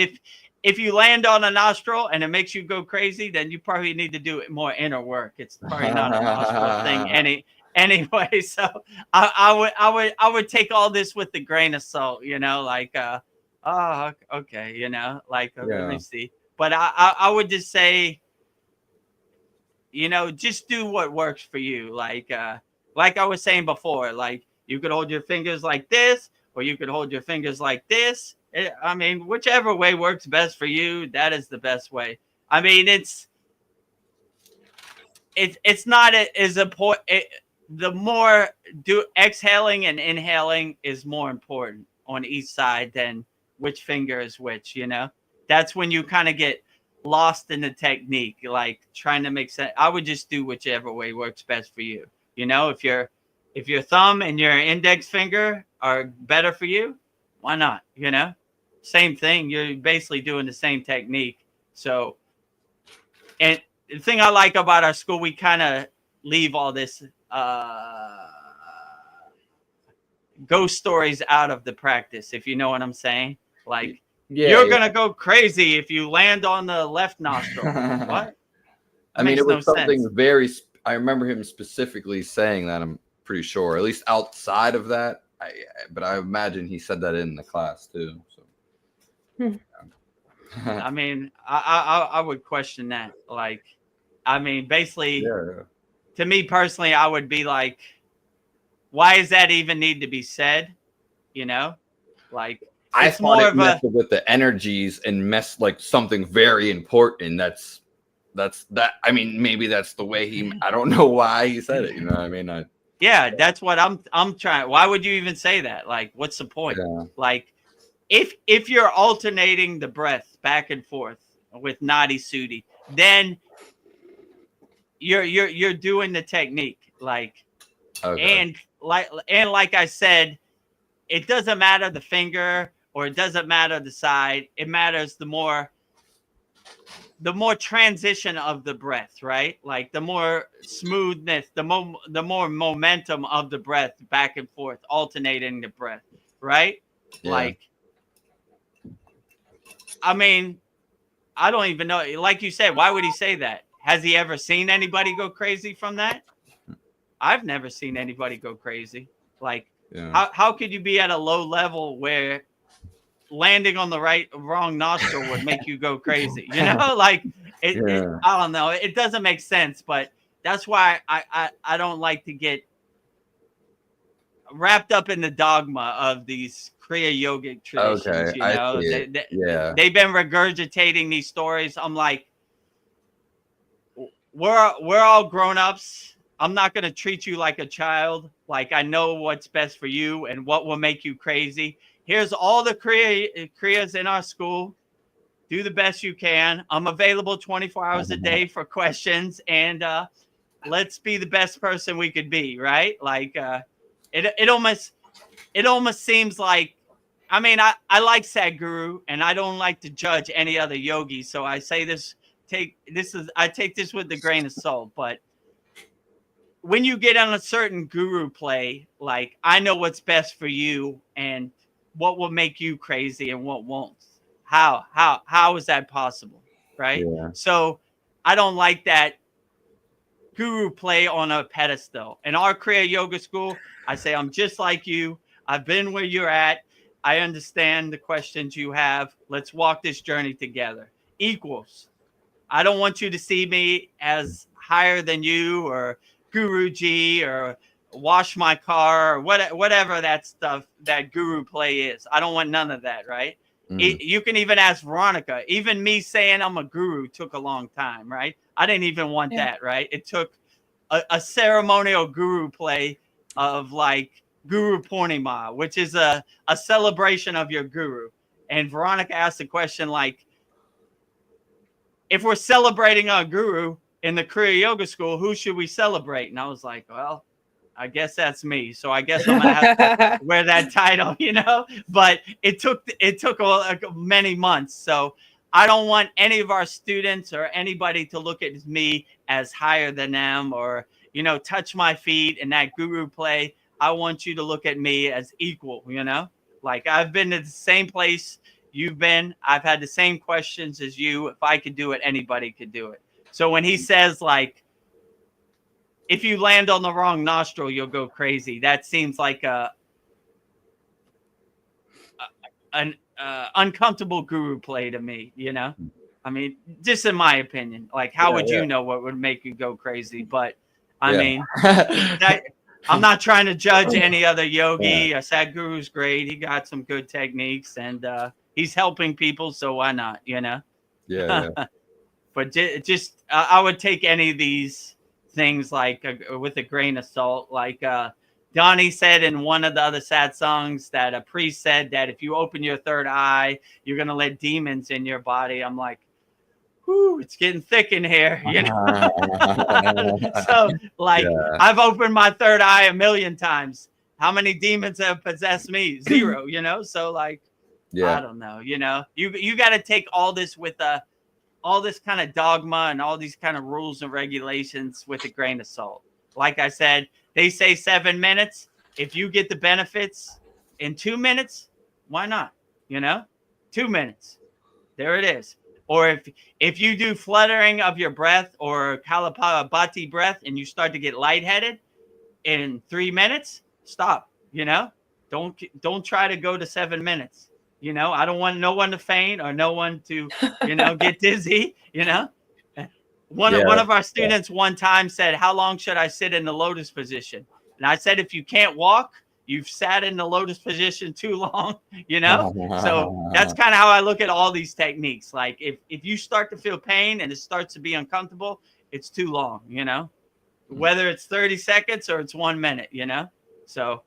if you land on a nostril and it makes you go crazy, then you probably need to do it more inner work. It's probably not a nostril thing anyway. So I would take all this with a grain of salt. Like, oh, okay. Like, let me see. But I would just say, just do what works for you. Like I was saying before, like, you could hold your fingers like this, or you could hold your fingers like this. I mean, whichever way works best for you, that is the best way. I mean, it's not as important. The more exhaling and inhaling is more important on each side than which finger is which. That's when you kind of get lost in the technique, like trying to make sense. I would just do whichever way works best for you. If your thumb and your index finger are better for you, why not? Same thing. You're basically doing the same technique. So, and the thing I like about our school, we kind of leave all this ghost stories out of the practice, if you know what I'm saying. Like, you're gonna go crazy if you land on the left nostril. What? I mean, it was something very. I remember him specifically saying that. I'm pretty sure, at least outside of that. But I imagine he said that in the class too. So. I mean, I would question that. Like, I mean, basically, to me personally, I would be like, why does that even need to be said? Like, I thought it messed with the energies and messed like something very important. That's that. I mean, maybe that's the way I don't know why he said it. You know what I mean? Yeah, that's what I'm trying. Why would you even say that? Like, what's the point? Yeah. Like, if you're alternating the breath back and forth with Nadi Sudi, then you're doing the technique. Like, and like I said, it doesn't matter the finger or it doesn't matter the side. It matters the more transition of the breath, right? Like, the more smoothness, the more momentum of the breath back and forth, alternating the breath, right? Yeah. Like, I mean, I don't even know. Like you said, why would he say that? Has he ever seen anybody go crazy from that? I've never seen anybody go crazy. Like, how could you be at a low level where landing on the wrong nostril would make you go crazy? Like, it, I don't know. It doesn't make sense, but that's why I don't like to get wrapped up in the dogma of these Kriya yogic traditions. They've been regurgitating these stories. I'm like, we're all grown-ups. I'm not going to treat you like a child. Like, I know what's best for you and what will make you crazy. Here's all the Kriyas in our school. Do the best you can. I'm available 24 hours a day for questions, and let's be the best person we could be, right? Like, it almost seems like, I mean, I like Sadhguru, and I don't like to judge any other yogi. So I say I take this with a grain of salt. But when you get on a certain guru play, like, I know what's best for you and what will make you crazy and what won't. How is that possible, right? Yeah. So I don't like that guru play on a pedestal. In our Kriya Yoga school, I say, I'm just like you. I've been where you're at. I understand the questions you have. Let's walk this journey together. Equals. I don't want you to see me as higher than you or Guruji or wash my car or whatever that stuff, that guru play is. I don't want none of that, right? You can even ask Veronica. Even me saying I'm a guru took a long time, right? I didn't even want that, right? It took a ceremonial guru play of like Guru Purnima, which is a celebration of your guru. And Veronica asked the question like, if we're celebrating our guru in the Kriya Yoga school, who should we celebrate? And I was like, well, I guess that's me. So I guess I'm gonna have to wear that title, you know. But it took many months. So I don't want any of our students or anybody to look at me as higher than them or, you know, touch my feet in that guru play. I want you to look at me as equal, you know. Like I've been to the same place you've been. I've had the same questions as you. If I could do it, anybody could do it. So when he says like, if you land on the wrong nostril, you'll go crazy. That seems like an uncomfortable guru play to me, you know? I mean, just in my opinion, like how would you know what would make you go crazy? But I mean, I'm not trying to judge any other yogi. Sadhguru's great. He got some good techniques and he's helping people. So why not, you know? But just I would take any of these things like with a grain of salt. Like Donnie said in one of the other sad songs that a priest said that if you open your third eye, you're going to let demons in your body. I'm like, whoo, it's getting thick in here, you know? So like I've opened my third eye 1,000,000 times. How many demons have possessed me? 0, you know? So like, I don't know, you know, you got to take all this with all this kind of dogma and all these kind of rules and regulations with a grain of salt. Like I said, they say 7 minutes. If you get the benefits in 2 minutes, why not? You know, 2 minutes. There it is. Or if you do fluttering of your breath or Kalapati breath and you start to get lightheaded in 3 minutes, stop. You know, don't try to go to 7 minutes. You know, I don't want no one to faint or no one to, you know, get dizzy, you know. One of our students one time said, how long should I sit in the lotus position? And I said, if you can't walk, you've sat in the lotus position too long, you know. So that's kind of how I look at all these techniques. Like if you start to feel pain and it starts to be uncomfortable, it's too long, you know, whether it's 30 seconds or it's 1 minute, you know. So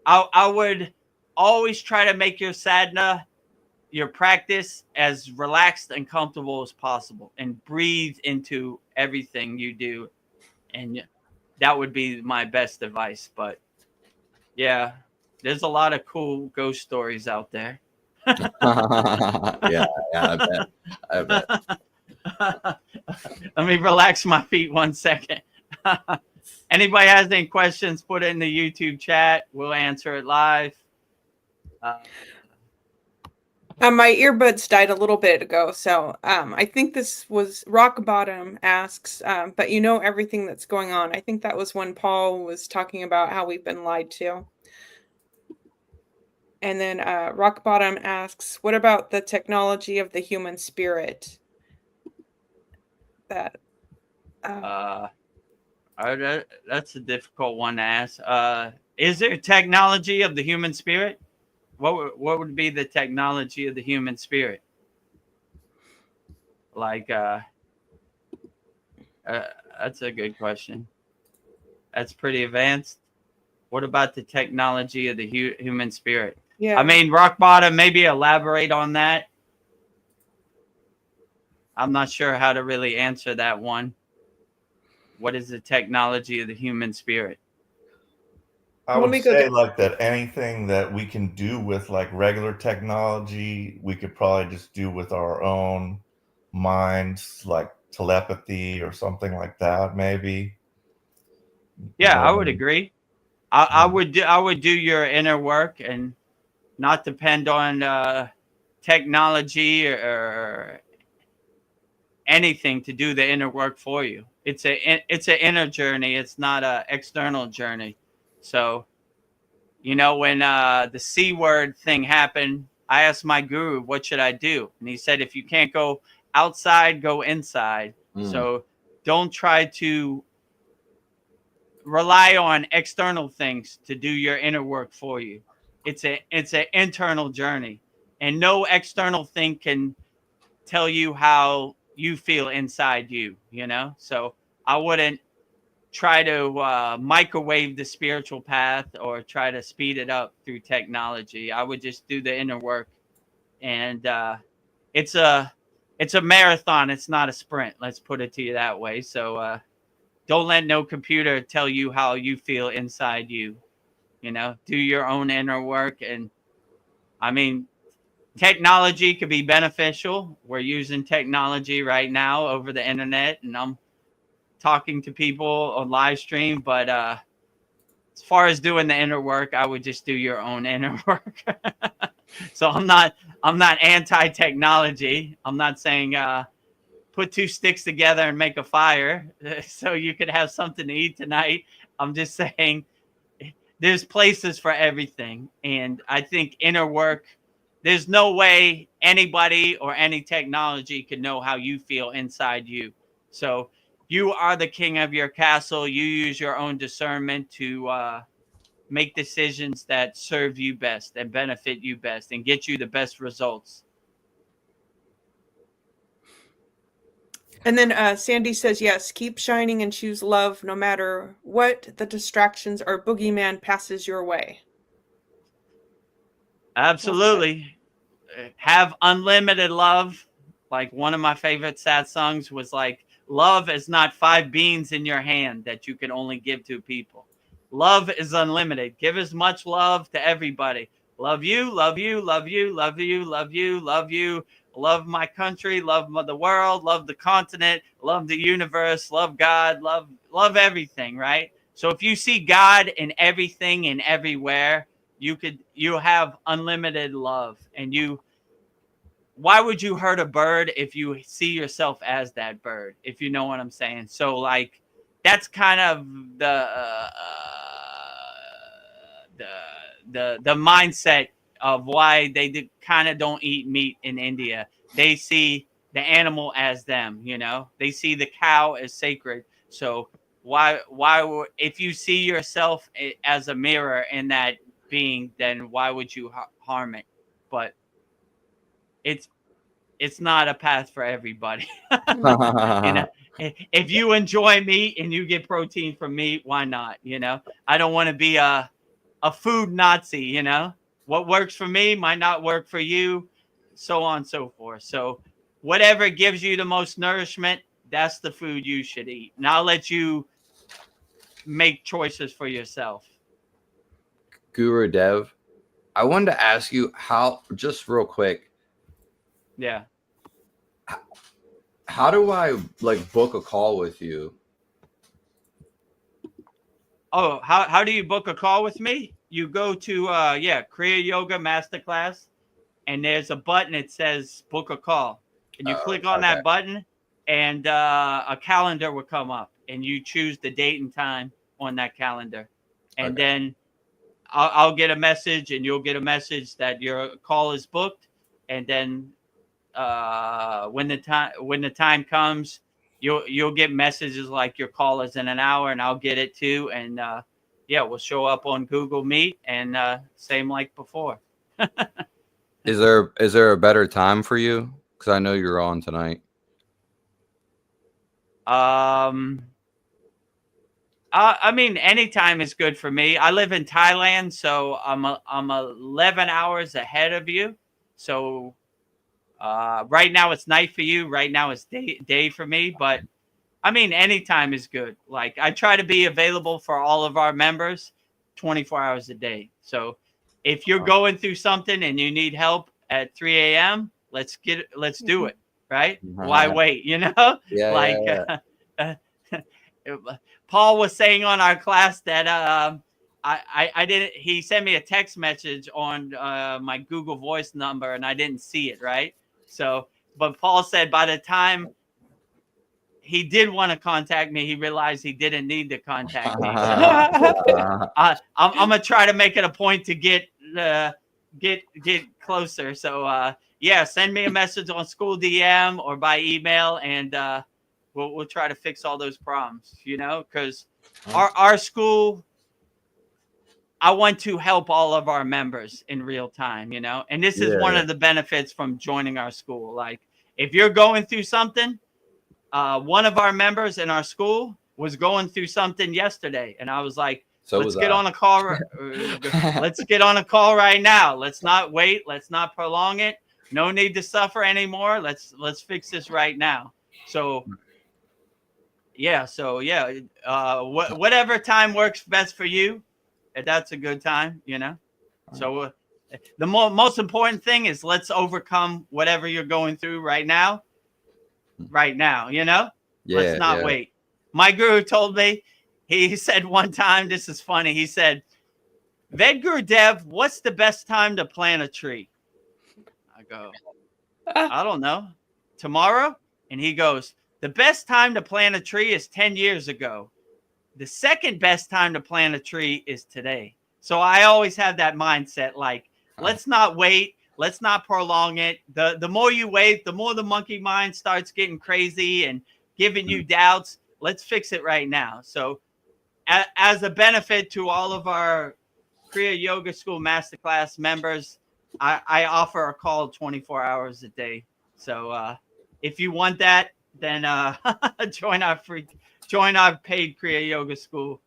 I would always try to make your sadhana, your practice, as relaxed and comfortable as possible and breathe into everything you do. And that would be my best advice. But yeah, there's a lot of cool ghost stories out there. I bet. Let me relax my feet 1 second. Anybody has any questions, put it in the YouTube chat. We'll answer it live. My earbuds died a little bit ago, so I think this was Rock Bottom asks, but you know everything that's going on. I think that was when Paul was talking about how we've been lied to. And then Rock Bottom asks, what about the technology of the human spirit? That's a difficult one to ask. Is there technology of the human spirit? What would be the technology of the human spirit? Like, that's a good question. That's pretty advanced. What about the technology of the human spirit? Yeah. I mean, Rock Bottom, maybe elaborate on that. I'm not sure how to really answer that one. What is the technology of the human spirit? I would say like that anything that we can do with like regular technology, we could probably just do with our own minds, like telepathy or something like that, maybe. Yeah, I would agree. I would do your inner work and not depend on technology or anything to do the inner work for you. It's an inner journey. It's not an external journey. So, you know, when the C word thing happened, I asked my guru, what should I do? And he said, if you can't go outside, go inside. So don't try to rely on external things to do your inner work for you. It's an internal journey, and no external thing can tell you how you feel inside you, you know? So I wouldn't try to microwave the spiritual path or try to speed it up through technology. I would just do the inner work, and it's a marathon. It's not a sprint. Let's put it to you that way. So don't let no computer tell you how you feel inside you. You know, do your own inner work. And I mean, technology could be beneficial. We're using technology right now over the internet, and I'm talking to people on live stream. But as far as doing the inner work, I would just do your own inner work. So I'm not anti-technology. I'm not saying put two sticks together and make a fire so you could have something to eat tonight. I'm just saying there's places for everything. And I think inner work, there's no way anybody or any technology can know how you feel inside you. So you are the king of your castle. You use your own discernment to make decisions that serve you best and benefit you best and get you the best results. And then Sandy says, yes, keep shining and choose love no matter what the distractions or boogeyman passes your way. Absolutely. Have unlimited love. Like one of my favorite sad songs was like, love is not 5 beans in your hand that you can only give to people. Love is unlimited. Give as much love to everybody. Love you, love you, love you, love you, love you, love you. Love my country, love the world, love the continent, love the universe, love God, love everything, right? So if you see God in everything and everywhere, you have unlimited love. And why would you hurt a bird if you see yourself as that bird, if you know what I'm saying? So like that's kind of the mindset of why they kind of don't eat meat in India. They see the animal as them, you know. They see the cow as sacred. So why if you see yourself as a mirror in that being, then why would you harm it? But it's not a path for everybody. You know, if you enjoy meat and you get protein from meat, why not? You know, I don't want to be a food Nazi, you know. What works for me might not work for you, so on and so forth. So whatever gives you the most nourishment, that's the food you should eat. And I'll let you make choices for yourself. Gurudev, I wanted to ask you how, just real quick. Yeah. How do I like book a call with you? Oh, how do you book a call with me? You go to Kriya Yoga Masterclass, and there's a button that says book a call, and you click on that button, and a calendar will come up, and you choose the date and time on that calendar, and then I'll get a message, and you'll get a message that your call is booked, and then when the time comes, you'll get messages like your call is in an hour, and I'll get it too, and we'll show up on Google Meet, and same like before. Is there a better time for you? Because I know you're on tonight. I mean, any time is good for me. I live in Thailand, so I'm 11 hours ahead of you. So right now it's night for you. Right now it's day for me. But I mean, any time is good. Like I try to be available for all of our members 24 hours a day. So if you're going through something and you need help at 3 a.m., let's do it. Right? Why wait? You know? Paul was saying on our class that I didn't. He sent me a text message on my Google Voice number, and I didn't see it. Right. So, but Paul said by the time he did want to contact me, he realized he didn't need to contact me. So I'm gonna try to make it a point to get closer. So send me a message on School DM or by email, and we'll try to fix all those problems. You know, because our school, I want to help all of our members in real time. You know, and this is one of the benefits from joining our school. Like if you're going through something, one of our members in our school was going through something yesterday, and I was like, So let's was get I. on a call. Let's get on a call right now. Let's not wait. Let's not prolong it. No need to suffer anymore. Let's fix this right now. So yeah. Whatever time works best for you, that's a good time, you know. So the most important thing is let's overcome whatever you're going through right now. Right now, you know. Let's not wait. My guru told me, he said one time, this is funny. He said, Vedagurudev, what's the best time to plant a tree? I go, I don't know. Tomorrow? And he goes, the best time to plant a tree is 10 years ago. The second best time to plant a tree is today. So I always have that mindset, like, let's not wait. Let's not prolong it. The more you wait, the more the monkey mind starts getting crazy and giving you doubts. Let's fix it right now. So as a benefit to all of our Kriya Yoga School Masterclass members, I offer a call 24 hours a day. So if you want that, then join our paid Kriya Yoga School.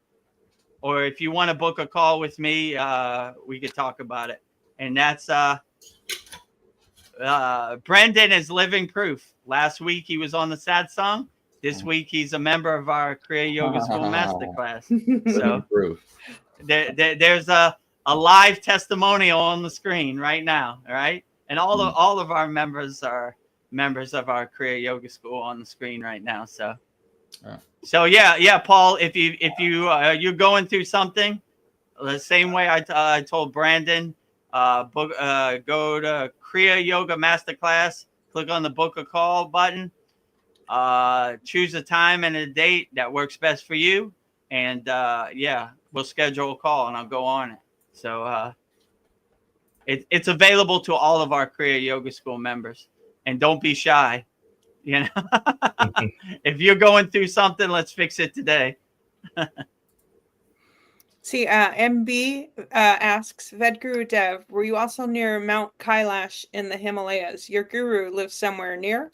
Or if you want to book a call with me, we could talk about it. And that's Brendan is living proof. Last week he was on the Satsang. This week he's a member of our Kriya Yoga School Masterclass. So there's a live testimonial on the screen right now. All right, and all of our members are members of our Kriya Yoga School on the screen right now. So, yeah, Paul, if you're going through something, the same way I told Brandon, go to Kriya Yoga Masterclass, click on the book a call button, choose a time and a date that works best for you, and we'll schedule a call and I'll go on it. So it's available to all of our Kriya Yoga School members, and don't be shy. You know, if you're going through something, let's fix it today. See, MB asks, Vedagurudev, were you also near Mount Kailash in the Himalayas? Your guru lives somewhere near?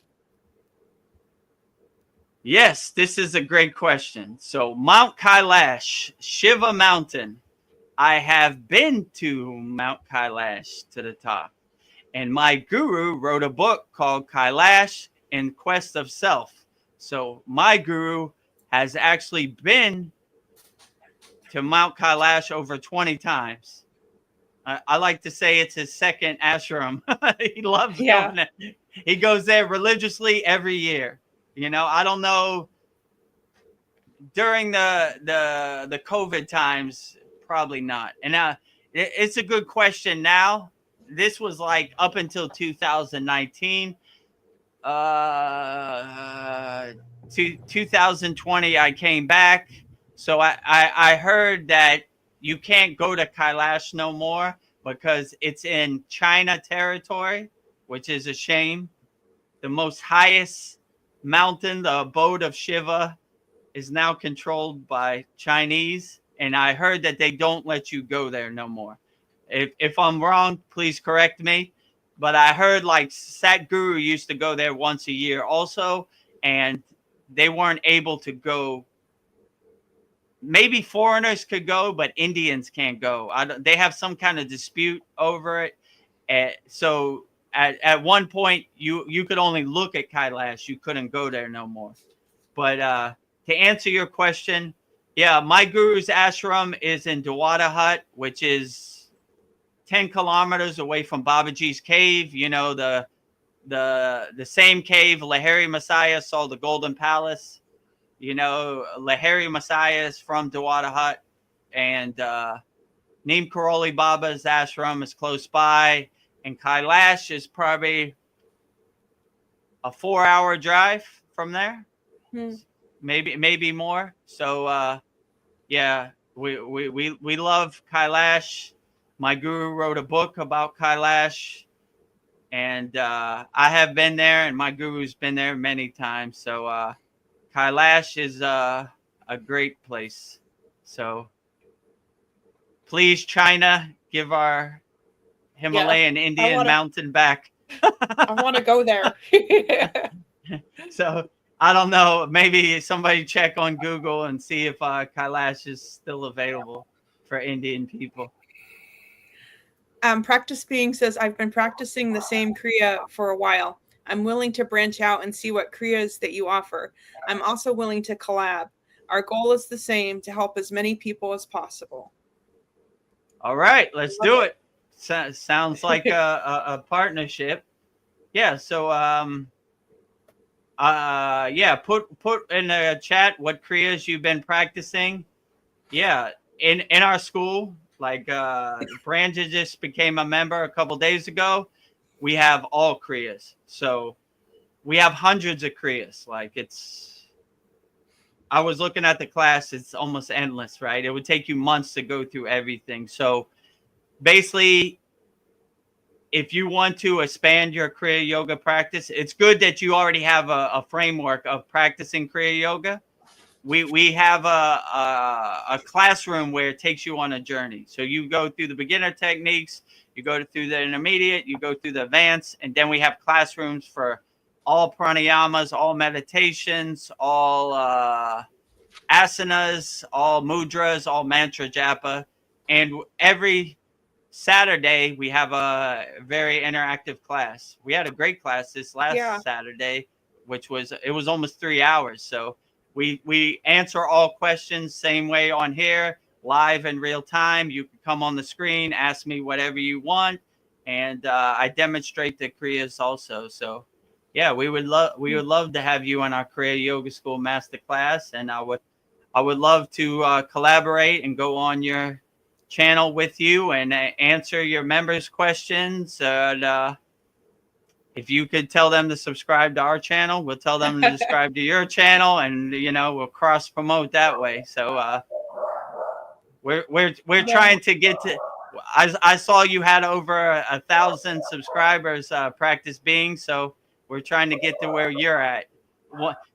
Yes, this is a great question. So Mount Kailash, Shiva Mountain. I have been to Mount Kailash, to the top. And my guru wrote a book called Kailash in Quest of Self. So my guru has actually been to Mount Kailash over 20 times. I like to say it's his second ashram. He loves going there. He goes there religiously every year. You know, I don't know, during the COVID times, probably not. And it's a good question now. This was like up until 2019. 2020, I came back. So I heard that you can't go to Kailash no more because it's in China territory, which is a shame. The most highest mountain, the abode of Shiva, is now controlled by Chinese. And I heard that they don't let you go there no more. If I'm wrong, please correct me. But I heard like Satguru used to go there once a year also, and they weren't able to go. Maybe foreigners could go, but Indians can't go. They have some kind of dispute over it. So at one point, you could only look at Kailash. You couldn't go there no more. But to answer your question, yeah, my guru's ashram is in Dawada Hut, which is 10 kilometers away from Babaji's cave. You know, the same cave Lahiri Messiah saw the Golden Palace. You know, Lahiri Messiah is from Dawada Hut, and Neem Karoli Baba's ashram is close by, and Kailash is probably a 4-hour drive from there, maybe more. So yeah, we love Kailash. My guru wrote a book about Kailash, and I have been there, and my guru's been there many times. So Kailash is a great place. So please, China, give our Himalayan Indian mountain back. I want to go there. So I don't know. Maybe somebody check on Google and see if Kailash is still available for Indian people. Practice Being says, I've been practicing the same Kriya for a while. I'm willing to branch out and see what Kriyas that you offer. I'm also willing to collab. Our goal is the same, to help as many people as possible. All right, let's do it. Sounds like a partnership. Yeah. So yeah, put in the chat what kriyas you've been practicing. Yeah, in our school, like Brandon just became a member a couple days ago. We have all kriyas, so we have hundreds of kriyas. Like I was looking at the class; it's almost endless, right? It would take you months to go through everything. So basically, if you want to expand your Kriya Yoga practice, it's good that you already have a framework of practicing Kriya Yoga. We have a classroom where it takes you on a journey. So you go through the beginner techniques, you go through the intermediate, you go through the advanced, and then we have classrooms for all pranayamas, all meditations, all asanas, all mudras, all mantra japa, and every Saturday we have a very interactive class. We had a great class this last Saturday, which was almost 3 hours. So we answer all questions same way on here, live in real time. You can come on the screen, ask me whatever you want, and I demonstrate the kriyas also. So yeah, we would love to have you on our Kriya Yoga School Masterclass, and I would love to collaborate and go on your channel with you and answer your members' questions. And if you could tell them to subscribe to our channel, we'll tell them to subscribe to your channel, and we'll cross promote that way. So we're trying to get to. I saw you had over 1,000 subscribers, Practice Being. So we're trying to get to where you're at.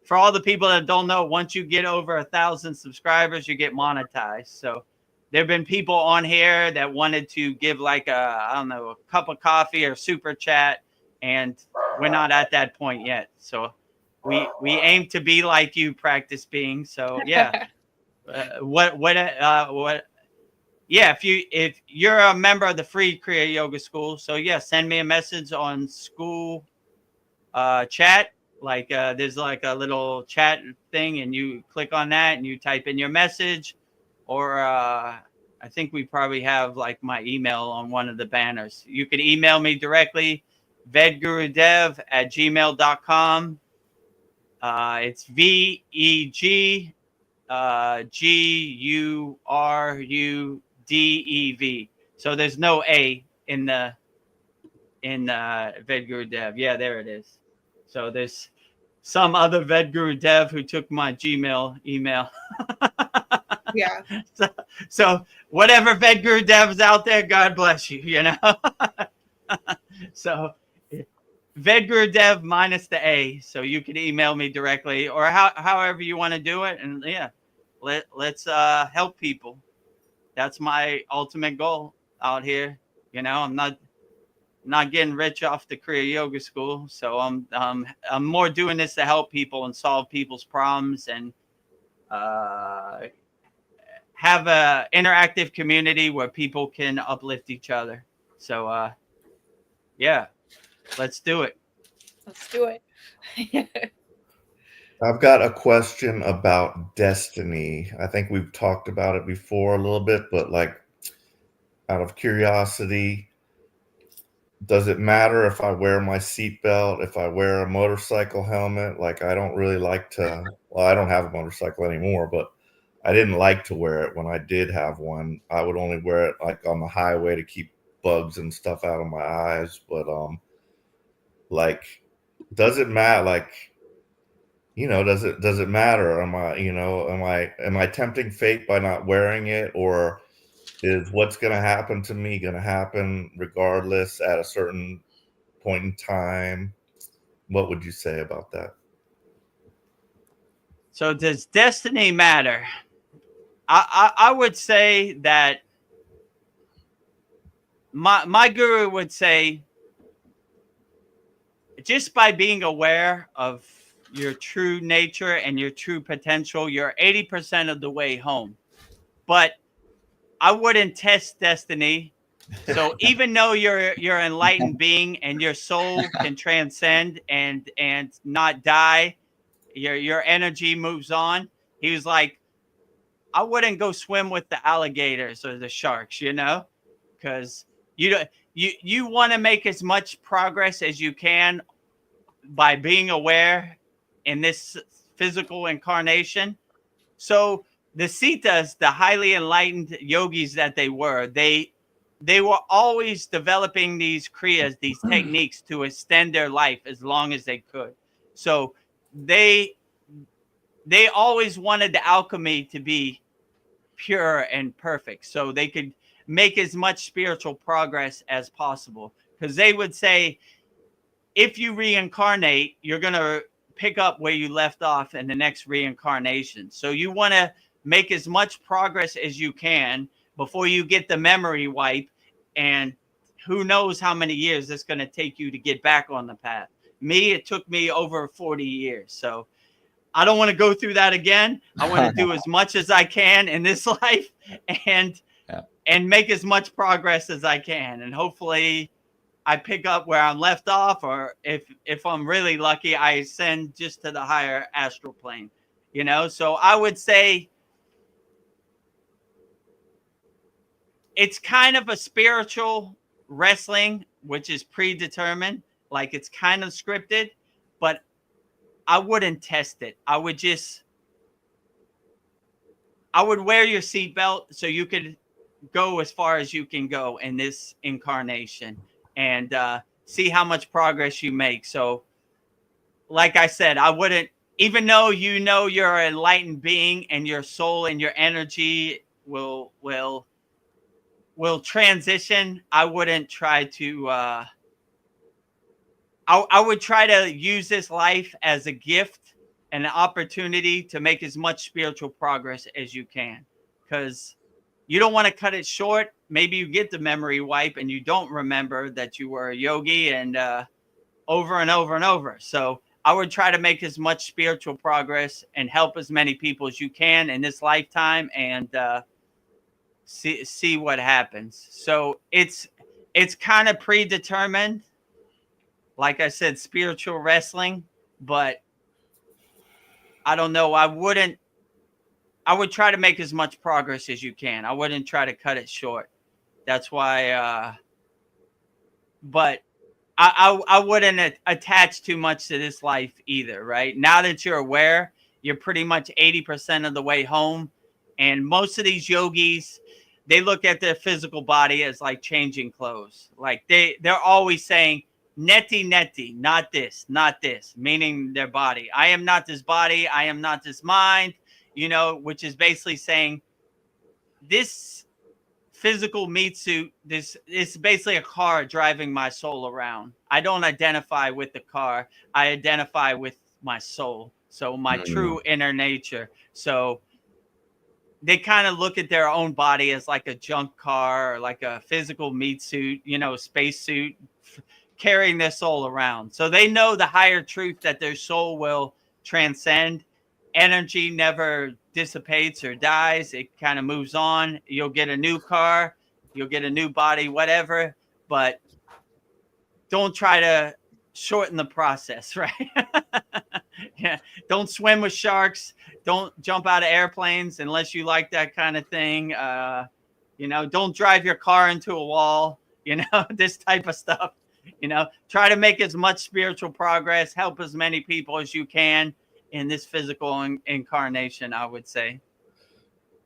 For all the people that don't know, once you get over 1,000 subscribers, you get monetized. So there have been people on here that wanted to give like a cup of coffee or super chat, and we're not at that point yet. So we aim to be like you, Practice Being. So yeah, yeah, if you're a member of the free Kriya Yoga School, so yeah, send me a message on school chat. Like there's like a little chat thing, and you click on that and you type in your message, or I think we probably have like my email on one of the banners. You can email me directly, Vedagurudev@gmail.com. It's VEGGURUDEV. So there's no A in Vedagurudev. Yeah, there it is. So there's some other Vedagurudev who took my Gmail email. Yeah. So whatever Vedagurudev is out there, God bless you, So Vedagurudev minus the A. So you can email me directly, or however you want to do it. And yeah, let's help people. That's my ultimate goal out here. I'm not getting rich off the Kriya Yoga School. So I'm more doing this to help people and solve people's problems, and have a interactive community where people can uplift each other. So yeah, let's do it. Let's do it. I've got a question about destiny. I think we've talked about it before a little bit, but like out of curiosity, does it matter if I wear my seatbelt, if I wear a motorcycle helmet? Like, I don't really like to, well, I don't have a motorcycle anymore, but I didn't like to wear it when I did have one. I would only wear it like on the highway to keep bugs and stuff out of my eyes. But like, does it matter? Like, does it matter? Am I tempting fate by not wearing it, or is what's going to happen to me going to happen regardless at a certain point in time? What would you say about that? So does destiny matter? I would say that my guru would say, just by being aware of your true nature and your true potential, you're 80% of the way home. But I wouldn't test destiny. So even though you're an enlightened being and your soul can transcend and not die, your energy moves on. He was like, I wouldn't go swim with the alligators or the sharks, because you want to make as much progress as you can by being aware in this physical incarnation. So the Siddhas, the highly enlightened yogis that they were always developing these kriyas, these techniques to extend their life as long as they could. So they always wanted the alchemy to be pure and perfect, so they could make as much spiritual progress as possible. Because they would say, if you reincarnate, you're going to pick up where you left off in the next reincarnation. So you want to make as much progress as you can before you get the memory wipe. And who knows how many years it's going to take you to get back on the path. Me, it took me over 40 years. So I don't want to go through that again. I want to do as much as I can in this life and make as much progress as I can. And hopefully I pick up where I'm left off, or if I'm really lucky, I ascend just to the higher astral plane, So I would say it's kind of a spiritual wrestling, which is predetermined, like it's kind of scripted, but I wouldn't test it. I would wear your seatbelt so you could go as far as you can go in this incarnation and see how much progress you make. So like I said, I wouldn't, even though you're an enlightened being and your soul and your energy will transition, I wouldn't try to I would try to use this life as a gift and an opportunity to make as much spiritual progress as you can, because you don't want to cut it short. Maybe you get the memory wipe and you don't remember that you were a yogi and over and over and over. So I would try to make as much spiritual progress and help as many people as you can in this lifetime and see what happens. So it's kind of predetermined. Like I said, spiritual wrestling, but I don't know. I would try to make as much progress as you can. I wouldn't try to cut it short. That's why, but I wouldn't attach too much to this life either, right? Now that you're aware, you're pretty much 80% of the way home. And most of these yogis, they look at their physical body as like changing clothes. Like they're always saying, neti, neti, not this, meaning their body. I am not this body. I am not this mind, which is basically saying this physical meat suit, this is basically a car driving my soul around. I don't identify with the car. I identify with my soul. So my true inner nature. So they kind of look at their own body as like a junk car or like a physical meat suit, space suit, carrying their soul around. So they know the higher truth that their soul will transcend. Energy never dissipates or dies. It kind of moves on. You'll get a new car, you'll get a new body, whatever, but don't try to shorten the process, right? Yeah. Don't swim with sharks. Don't jump out of airplanes unless you like that kind of thing. Don't drive your car into a wall, this type of stuff. Try to make as much spiritual progress, help as many people as you can in this physical incarnation, I would say.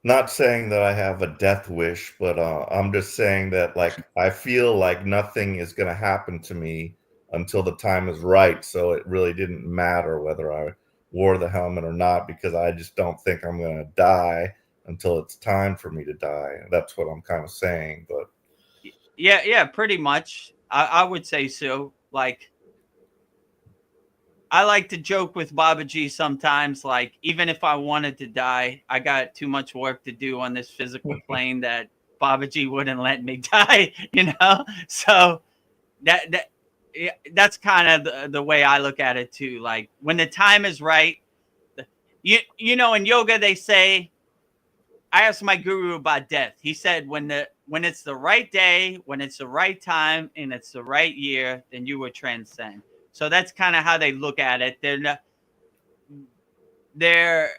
Not saying that I have a death wish, but I'm just saying that, like, I feel like nothing is going to happen to me until the time is right. So it really didn't matter whether I wore the helmet or not, because I just don't think I'm going to die until it's time for me to die. That's what I'm kind of saying. But yeah, pretty much. I would say so. Like, I like to joke with Babaji sometimes, like, even if I wanted to die, I got too much work to do on this physical plane that Babaji wouldn't let me die, So that that's kind of the way I look at it too. Like when the time is right, you know, in yoga they say, I asked my guru about death. He said when it's the right day, when it's the right time, and it's the right year, then you will transcend. So that's kind of how they look at it. They're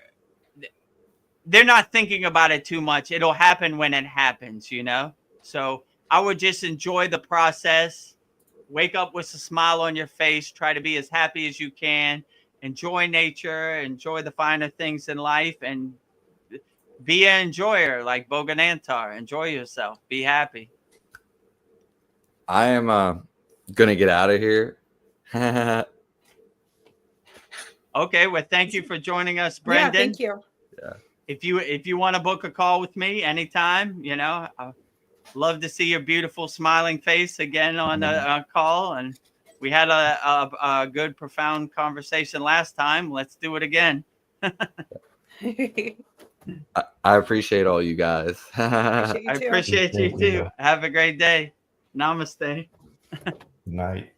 not thinking about it too much. It'll happen when it happens, you know? So I would just enjoy the process. Wake up with a smile on your face. Try to be as happy as you can. Enjoy nature. Enjoy the finer things in life. And be an enjoyer like Boganantar. Enjoy yourself. Be happy. I am going to get out of here. Okay. Well, thank you for joining us, Brendan. Yeah, thank you. Yeah. If you want to book a call with me anytime, you know, I'd love to see your beautiful smiling face again on a call. And we had a good, profound conversation last time. Let's do it again. I appreciate all you guys. Appreciate you I too. appreciate you too. Have a great day. Namaste. Good night.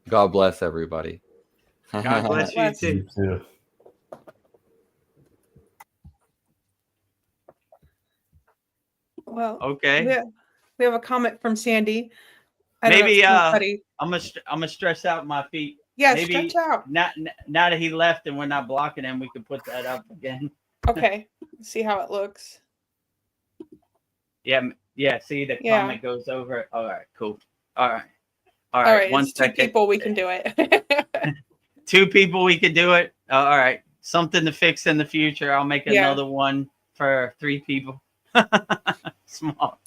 God bless everybody. God bless you too. You too. Well, Okay. we have a comment from Sandy. Maybe I'm gonna stretch out my feet. Yeah, Maybe stretch out. now that he left and we're not blocking him, we can put that up again. Okay, see how it looks. Yeah. See, the Yeah. comment goes over it. All right, cool. All right. All right, One it's two second. people. We can do it. 2 people, we could do it. All right. Something to fix in the future. I'll make Yeah. another one for 3 people. Small.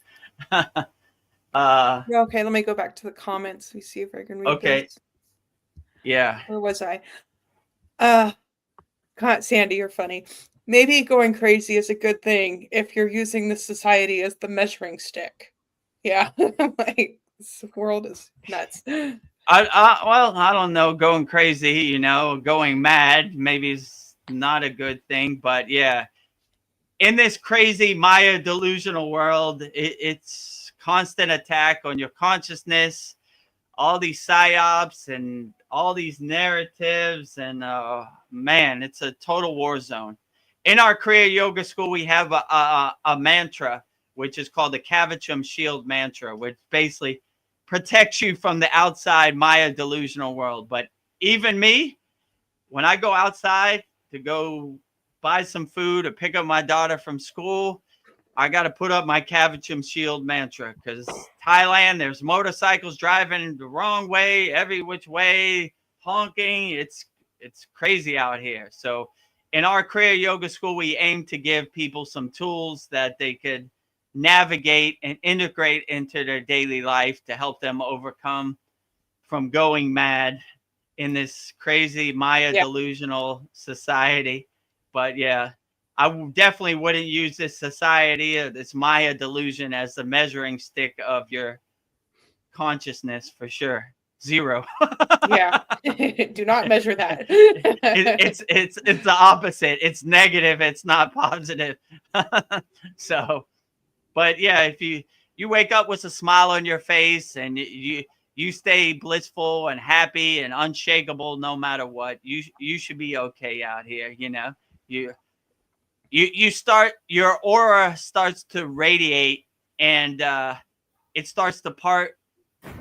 Okay, let me go back to the comments. We see if I can read Okay. this. Yeah. Where was I? God, Sandy, you're funny. Maybe going crazy is a good thing if you're using the society as the measuring stick. Yeah, like this world is nuts. Well, I don't know. Going crazy, you know, going mad maybe is not a good thing. But yeah, in this crazy Maya delusional world, it's constant attack on your consciousness, all these psyops and all these narratives. And man, it's a total war zone. In our Kriya Yoga School, we have a mantra, which is called the Kavacham Shield Mantra, which basically protects you from the outside Maya delusional world. But even me, when I go outside to go buy some food or pick up my daughter from school, I got to put up my Kavacham Shield Mantra, because Thailand, there's motorcycles driving the wrong way, every which way, honking. It's crazy out here. So in our Kriya Yoga School, we aim to give people some tools that they could navigate and integrate into their daily life to help them overcome from going mad in this crazy Maya delusional society. But yeah, I definitely wouldn't use this society or this Maya delusion as the measuring stick of your consciousness, for sure. 0. Yeah, do not measure that. It's the opposite. It's negative. It's not positive. So, but yeah, if you wake up with a smile on your face and you stay blissful and happy and unshakable no matter what, you should be okay out here. You know, you start, your aura starts to radiate, and it starts to part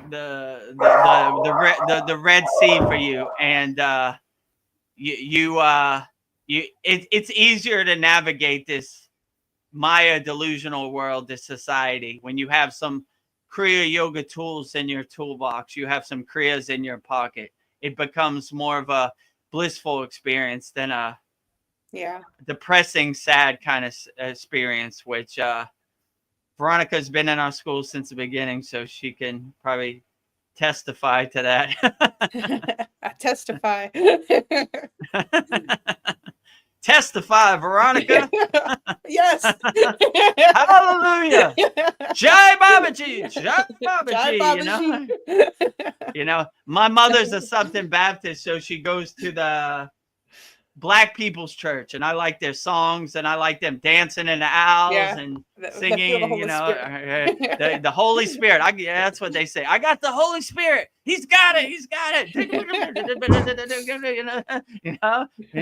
the Red Sea for you, and it's easier to navigate this Maya delusional world, this society, when you have some Kriya yoga tools in your toolbox. You have some Kriyas in your pocket. It becomes more of a blissful experience than a depressing, sad kind of experience, which Veronica's been in our school since the beginning, so she can probably testify to that. I testify. Testify, Veronica. Yes. Hallelujah. Jai Babaji. Jai Babaji. Jai Babaji. You know, my mother's a Southern Baptist, so she goes to Black people's church, and I like their songs, and I like them dancing in the aisles Yeah, and that feel singing, the Holy you know, Spirit. the Holy Spirit. Yeah, that's what they say. I got the Holy Spirit. He's got it. He's got it.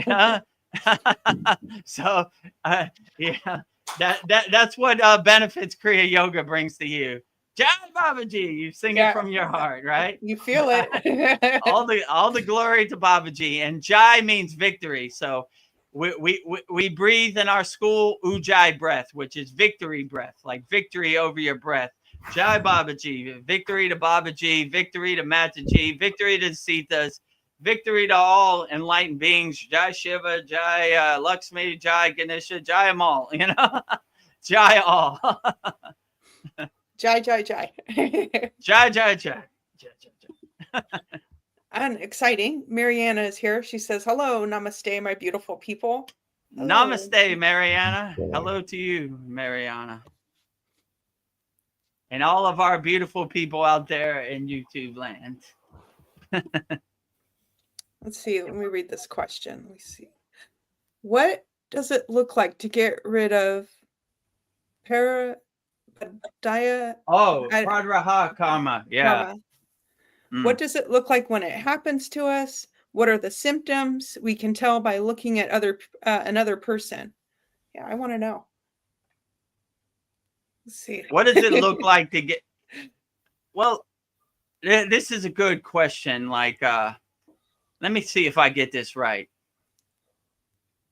Yeah. So, yeah, that's what benefits Kriya Yoga brings to you. Jai Babaji, you sing Yeah. it from your heart, right? You feel it. all the glory to Babaji, and Jai means victory. So we breathe in our school Ujjayi breath, which is victory breath, like victory over your breath. Jai Babaji, victory to Babaji, victory to Mataji, victory to Sitas, victory to all enlightened beings. Jai Shiva, Jai Lakshmi, Jai Ganesha, Jai Amal, you know, Jai all. Jai. Jai, Jai, Jai. Jai, Jai. And exciting. Mariana is here. She says, hello, namaste, my beautiful people. Hello. Namaste, Mariana. Hello to you, Mariana. And all of our beautiful people out there in YouTube land. Let's see. Let me read this question. Let me see. What does it look like to get rid of Pradraha karma. Yeah. karma? What does it look like when it happens to us? What are the symptoms? We can tell by looking at another person. Yeah, I want to know. Let's see. What does it look like to get? Well, this is a good question. Like, let me see if I get this right.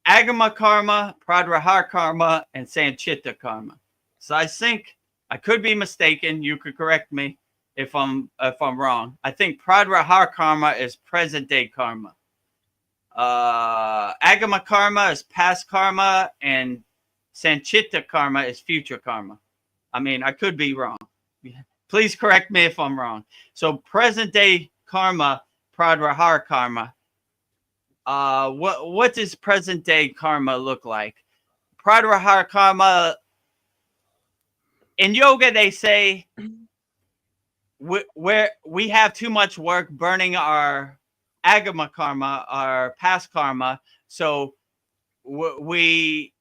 Agama karma, Pradraha karma, and Sanchita karma. So I think I could be mistaken. You could correct me if I'm wrong. I think Pradraha karma is present day karma. Agama karma is past karma, and Sanchita karma is future karma. I mean, I could be wrong. Please correct me if I'm wrong. So present day karma, Pradraha karma. What does present day karma look like? Pradraha karma, in yoga, they say where we have too much work burning our agama karma, our past karma, so we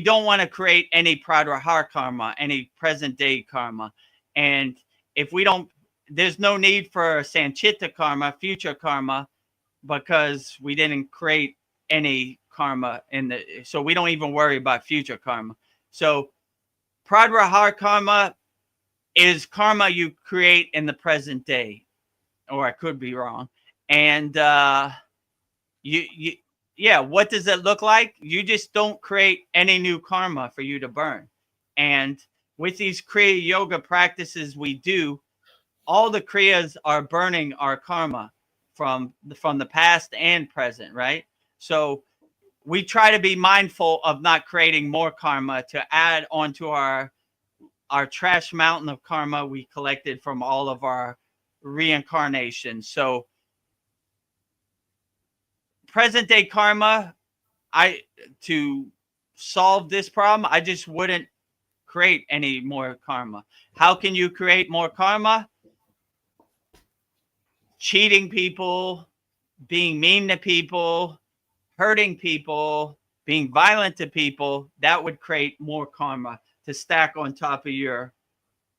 don't want to create any pradraha karma, any present day karma. And if we don't, there's no need for sanchita karma, future karma, because we didn't create any karma so we don't even worry about future karma. So pradraha karma is karma you create in the present day, or I could be wrong. And what does it look like? You just don't create any new karma for you to burn. And with these Kriya yoga practices we do, all the Kriyas are burning our karma from the past and present, right? So we try to be mindful of not creating more karma to add onto our trash mountain of karma we collected from all of our reincarnations. So present day karma, to solve this problem, I just wouldn't create any more karma. How can you create more karma? Cheating people, being mean to people, hurting people, being violent to people, that would create more karma to stack on top of your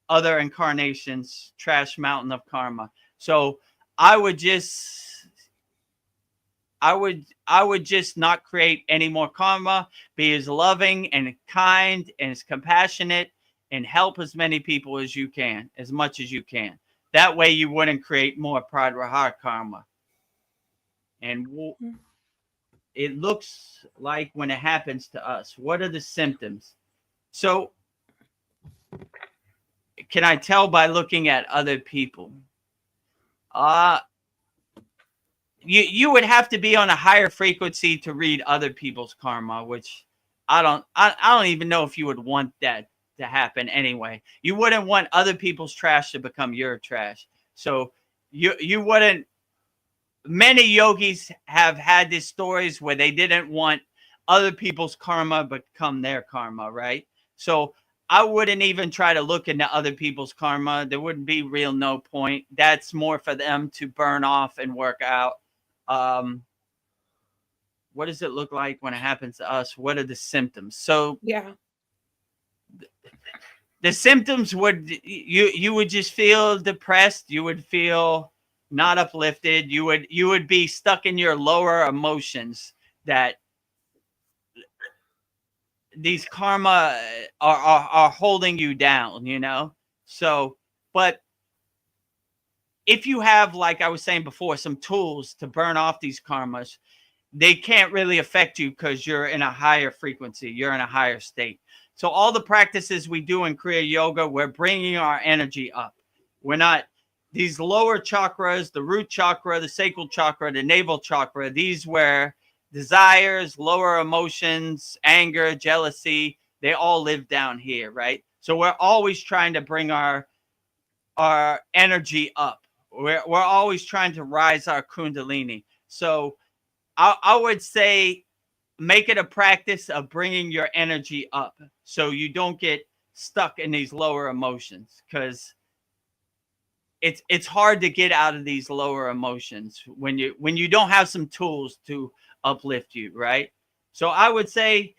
other incarnations trash mountain of karma. So I would just not create any more karma. Be as loving and kind and as compassionate, and help as many people as you can, as much as you can. That way you wouldn't create more pradraha karma. And it looks like when it happens to us, what are the symptoms? So can I tell by looking at other people? You would have to be on a higher frequency to read other people's karma, which I don't even know if you would want that to happen anyway. You wouldn't want other people's trash to become your trash. So you wouldn't. Many yogis have had these stories where they didn't want other people's karma become their karma, right? So I wouldn't even try to look into other people's karma. There wouldn't be no point. That's more for them to burn off and work out. what does it look like when it happens to us? What are the symptoms? So Yeah. the symptoms would, you would just feel depressed. You would feel not uplifted. You would be stuck in your lower emotions that these karma are holding you down, you know? So, but if you have, like I was saying before, some tools to burn off these karmas, they can't really affect you because you're in a higher frequency. You're in a higher state. So all the practices we do in Kriya Yoga, we're bringing our energy up. We're not, these lower chakras, the root chakra, the sacral chakra, the navel chakra, these were desires, lower emotions, anger, jealousy, they all live down here, right? So we're always trying to bring our energy up. We're always trying to rise our kundalini. So I would say make it a practice of bringing your energy up so you don't get stuck in these lower emotions, because it's hard to get out of these lower emotions when you don't have some tools to uplift you, right? So I would say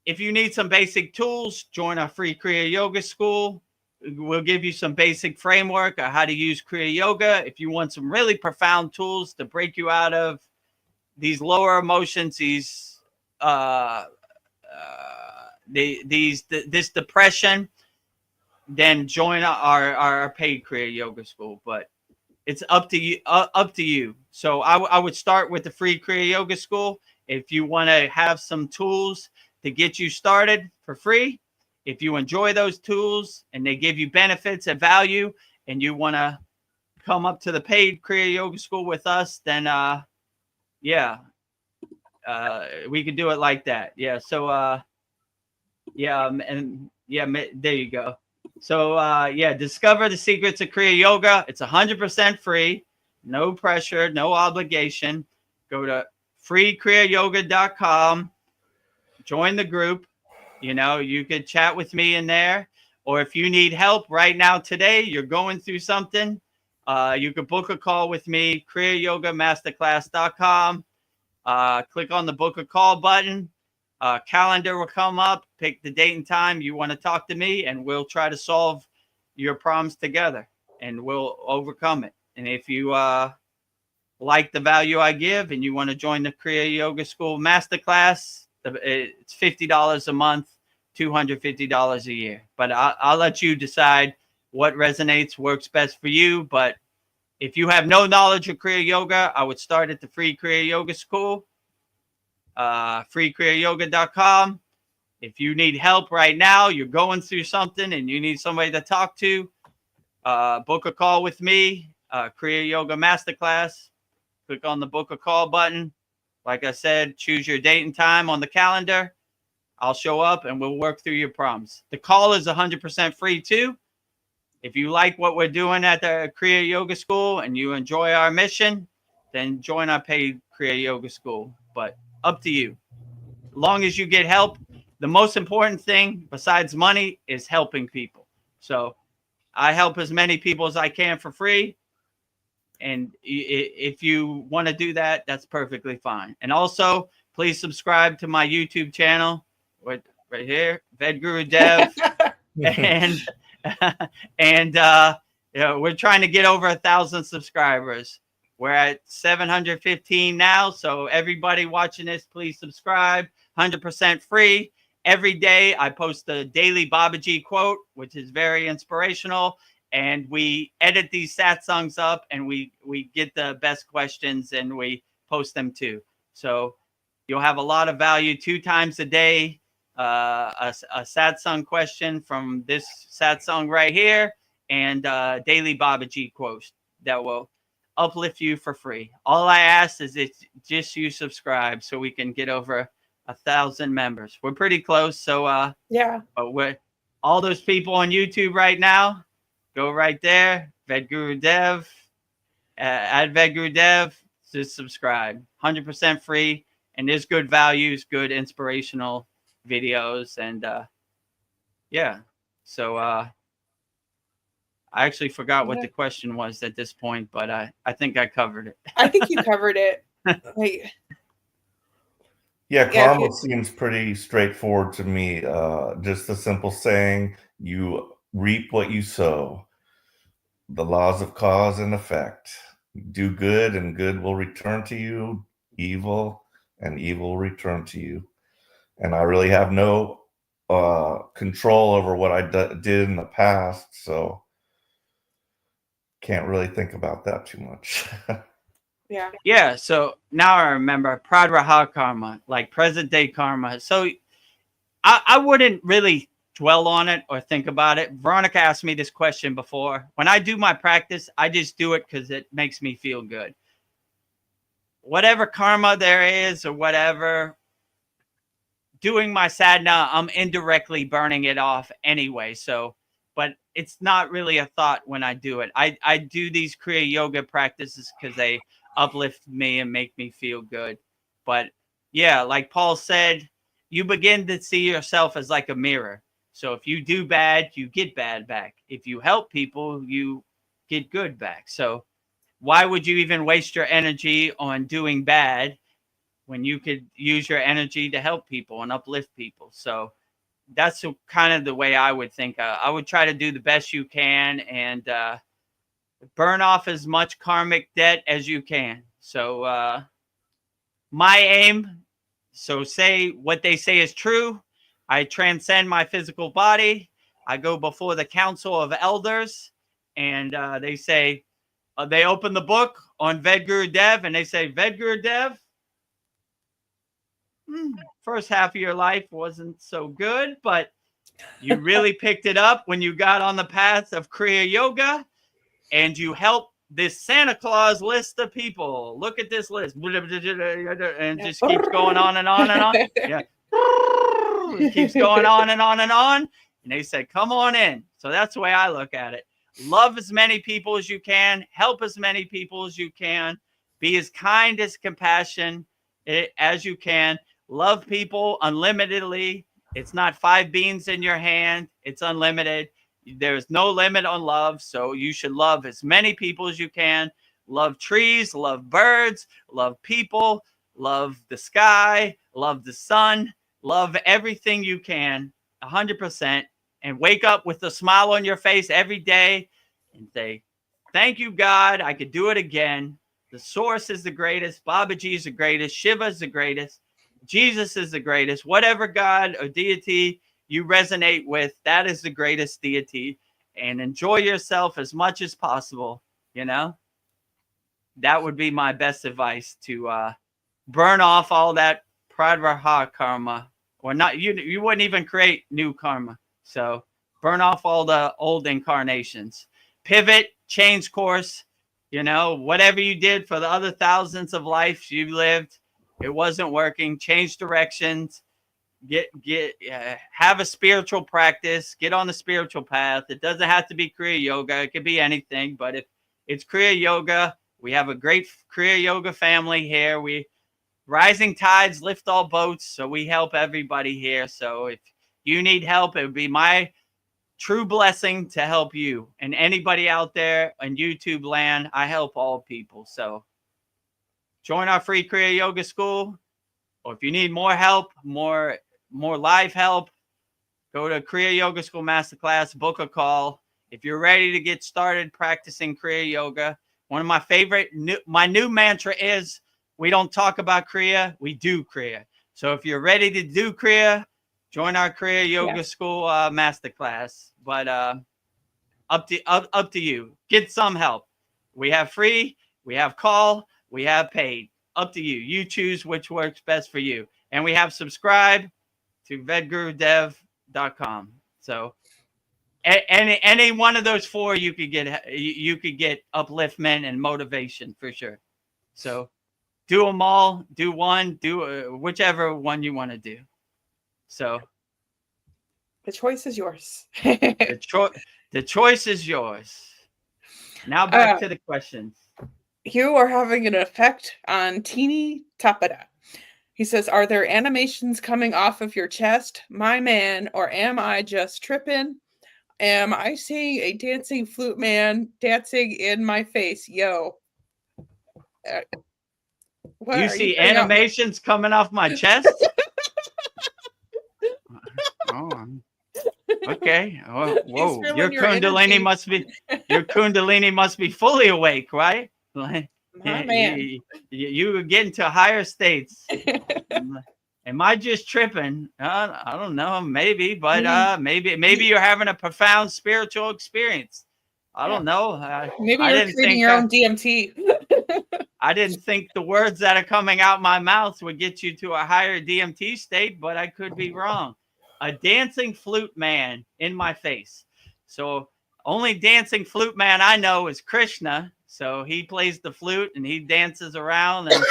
if you need some basic tools, join our free Kriya Yoga school. We'll give you some basic framework of how to use Kriya Yoga. If you want some really profound tools to break you out of these lower emotions, this depression, then join our paid Kriya Yoga school. But it's up to you. Up to you. So I would start with the free Kriya Yoga school if you want to have some tools to get you started for free. If you enjoy those tools and they give you benefits and value, and you want to come up to the paid Kriya Yoga school with us, then yeah, we could do it like that. Yeah. So yeah, and yeah, there you go. So yeah, discover the secrets of Kriya Yoga. It's 100% free, no pressure, no obligation. Go to freekriyayogashop.com, join the group. You know, you could chat with me in there, or if you need help right now today, you're going through something, you could book a call with me, kriyayogamasterclass.com. Click on the book a call button. Calendar will come up. Pick the date and time you want to talk to me, and we'll try to solve your problems together, and we'll overcome it. And if you like the value I give and you want to join the Kriya Yoga School Masterclass, it's $50 a month, $250 a year. But I'll let you decide what resonates, works best for you. But if you have no knowledge of Kriya Yoga, I would start at the free Kriya Yoga School, freekriyayogashop.com. If you need help right now, you're going through something and you need somebody to talk to, book a call with me, Kriya Yoga Masterclass. Click on the book a call button. Like I said, choose your date and time on the calendar. I'll show up and we'll work through your problems. The call is 100% free too. If you like what we're doing at the Kriya Yoga School and you enjoy our mission, then join our paid Kriya Yoga School. But up to you. As long as you get help, the most important thing besides money is helping people. So I help as many people as I can for free. And if you want to do that, that's perfectly fine. And also, please subscribe to my YouTube channel, right here, Vedagurudev. and you know, we're trying to get over 1,000 subscribers. We're at 715 now. So everybody watching this, please subscribe. 100% free. Every day I post a daily Babaji quote, which is very inspirational. And we edit these satsangs up and we get the best questions and we post them too. So you'll have a lot of value 2 times a day. A satsang question from this satsang right here, and daily Babaji quotes that will uplift you for free. All I ask is it's just you subscribe so we can get over 1,000 members. We're pretty close. So Yeah. but we're all those people on YouTube right now. Go right there, Vedagurudev, at Vedagurudev, just subscribe. 100% free, and there's good values, good inspirational videos, and yeah. So I actually forgot what the question was at this point, but I think I covered it. I think you covered it. Wait. Yeah, Yeah, if karma you, seems pretty straightforward to me. Just the simple saying, you reap what you sow. The laws of cause and effect. Do good and good will return to you. Evil and evil will return to you. And I really have no control over what I did in the past, so can't really think about that too much. yeah. Yeah, so now I remember Pradraha karma, like present day karma. So I wouldn't really dwell on it or think about it. Veronica asked me this question before. When I do my practice, I just do it because it makes me feel good. Whatever karma there is or whatever, doing my sadhana, I'm indirectly burning it off anyway. So, but it's not really a thought when I do it. I do these Kriya yoga practices because they uplift me and make me feel good. But yeah, like Paul said, you begin to see yourself as like a mirror. So if you do bad, you get bad back. If you help people, you get good back. So why would you even waste your energy on doing bad when you could use your energy to help people and uplift people? So that's kind of the way I would think. I would try to do the best you can and burn off as much karmic debt as you can. So my aim, so say what they say is true. I transcend my physical body. I go before the council of elders, and they say, they open the book on Vedagurudev, and they say, Vedagurudev, first half of your life wasn't so good, but you really picked it up when you got on the path of Kriya Yoga, and you helped this Santa Claus list of people. Look at this list, and it just keeps going on and on and on. Yeah, it keeps going on and on and on. And they said, "Come on in." So that's the way I look at it. Love as many people as you can. Help as many people as you can. Be as kind as compassion as you can. Love people unlimitedly. It's not 5 beans in your hand. It's unlimited. There's no limit on love. So you should love as many people as you can. Love trees, love birds, love people, love the sky, love the sun, love everything you can, 100%. And wake up with a smile on your face every day and say, thank you, God. I could do it again. The source is the greatest. Babaji is the greatest. Shiva is the greatest. Jesus is the greatest. Whatever God or deity you resonate with, that is the greatest deity. And enjoy yourself as much as possible. You know, that would be my best advice, to burn off all that pradraha karma, or not. You wouldn't even create new karma. So burn off all the old incarnations. Pivot, change course. You know, whatever you did for the other thousands of lives you lived, it wasn't working. Change directions. Have a spiritual practice. Get on the spiritual path. It doesn't have to be Kriya Yoga. It could be anything. But if it's Kriya Yoga, we have a great Kriya Yoga family here. Rising tides lift all boats, so we help everybody here. So if you need help, it would be my true blessing to help you. And anybody out there in YouTube land, I help all people. So join our free Kriya Yoga school. Or if you need more help, more live help, go to Kriya Yoga School Masterclass, book a call. If you're ready to get started practicing Kriya Yoga, one of my favorite, my new mantra is, we don't talk about Kriya, we do Kriya. So if you're ready to do Kriya, join our Kriya Yoga School Masterclass. But up to you. Get some help. We have free, we have call, we have paid. Up to you. You choose which works best for you. And we have subscribe to Vedagurudev.com. So any one of those 4, you could get upliftment and motivation for sure. So do them all. Do one. Do whichever one you want to do. So The choice is yours. the choice is yours. Now back to the questions. You are having an effect on Teeny Tapada. He says, are there animations coming off of your chest, my man, or am I just tripping? Am I seeing a dancing flute man dancing in my face? Yo. What You are see putting out- animations coming off my chest? Oh, okay. Oh, whoa, your feeling your energy. Kundalini must be fully awake, right? Like, My man. you were getting to higher states. Am I just tripping? I don't know, maybe, but maybe you're having a profound spiritual experience. I don't know. Maybe I you're didn't creating think your own DMT. I didn't think the words that are coming out my mouth would get you to a higher DMT state, but I could be wrong. A dancing flute man in my face. So only dancing flute man I know is Krishna. So he plays the flute and he dances around, and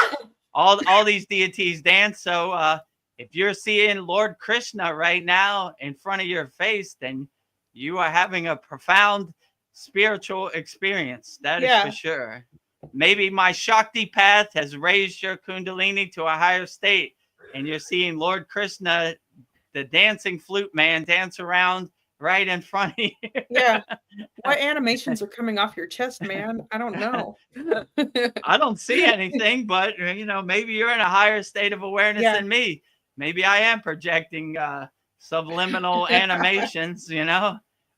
all these deities dance. So if you're seeing Lord Krishna right now in front of your face, then you are having a profound spiritual experience. That is for sure. Maybe my Shakti path has raised your Kundalini to a higher state, and you're seeing Lord Krishna, the dancing flute man, dance around right in front of you. Yeah. What animations are coming off your chest, man? I don't know. I don't see anything, but maybe you're in a higher state of awareness than me. Maybe I am projecting subliminal animations.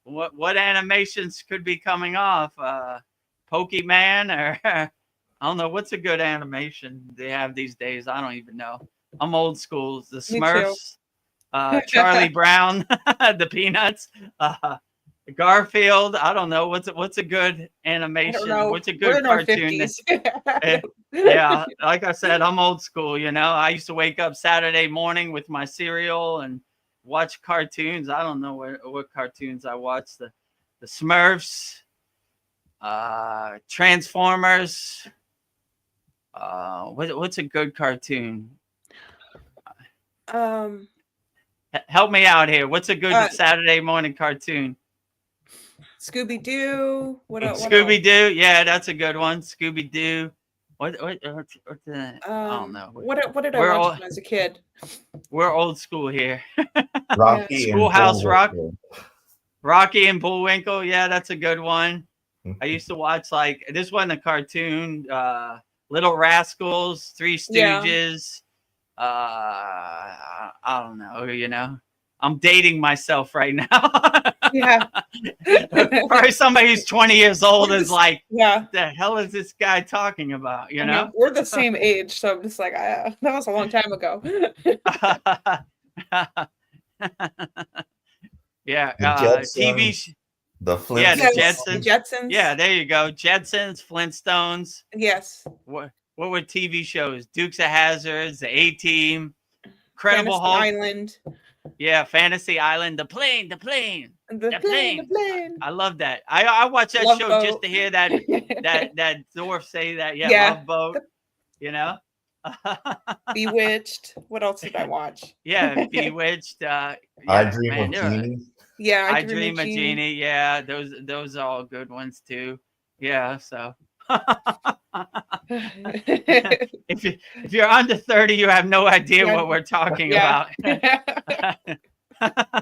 What animations could be coming off? Pokemon, or I don't know, what's a good animation they have these days? I don't even know. I'm old school. The Smurfs, Charlie Brown, the Peanuts, Garfield. I don't know. What's a good animation? What's a good cartoon? Yeah, like I said, I'm old school. I used to wake up Saturday morning with my cereal and watch cartoons. I don't know what cartoons I watched. The Smurfs, Transformers. What's a good cartoon? Help me out here. What's a good Saturday morning cartoon? Scooby Doo. What else? Scooby Doo. Yeah, that's a good one. Scooby Doo. What the? I don't know. What did I watch when I was a kid? We're old school here. Rocky Schoolhouse and Rock. Rocky and Bullwinkle. Yeah, that's a good one. I used to watch, like, this wasn't a cartoon. Little Rascals, Three Stooges. I don't know. I'm dating myself right now. Yeah. Probably somebody who's 20 years old is like, what the hell is this guy talking about? We're the same age, so I'm just like, that was a long time ago. Yeah. TV. The Flintstones. Yeah, the Jetsons. Yeah, there you go. Jetsons, Flintstones. Yes. What were TV shows? Dukes of Hazzard, The A-Team, Incredible Hulk. Island. Yeah, Fantasy Island, the plane. The plane. I love that. I watch that show Boat. just to hear that dwarf say that. Yeah. Love Boat. Bewitched. What else did I watch? Yeah, Bewitched. I Dream of Jeannie. Yeah, I Dream of Jeannie. Yeah, those are all good ones too. Yeah, so if you're under 30, you have no idea what we're talking about.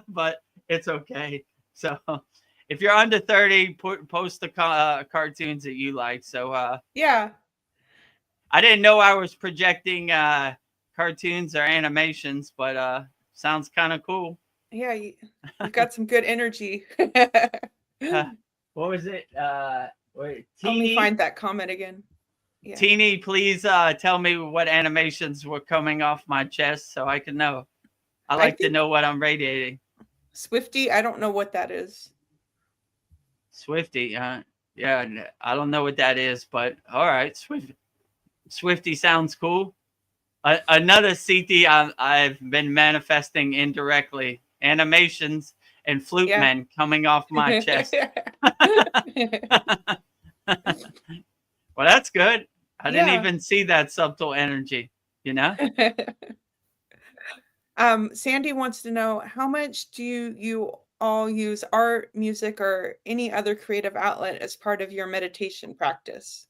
But it's okay. So if you're under 30, post the cartoons that you like. So yeah. I didn't know I was projecting cartoons or animations, but sounds kind of cool. Yeah, you've got some good energy. What was it? Let me find that comment again. Yeah. Teeny, please tell me what animations were coming off my chest so I can know. I like to know what I'm radiating. Swifty, I don't know what that is. Swifty, yeah, I don't know what that is, but all right, Swifty sounds cool. Another CT I've been manifesting indirectly, animations and flute men coming off my chest. Well, that's good. I didn't even see that subtle energy, Sandy wants to know, how much do you all use art, music, or any other creative outlet as part of your meditation practice?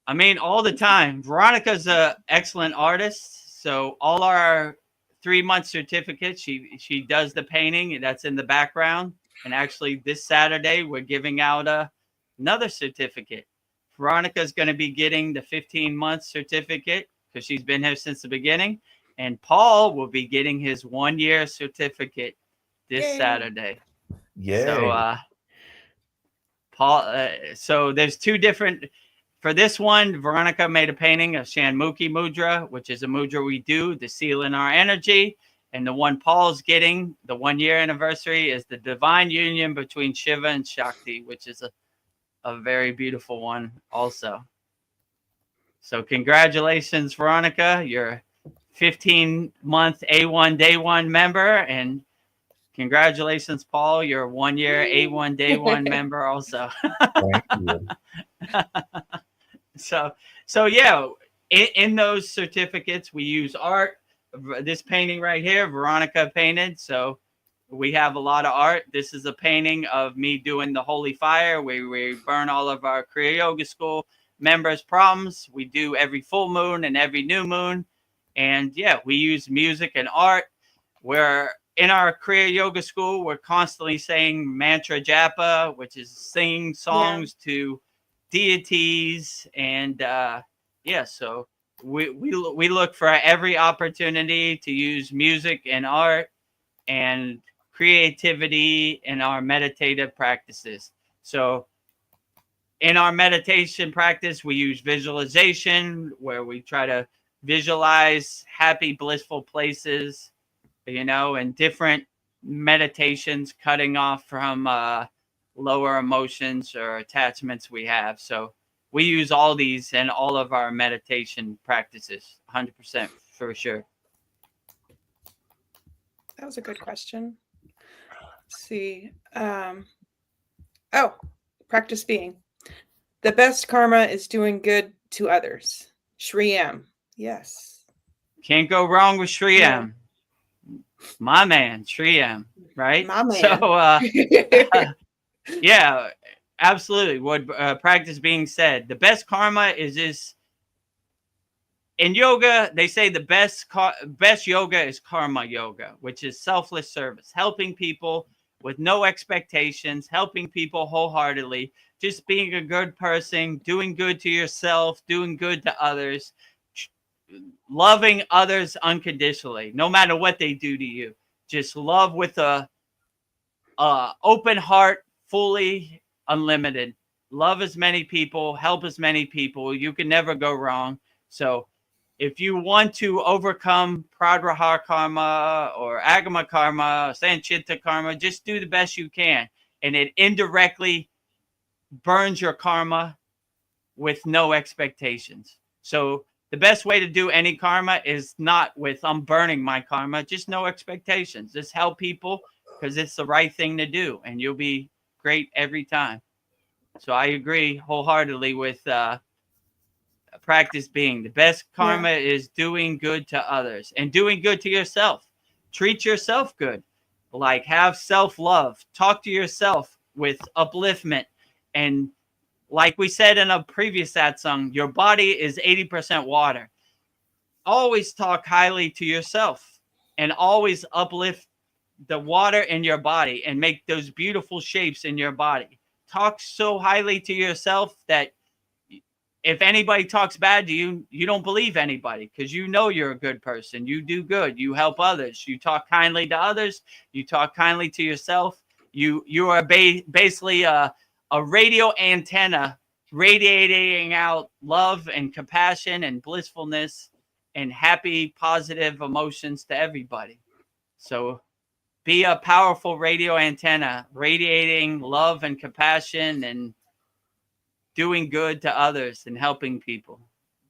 I mean, all the time. Veronica's an excellent artist. So all our 3-month certificates, she does the painting that's in the background. And actually this Saturday, we're giving out another certificate Veronica's going to be getting the 15-month certificate because she's been here since the beginning. And Paul will be getting his 1-year certificate this Yay. Saturday. Yay. So, Paul, so there's two different. For this one, Veronica made a painting of Shanmukhi Mudra, which is a mudra we do to seal in our energy. And the one Paul's getting, the 1-year anniversary, is the divine union between Shiva and Shakti, which is a very beautiful one also. So congratulations, Veronica. You're 15-month A1 Day 1 member. And congratulations, Paul. You're a 1-year A1 Day 1 member also. Thank you. So yeah, in those certificates, we use art. This painting right here, Veronica painted. So we have a lot of art. This is a painting of me doing the holy fire where we burn all of our Kriya Yoga School members' problems. We do every full moon and every new moon. And yeah, we use music and art. We're in our Kriya Yoga School, we're constantly saying mantra japa, which is singing songs to deities. And so we look for every opportunity to use music and art and creativity in our meditative practices. So in our meditation practice, we use visualization, where we try to visualize happy, blissful places, and different meditations, cutting off from lower emotions or attachments we have. So we use all these in all of our meditation practices, 100% for sure. That was a good question. Let's see. Practice being. The best karma is doing good to others. Shri M. Yes. Can't go wrong with Shri M. My man, Shri M, right? My man. So, yeah, absolutely. What practice being said, the best karma is in yoga. They say the best yoga is karma yoga, which is selfless service, helping people with no expectations, helping people wholeheartedly, just being a good person, doing good to yourself, doing good to others, loving others unconditionally, no matter what they do to you. Just love with a open heart, fully unlimited. Love as many people, help as many people. You can never go wrong. So if you want to overcome Pradraha karma or Agama karma, Sanchita karma, just do the best you can. And it indirectly burns your karma with no expectations. So the best way to do any karma is not with I'm burning my karma, just no expectations. Just help people because it's the right thing to do, and you'll be great every time. So I agree wholeheartedly with practice being the best karma is doing good to others and doing good to yourself. Treat yourself good, like have self-love, talk to yourself with upliftment. And like we said in a previous satsang, your body is 80% water. Always talk highly to yourself and always uplift the water in your body and make those beautiful shapes in your body. Talk so highly to yourself that if anybody talks bad to you, you don't believe anybody because you know you're a good person. You do good. You help others. You talk kindly to others. You talk kindly to yourself. You are basically a radio antenna radiating out love and compassion and blissfulness and happy, positive emotions to everybody. So be a powerful radio antenna, radiating love and compassion and doing good to others and helping people.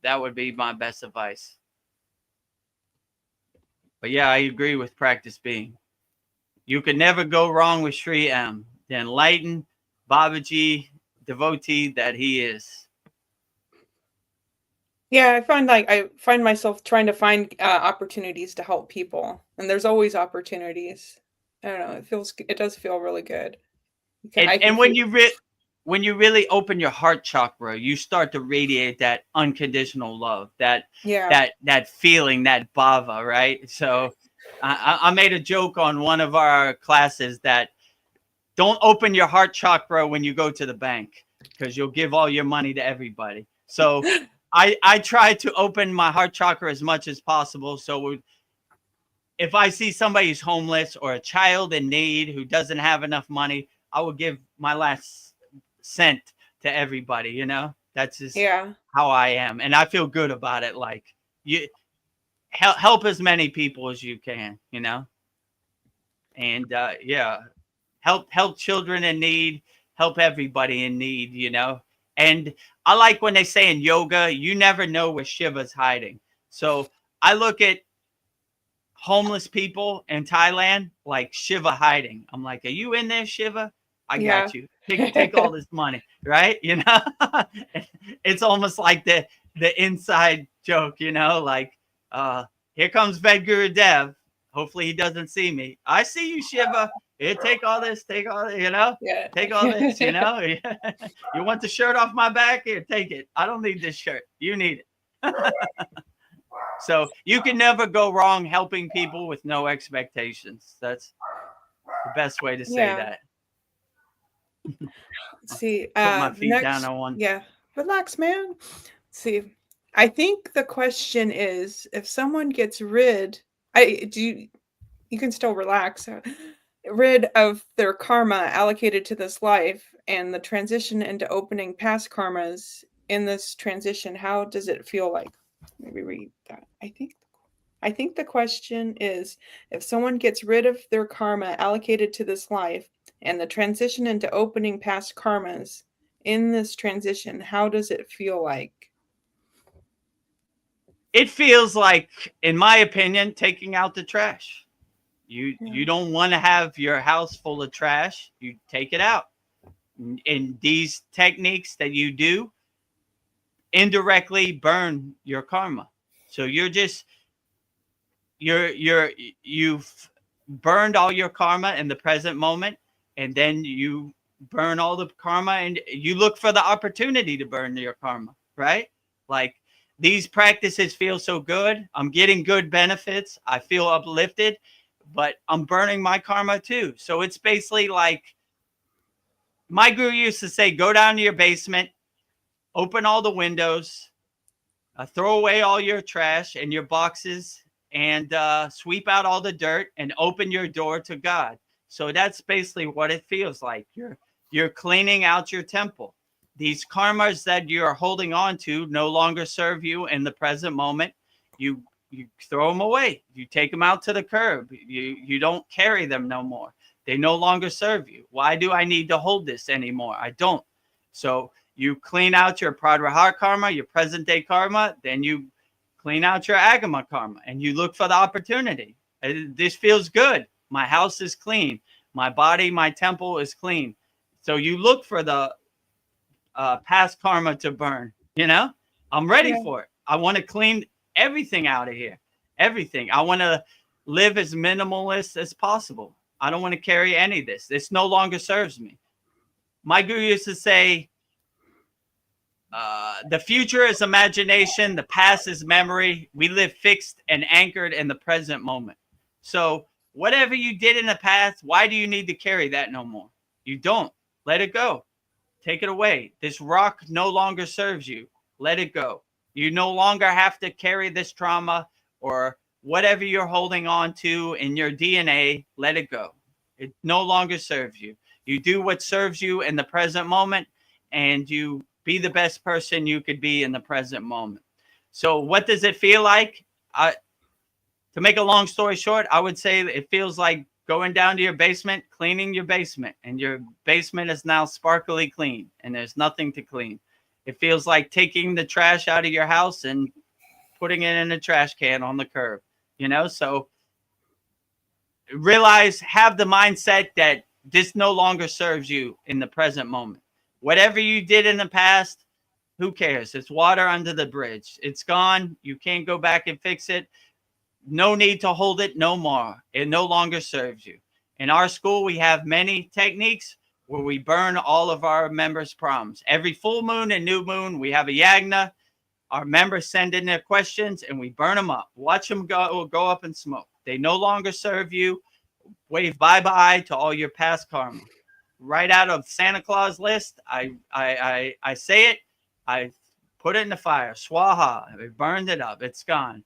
That would be my best advice. But yeah, I agree with practice being. You can never go wrong with Shri M, the enlightened Babaji devotee that he is. Yeah, I find myself trying to find opportunities to help people, and there's always opportunities. I don't know. It does feel really good. And when you really open your heart chakra, you start to radiate that unconditional love, that feeling, that bhava, right? So I made a joke on one of our classes that don't open your heart chakra when you go to the bank. because you'll give all your money to everybody. So I try to open my heart chakra as much as possible. So if I see somebody who's homeless or a child in need who doesn't have enough money, I will give my last cent to everybody, you know? That's just how I am. And I feel good about it. Like, you help as many people as you can, you know? And help children in need, help everybody in need, you know? And I like when they say in yoga, you never know where Shiva's hiding. So I look at homeless people in Thailand like Shiva hiding. I'm like, are you in there, Shiva? I got you. Take all this money, right? You know, it's almost like the inside joke, you know, like, here comes Vedagurudev. Hopefully he doesn't see me. I see you, Shiva. Here, take all this, you know, take all this, you know. You want the shirt off my back? Here, take it. I don't need this shirt. You need it. So you can never go wrong helping people with no expectations. That's the best way to say that. See, put my feet down on one. Yeah, relax, man. See, I think the question is, if someone gets you can still relax, rid of their karma allocated to this life and the transition into opening past karmas in this transition, how does it feel like? Maybe read that. I think the question is, if someone gets rid of their karma allocated to this life and the transition into opening past karmas in this transition, how does it feel like? It feels like, in my opinion, taking out the trash. You don't want to have your house full of trash. You take it out. And these techniques that you do indirectly burn your karma. So you've burned all your karma in the present moment, and then you burn all the karma and you look for the opportunity to burn your karma, right? Like, these practices feel so good. I'm getting good benefits. I feel uplifted, but I'm burning my karma too. So it's basically like, my guru used to say, go down to your basement, open all the windows, throw away all your trash and your boxes, and sweep out all the dirt and open your door to God. So that's basically what it feels like. You're cleaning out your temple. These karmas that you're holding on to no longer serve you in the present moment. You throw them away. You take them out to the curb. You don't carry them no more. They no longer serve you. Why do I need to hold this anymore? I don't. So you clean out your pradvahar karma, your present day karma, then you clean out your agama karma, and you look for the opportunity. This feels good. My house is clean. My body, my temple is clean. So you look for the past karma to burn. You know, I'm ready for it. I want to clean everything out of here. Everything. I want to live as minimalist as possible. I don't want to carry any of this. This no longer serves me. My guru used to say, the future is imagination. The past is memory. We live fixed and anchored in the present moment. So whatever you did in the past, why do you need to carry that no more? You don't. Let it go. Take it away. This rock no longer serves you. Let it go. You no longer have to carry this trauma or whatever you're holding on to in your DNA. Let it go. It no longer serves you. You do what serves you in the present moment, and you be the best person you could be in the present moment. So what does it feel like? To make a long story short, I would say it feels like going down to your basement, cleaning your basement, and your basement is now sparkly clean, and there's nothing to clean. It feels like taking the trash out of your house and putting it in a trash can on the curb, you know? So realize, have the mindset that this no longer serves you in the present moment. Whatever you did in the past, who cares? It's water under the bridge. It's gone. You can't go back and fix it. No need to hold it no more. It no longer serves you. In our school, we have many techniques where we burn all of our members' problems. Every full moon and new moon, we have a yagna. Our members send in their questions and we burn them up. Watch them go up in smoke. They no longer serve you. Wave bye-bye to all your past karma. right out of Santa Claus list. I say it, I put it in the fire, swaha, I burned it up, it's gone.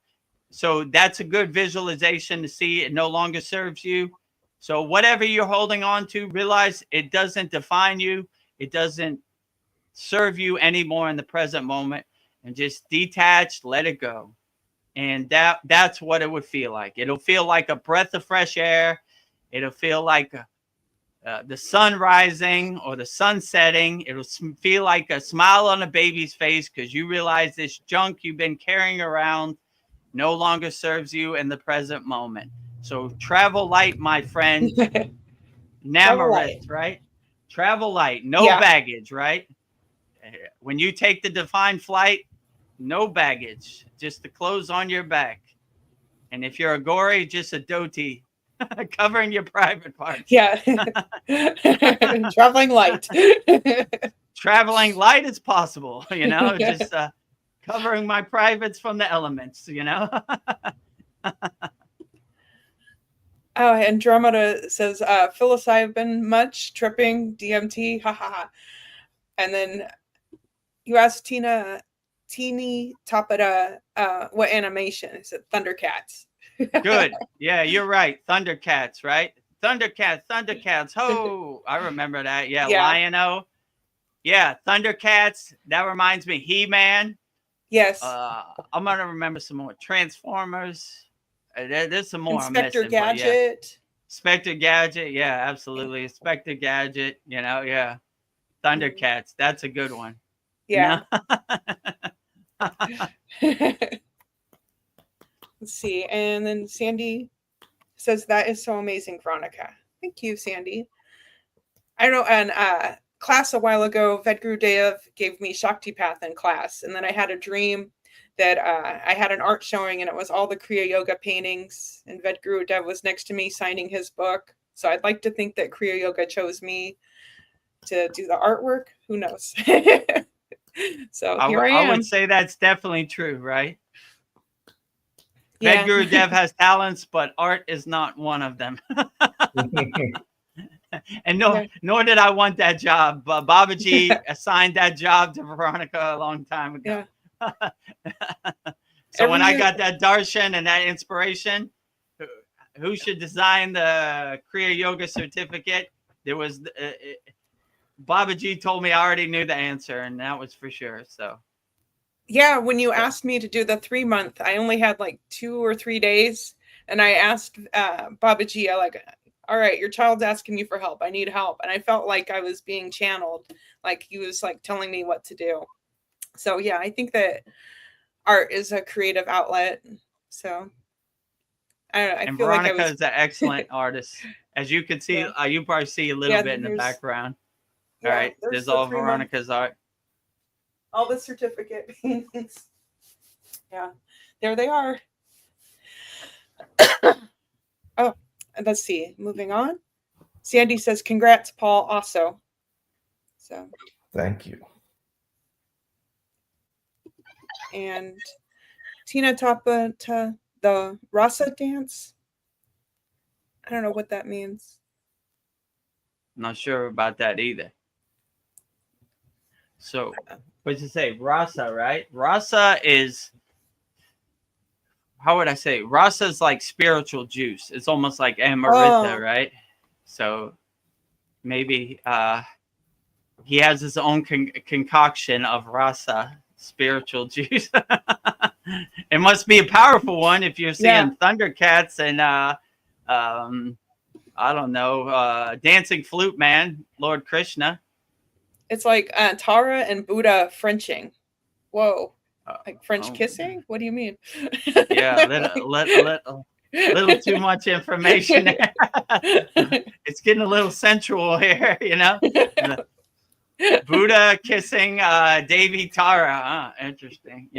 So that's a good visualization to see it no longer serves you. So whatever you're holding on to, realize it doesn't define you. It doesn't serve you anymore in the present moment, and just detach, let it go. And that's what it would feel like. It'll feel like a breath of fresh air. It'll feel like the sun rising or the sun setting. It'll feel like a smile on a baby's face because you realize this junk you've been carrying around no longer serves you in the present moment. So travel light, my friend. Namarith, right? Travel light, no baggage, right? When you take the defined flight, no baggage, just the clothes on your back. And if you're a gory, just a dhoti covering your private parts. Yeah. Traveling light. Traveling light as possible, just covering my privates from the elements, Oh, Andromeda says, psilocybin much, tripping, DMT, ha ha ha. And then you asked Teeny Tapata, what animation? Is it Thundercats? Good. Yeah, you're right. Thundercats, right? Thundercats. Ho! I remember that. Yeah. Lion-O. Yeah, Thundercats. That reminds me. He-Man. Yes. I'm going to remember some more. Transformers. There's some more. Inspector Gadget. Inspector Gadget. Yeah, absolutely. Inspector Gadget. Yeah. Thundercats. That's a good one. Yeah. Let's see. And then Sandy says, that is so amazing, Veronica. Thank you, Sandy. I don't know. And class a while ago, Vedagurudev gave me Shaktipath in class. And then I had a dream that I had an art showing, and it was all the Kriya Yoga paintings. And Vedagurudev was next to me signing his book. So I'd like to think that Kriya Yoga chose me to do the artwork. Who knows? So here I am. I would say that's definitely true, right? Yeah. Vedagurudev has talents, but art is not one of them. And nor did I want that job. Babaji assigned that job to Veronica a long time ago. Yeah. So when I got that darshan and that inspiration, who should design the Kriya Yoga certificate? There was Babaji told me I already knew the answer, and that was for sure. So. Yeah, when you asked me to do the 3-month, I only had like 2 or 3 days. And I asked Babaji, all right, your child's asking you for help. I need help. And I felt like I was being channeled, like he was like telling me what to do. So yeah, I think that art is a creative outlet. So I don't know. And feel Veronica like is an excellent artist. As you can see, you probably see a little bit in the background. All right, there's all Veronica's art. All the certificate paintings. Yeah, there they are. Oh, let's see. Moving on. Sandy says, congrats, Paul, also. So. Thank you. And Tina Tapata, the Rasa dance. I don't know what that means. Not sure about that either. So, what'd you say? Rasa, right? Rasa is, how would I say? Rasa is like spiritual juice. It's almost like Amrita, right? So, maybe he has his own concoction of Rasa, spiritual juice. It must be a powerful one if you're seeing Thundercats and, I don't know, Dancing Flute Man, Lord Krishna. It's like Tara and Buddha Frenching. Whoa. Like French kissing? What do you mean? Yeah, little too much information. It's getting a little sensual here, Buddha kissing Devi Tara. Interesting,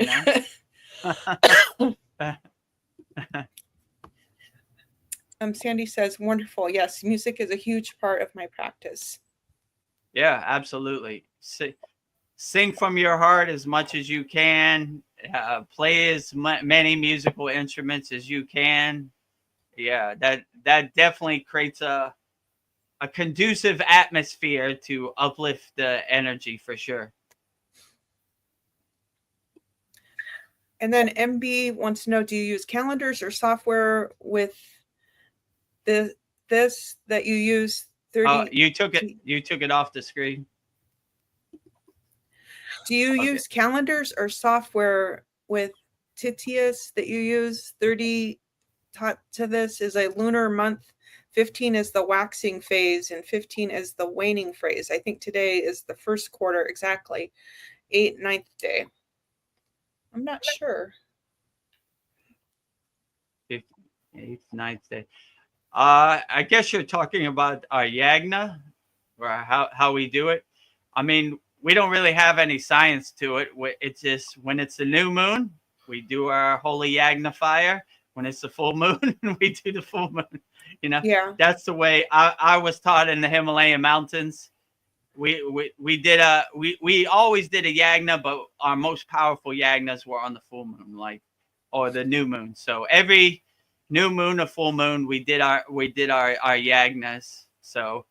Sandy says, wonderful. Yes, music is a huge part of my practice. Yeah, absolutely. Sing from your heart as much as you can. Play as many musical instruments as you can. Yeah, that definitely creates a a conducive atmosphere to uplift the energy for sure. And then MB wants to know, do you use calendars or software with this that you use 30? You took it off the screen. Do you use calendars or software with Titius that you use? 30 to this is a lunar month. 15 is the waxing phase and 15 is the waning phase. I think today is the first quarter exactly. 9th day. I'm not sure. 8th, 9th day. I guess you're talking about our yagna, or how we do it. I mean, we don't really have any science to it. It's just when it's the new moon, we do our holy yagna fire. When it's the full moon, we do the full moon. You know, that's the way I was taught in the Himalayan mountains. We always did a yagna, but our most powerful yagnas were on the full moon, or the new moon. So every new moon or full moon, we did our yagnas. So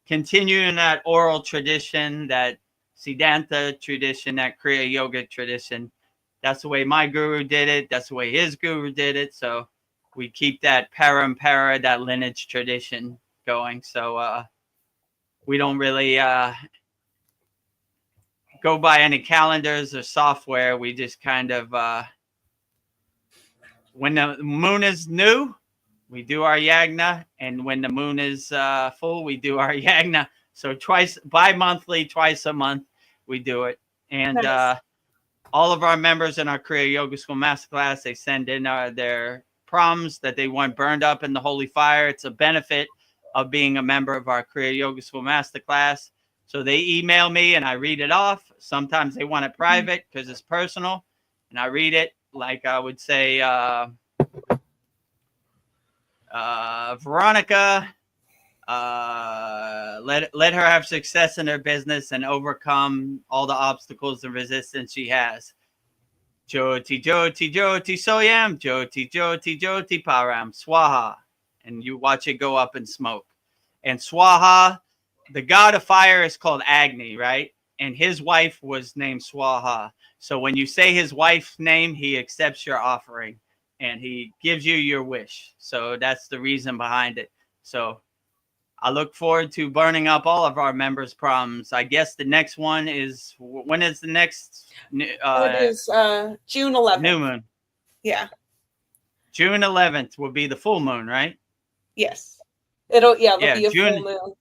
continuing that oral tradition, that Siddhanta tradition, that Kriya Yoga tradition, that's the way my guru did it. That's the way his guru did it. So we keep that parampara, that lineage tradition going. So we don't really go by any calendars or software. We just kind of, when the moon is new, we do our yagna. And when the moon is full, we do our yagna. So bi-monthly, twice a month, we do it. And nice. All of our members in our Kriya Yoga School Masterclass, they send in their proms that they want burned up in the holy fire. It's a benefit of being a member of our Kriya Yoga School Masterclass. So they email me and I read it off. Sometimes they want it private because it's personal. And I read it like I would say, Veronica, let her have success in her business and overcome all the obstacles and resistance she has. Jyoti, Jyoti, Jyoti, Soyam, Jyoti, Jyoti, Jyoti, Param, Swaha. And you watch it go up in smoke. And Swaha, the god of fire, is called Agni, right? And his wife was named Swaha. So when you say his wife's name, he accepts your offering and he gives you your wish. So that's the reason behind it. So I look forward to burning up all of our members' problems. I guess the next one is, when is the next? It is June 11th. New moon. Yeah. June 11th will be the full moon, right? Yes. It'll be a June, full moon.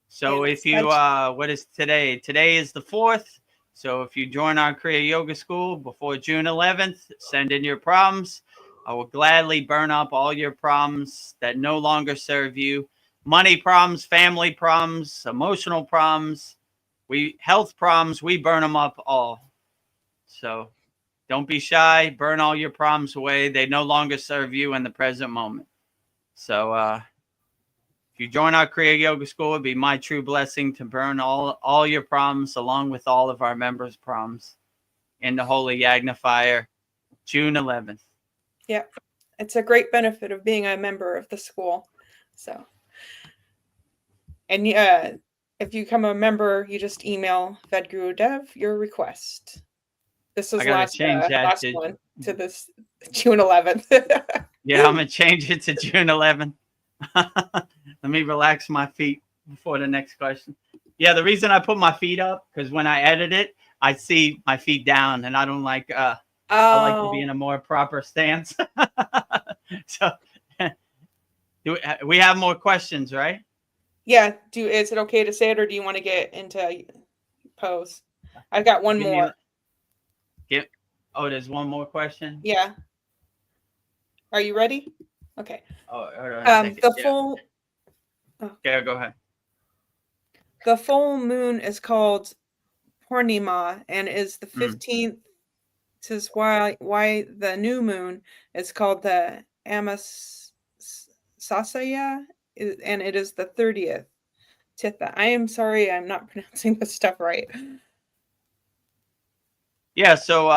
So if you, what is today? Today is the 4th. So if you join our Kriya Yoga School before June 11th, send in your problems. I will gladly burn up all your problems that no longer serve you. Money problems, family problems, emotional problems, health problems, we burn them up all. So don't be shy. Burn all your problems away. They no longer serve you in the present moment. So if you join our Kriya Yoga School, it'd be my true blessing to burn all your problems along with all of our members' problems in the Holy Yagna Fire, June 11th. Yeah, it's a great benefit of being a member of the school. So, and if you become a member, you just email Vedagurudev your request. This was last one to this June 11th. Yeah, I'm going to change it to June 11th. Let me relax my feet before the next question. Yeah, the reason I put my feet up, because when I edit it, I see my feet down, and I don't like, I like to be in a more proper stance. So we have more questions, right? Yeah. Is it okay to say it, or do you want to get into pose? I've got one more. There's one more question? Yeah. Are you ready? Okay. Go ahead. The full moon is called Purnima and is the 15th. This is why the new moon is called the Amasasaya, and it is the 30th. Titha. I am sorry, I'm not pronouncing this stuff right. Yeah, so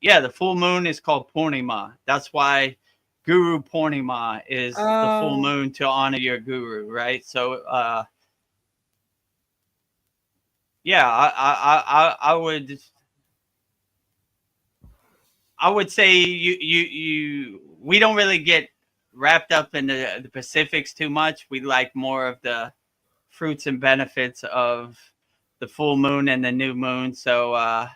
the full moon is called Purnima. That's why Guru Purnima is the full Oh. moon to honor your guru, right? So, yeah, I would say we don't really get wrapped up in the specifics too much. We like more of the fruits and benefits of the full moon and the new moon. So,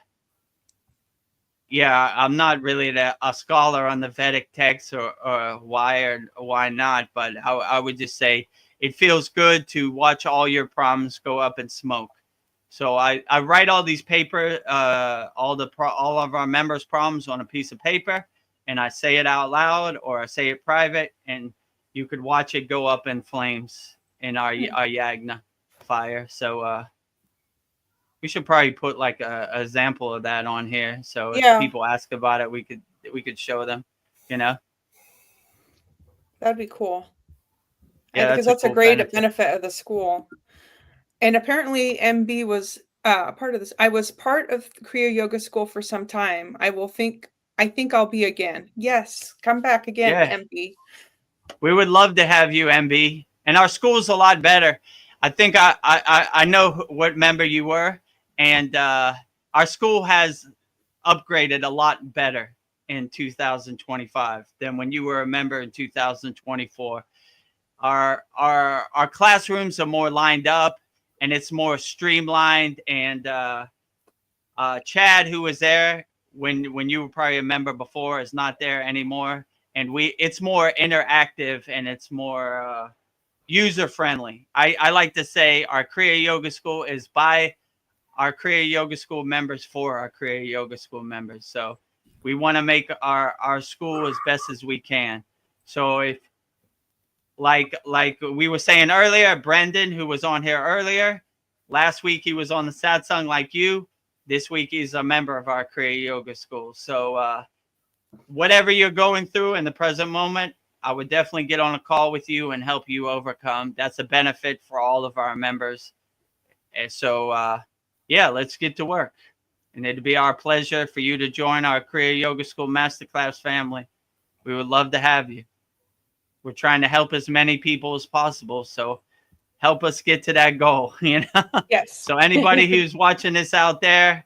yeah, I'm not really a scholar on the Vedic texts or why not, but I would just say it feels good to watch all your problems go up in smoke. So I write all these paper, all of our members' problems on a piece of paper, and I say it out loud or I say it private, and you could watch it go up in flames in our yagna fire. So we should probably put like a example of that on here. So if Yeah. people ask about it, we could show them, you know? That'd be cool. Yeah, Because that's that's a cool great benefit of the school. And apparently MB was part of this. I was part of Kriya Yoga School for some time. I think I'll be again. Yes, come back again, Yeah. MB. We would love to have you, MB. And our school's a lot better. I think I know what member you were, and our school has upgraded a lot better in 2025 than when you were a member in 2024. Our classrooms are more lined up, and it's more streamlined. And Chad, who was there when you were probably a member before, is not there anymore. And it's more interactive and it's more user friendly. I like to say our Kriya Yoga School is by our Kriya Yoga School members for our Kriya Yoga School members. So we want to make our school as best as we can. So if like we were saying earlier, Brendan, who was on here earlier, last week he was on the Satsang like you. This week he's a member of our Kriya Yoga School. So whatever you're going through in the present moment, I would definitely get on a call with you and help you overcome. That's a benefit for all of our members. And so, yeah, let's get to work. And it'd be our pleasure for you to join our Kriya Yoga School Masterclass family. We would love to have you. We're trying to help as many people as possible. So help us get to that goal, you know? Yes. So anybody who's watching this out there,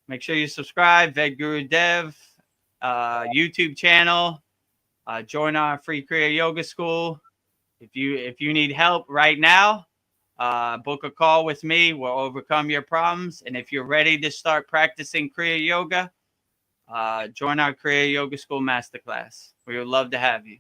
make sure you subscribe, Vedagurudev YouTube channel. Join our free Kriya Yoga School. If you need help right now, book a call with me. We'll overcome your problems. And if you're ready to start practicing Kriya Yoga, join our Kriya Yoga School Masterclass. We would love to have you.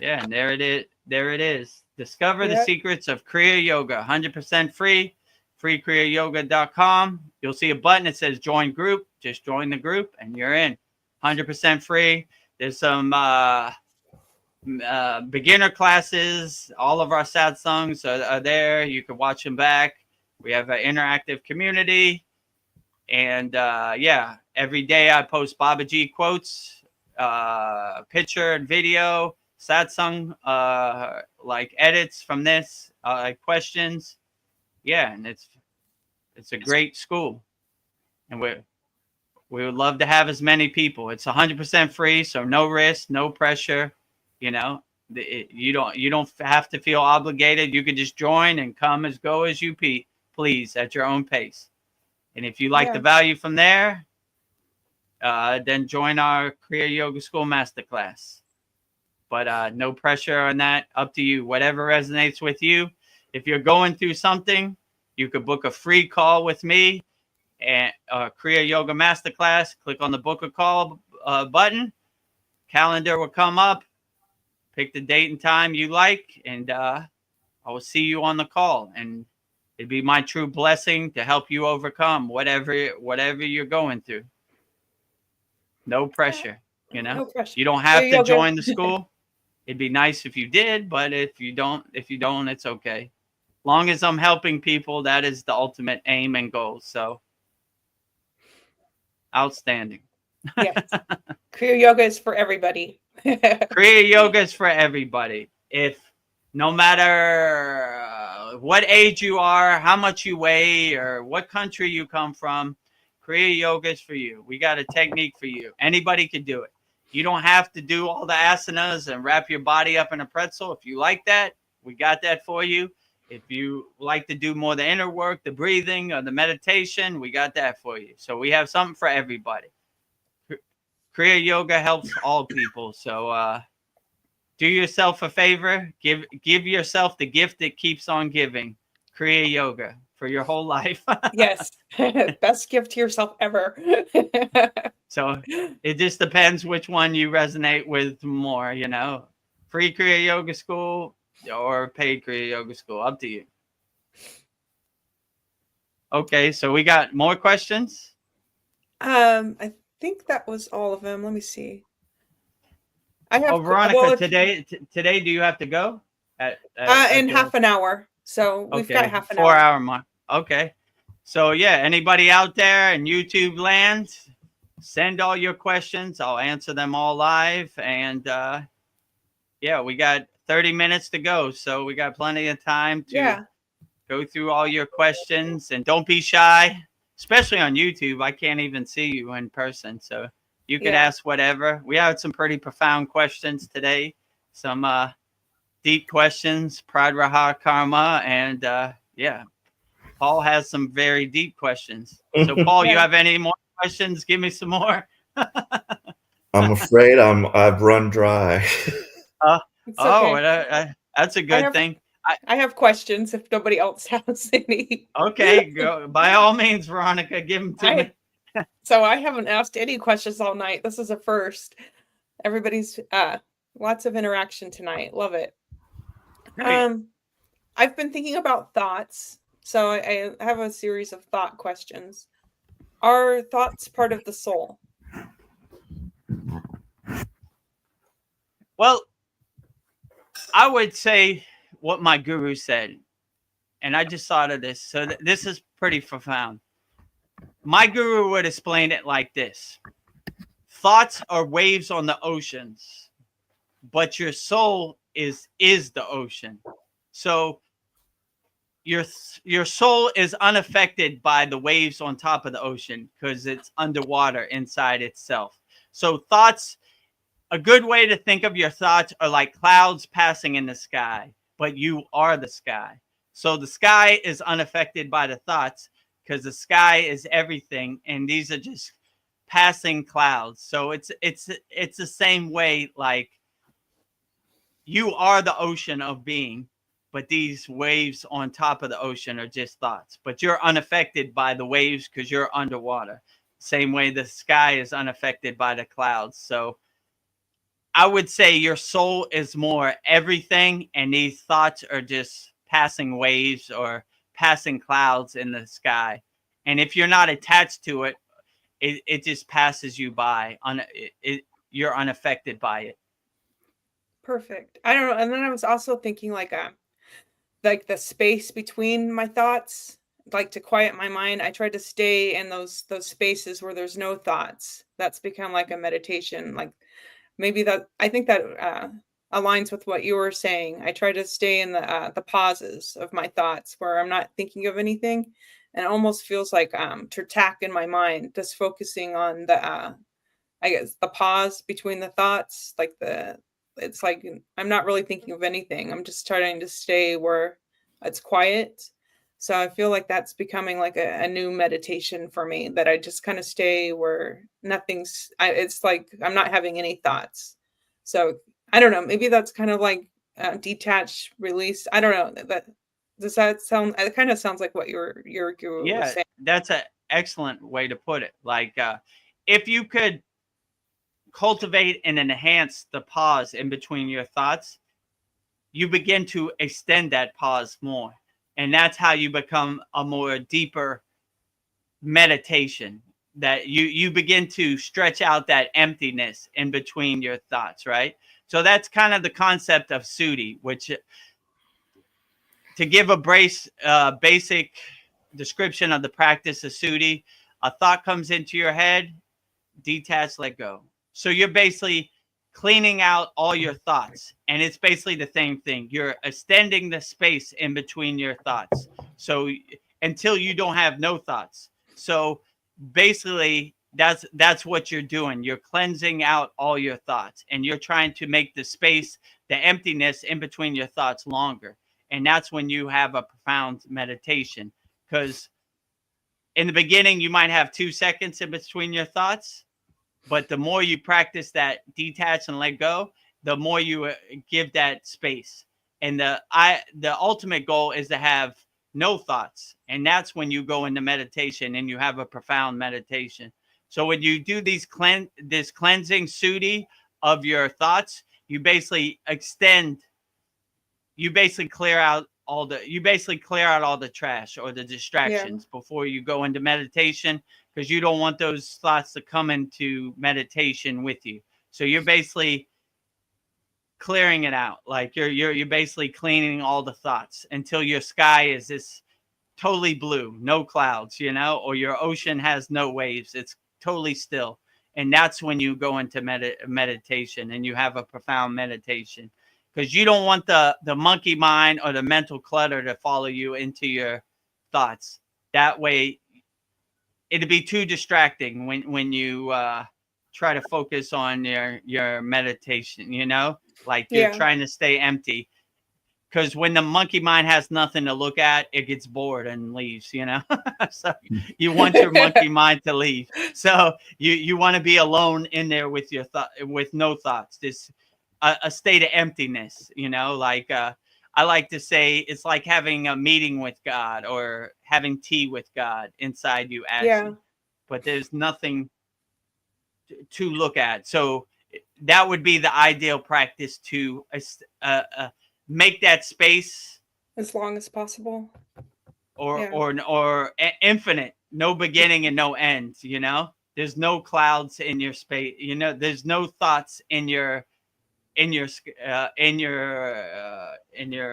Yeah, and there it is. There it is. Discover the secrets of Kriya Yoga. 100% free. FreeKriyayoga.com. You'll see a button that says join group. Just join the group and you're in. 100% free. There's some beginner classes. All of our satsangs are there. You can watch them back. We have an interactive community. And yeah, every day I post Babaji quotes, picture and video, satsang, like edits from this, questions. Yeah, and it's a great school, and we would love to have as many people. It's 100% free, so no risk, no pressure. You know, you don't have to feel obligated. You could just join and come as go as you please at your own pace. And if you like the value from there, then join our Kriya Yoga School Masterclass. But no pressure on that. Up to you. Whatever resonates with you. If you're going through something, you could book a free call with me and Kriya Yoga Masterclass. Click on the book a call button. Calendar will come up. Pick the date and time you like, and I will see you on the call. And it'd be my true blessing to help you overcome whatever you're going through. No pressure, you know. No pressure. You don't have to join the school. It'd be nice if you did, but if you don't, it's okay. Long as I'm helping people, that is the ultimate aim and goal. So outstanding. Yes. Kriya Yoga is for everybody. Kriya Yoga is for everybody. If no matter what age you are, how much you weigh, or what country you come from, Kriya Yoga is for you. We got a technique for you. Anybody can do it. You don't have to do all the asanas and wrap your body up in a pretzel. If you like that, we got that for you. If you like to do more the inner work, the breathing or the meditation, we got that for you. So we have something for everybody. Kriya Yoga helps all people. So do yourself a favor. Give yourself the gift that keeps on giving. Kriya Yoga for your whole life. Yes. Best gift to yourself ever. So it just depends which one you resonate with more, you know. Free Kriya Yoga School or paid Kriya Yoga School. Up to you. Okay, so we got more questions. I think that was all of them. Let me see. I have Veronica, today, do you have to go? In half an hour. So we've got half an hour. 4 hour mark. Okay. So yeah, anybody out there in YouTube land, send all your questions. I'll answer them all live. And yeah, we got 30 minutes to go. So we got plenty of time to go through all your questions. And don't be shy, especially on YouTube. I can't even see you in person. So you could ask whatever. We had some pretty profound questions today. Some deep questions, Prad Raha Karma. And yeah, Paul has some very deep questions. So Paul, you have any more questions? Give me some more. I'm afraid I've run dry. That's a good thing. I have questions if nobody else has any. Okay, go by all means, Veronica, give them to me. So I haven't asked any questions all night. This is a first. Everybody's lots of interaction tonight. Love it. Great. I've been thinking about thoughts. So I have a series of thought questions. Are thoughts part of the soul? Well, I would say what my guru said, and I just thought of this. So this is pretty profound. My guru would explain it like this. Thoughts are waves on the oceans, but your soul is the ocean. So your soul is unaffected by the waves on top of the ocean because it's underwater inside itself. So thoughts, a good way to think of your thoughts are like clouds passing in the sky, but you are the sky. So the sky is unaffected by the thoughts because the sky is everything, and these are just passing clouds. So it's the same way, like you are the ocean of being, but these waves on top of the ocean are just thoughts. But you're unaffected by the waves because you're underwater. Same way the sky is unaffected by the clouds. So I would say your soul is more everything, and these thoughts are just passing waves or passing clouds in the sky. And if you're not attached to it, it just passes you by. You're unaffected by it. Perfect. I don't know. And then I was also thinking like the space between my thoughts, like to quiet my mind. I try to stay in those spaces where there's no thoughts. That's become like a meditation. Like maybe that, I think that aligns with what you were saying. I try to stay in the pauses of my thoughts where I'm not thinking of anything. And it almost feels like to tack in my mind, just focusing on the pause between the thoughts, it's like I'm not really thinking of anything. I'm just trying to stay where it's quiet. So I feel like that's becoming like a new meditation for me, that I just kind of stay where it's like I'm not having any thoughts. So I don't know, maybe that's kind of like detach, release. I don't know. Does that sound, it kind of sounds like what your guru was saying. That's an excellent way to put it. Like if you could cultivate and enhance the pause in between your thoughts, you begin to extend that pause more. And that's how you become a more deeper meditation, that you begin to stretch out that emptiness in between your thoughts, right? So that's kind of the concept of Sudi, which, to give a basic description of the practice of Sudi, a thought comes into your head, detach, let go. So you're basically cleaning out all your thoughts, and it's basically the same thing. You're extending the space in between your thoughts, so until you don't have no thoughts. So basically that's what you're doing. You're cleansing out all your thoughts, and you're trying to make the space, the emptiness in between your thoughts longer. And that's when you have a profound meditation, because in the beginning you might have 2 seconds in between your thoughts, but the more you practice that detach and let go, the more you give that space. And the ultimate goal is to have no thoughts. And that's when you go into meditation and you have a profound meditation. So when you do this cleansing suddhi of your thoughts, you basically clear out all the trash or the distractions before you go into meditation, because you don't want those thoughts to come into meditation with you. So you're basically clearing it out. Like you're basically cleaning all the thoughts until your sky is this totally blue, no clouds, or your ocean has no waves. It's totally still. And that's when you go into meditation and you have a profound meditation, because you don't want the monkey mind or the mental clutter to follow you into your thoughts. That way it'd be too distracting when you try to focus on your meditation, like you're trying to stay empty. Because when the monkey mind has nothing to look at, it gets bored and leaves, So you want your monkey mind to leave. So you want to be alone in there with your with no thoughts. This a state of emptiness, like I like to say it's like having a meeting with God or having tea with God inside you, but there's nothing to look at. So that would be the ideal practice to make that space as long as possible, or infinite, no beginning and no end. There's no clouds in your space. There's no thoughts in your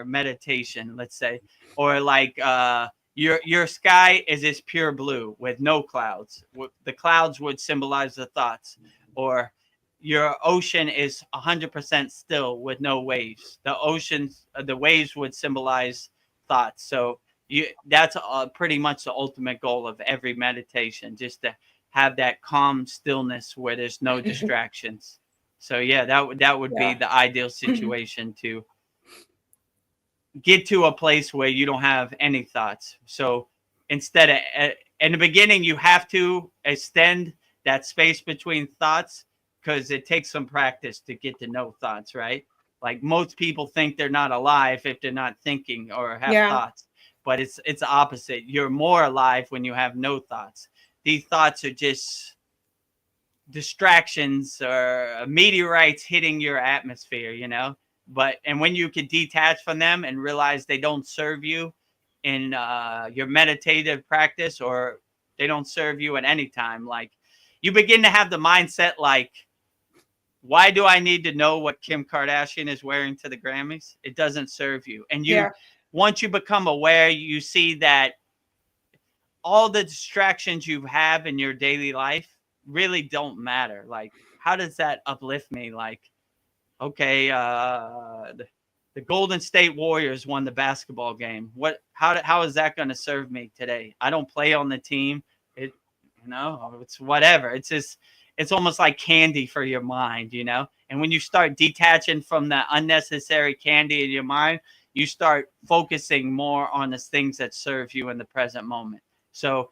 meditation, let's say, or like your sky is this pure blue with no clouds. The clouds would symbolize the thoughts, or your ocean is 100% still with no waves. The waves would symbolize thoughts. So that's pretty much the ultimate goal of every meditation, just to have that calm stillness where there's no distractions. So yeah, that would be the ideal situation to get to a place where you don't have any thoughts. So instead of in the beginning, you have to extend that space between thoughts, because it takes some practice to get to no thoughts, right? Like most people think they're not alive if they're not thinking or have thoughts, but it's the opposite. You're more alive when you have no thoughts. These thoughts are just distractions or meteorites hitting your atmosphere, and when you can detach from them and realize they don't serve you in your meditative practice, or they don't serve you at any time, like you begin to have the mindset like, why do I need to know what Kim Kardashian is wearing to the Grammys? It doesn't serve you. And once you become aware, you see that all the distractions you have in your daily life really don't matter. Like, how does that uplift me? Like, okay, the Golden State Warriors won the basketball game. How is that going to serve me today? I don't play on the team. It's whatever. It's just, it's almost like candy for your mind, And when you start detaching from the unnecessary candy in your mind, you start focusing more on the things that serve you in the present moment. So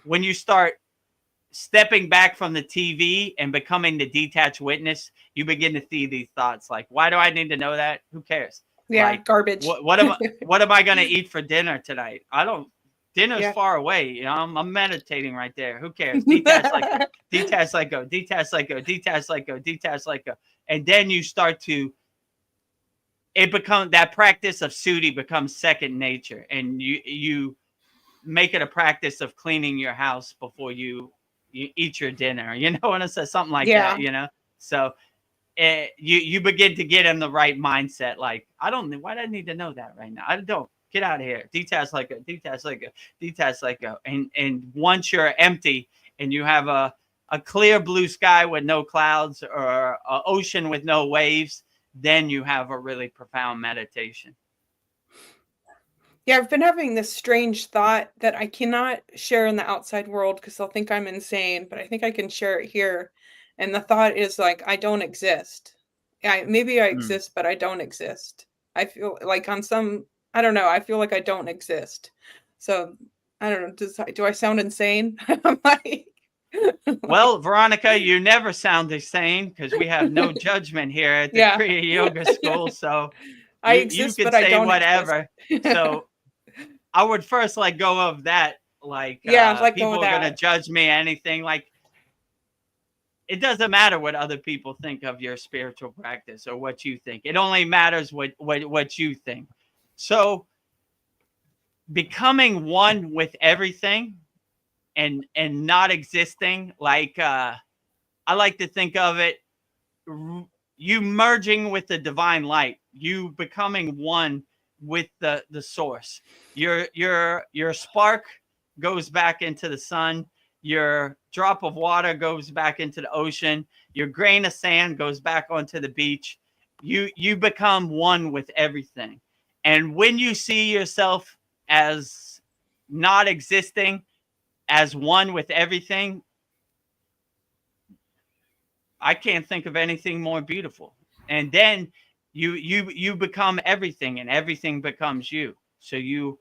when you start stepping back from the TV and becoming the detached witness, you begin to see these thoughts like, why do I need to know that? Who cares? Yeah, like, garbage. What am I going to eat for dinner tonight? Dinner's far away. I'm meditating right there. Who cares? Detach, let go. Detach, let go. Detach, let go. Detach, let go. Detach, let go. And then you start to, that practice of suddhi becomes second nature, and you make it a practice of cleaning your house before you eat your dinner. When I say something like that, So you begin to get in the right mindset. Like, why do I need to know that right now? I don't. Get out of here. Detach, let go. Detach, let go. Detach, let go. And once you're empty and you have a clear blue sky with no clouds, or an ocean with no waves, then you have a really profound meditation. Yeah, I've been having this strange thought that I cannot share in the outside world because they'll think I'm insane, but I think I can share it here. And the thought is like, I don't exist. Maybe I Mm. exist, but I don't exist. I feel like on some, I don't know, I feel like I don't exist. So I don't know, do I sound insane? I'm like, Well, Veronica, you never sound insane because we have no judgment here at the yeah, Kriya Yoga School. So I you exist, could but I say don't exist. whatever. So I would first let go of that. Like Yeah, let go people of are gonna that. judge me, anything. Like it doesn't matter what other people think of your spiritual practice or what you think. It only matters what you think. So becoming one with everything and not existing, like I like to think of it, you merging with the divine light, you becoming one with the source. Your spark goes back into the sun, your drop of water goes back into the ocean, your grain of sand goes back onto the beach. You become one with everything. And when you see yourself as not existing, as one with everything, I can't think of anything more beautiful. And then you become everything, and everything becomes you. So you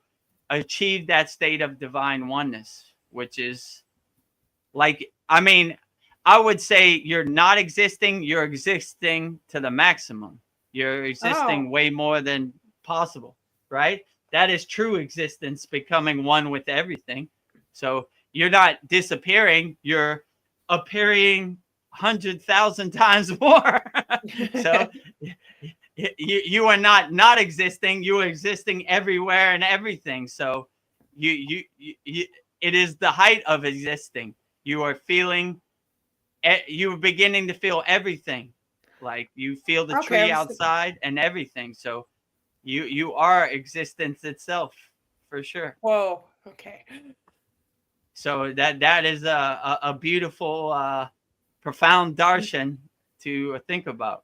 achieve that state of divine oneness, which is like, I mean, I would say you're not existing, you're existing to the maximum. You're Oh, existing way more than possible, right? That is true existence, becoming one with everything. So you're not disappearing, you're appearing 100,000 times more. So you are not existing, you are existing everywhere and everything. So you it is the height of existing. You are feeling, you're beginning to feel everything. Like you feel the okay. tree outside and everything. So you are existence itself, for sure. Whoa. Okay. So that is a beautiful profound darshan to think about,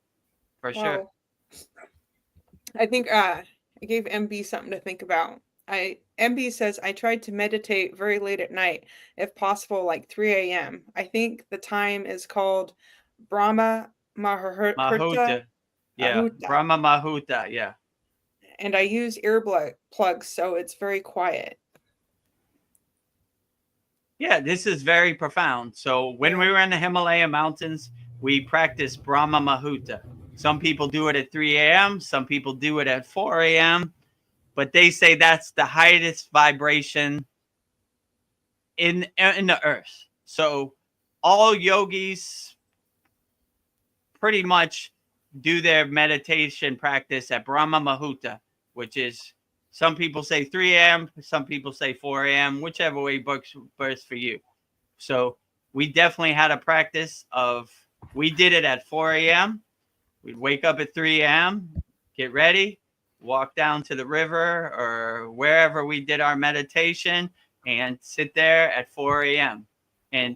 for sure. Whoa. I think I gave MB something to think about. MB says I tried to meditate very late at night, if possible, like 3 a.m. I think the time is called Brahma Mahuta, Mahuta. Yeah, Brahma Mahuta. Yeah. and I use plugs, so it's very quiet. Yeah, this is very profound. So when we were in the Himalayan mountains, we practiced Brahma Mahuta. Some people do it at 3 a.m., some people do it at 4 a.m., but they say that's the highest vibration in the earth. So all yogis pretty much do their meditation practice at Brahma Mahuta, which is, some people say 3 a.m., some people say 4 a.m., whichever way works for you. So we definitely had a practice of, we did it at 4 a.m. We'd wake up at 3 a.m., get ready, walk down to the river or wherever we did our meditation and sit there at 4 a.m. And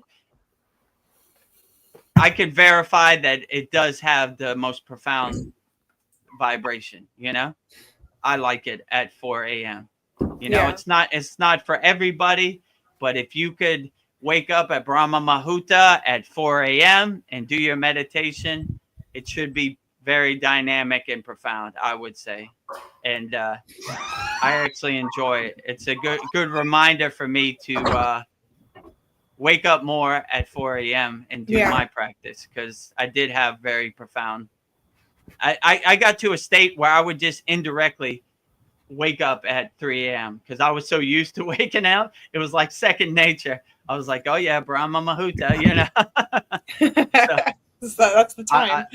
I can verify that it does have the most profound vibration, you know? I like it at 4 a.m. You know, Yeah. it's not for everybody, but if you could wake up at Brahma Mahuta at 4 a.m. and do your meditation, it should be very dynamic and profound, I would say. And I actually enjoy it. It's a good reminder for me to wake up more at 4 a.m. and do my practice, because I did have very profound. I got to a state where I would just indirectly wake up at 3 a.m. because I was so used to waking up. It was like second nature. I was like, oh yeah, Brahma Mahuta, you know. So that's the time.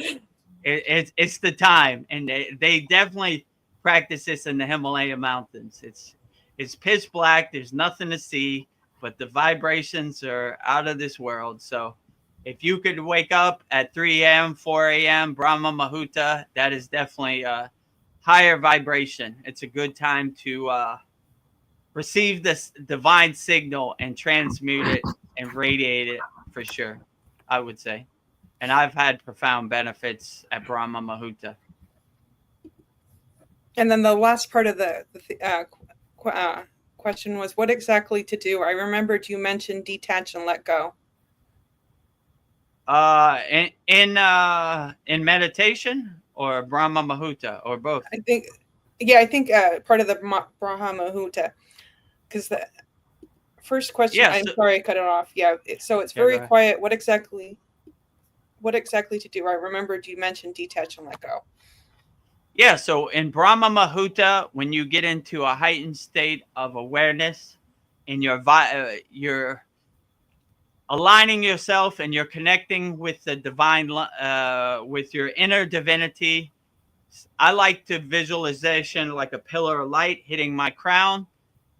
It's the time, and they definitely practice this in the Himalayan mountains. It's pitch black. There's nothing to see, but the vibrations are out of this world. So if you could wake up at 3 a.m., 4 a.m., Brahma Mahuta, that is definitely a higher vibration. It's a good time to receive this divine signal and transmute it and radiate it, for sure, I would say. And I've had profound benefits at Brahma Mahuta. And then the last part of question was, what exactly to do? I remembered you mentioned detach and let go. In meditation or Brahma Muhurta or both? I think part of the Brahma Muhurta, because the first question, Yeah, I'm so- sorry I cut it off. Yeah, so it's Yeah, very go ahead. quiet. What exactly to do? I remembered you mentioned detach and let go. Yeah, so in Brahma Muhurta, when you get into a heightened state of awareness and you're aligning yourself and you're connecting with the divine, with your inner divinity. I like to visualization like a pillar of light hitting my crown.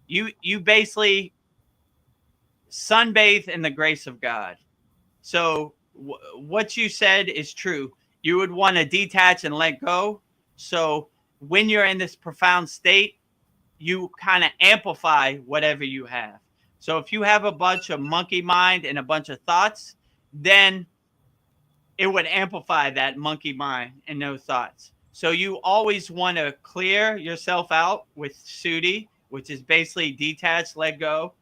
You basically sunbathe in the grace of God. So what you said is true. You would want to detach and let go. So when you're in this profound state, you kind of amplify whatever you have. So if you have a bunch of monkey mind and a bunch of thoughts, then it would amplify that monkey mind and no thoughts. So you always want to clear yourself out with Sudi, which is basically detach, let go,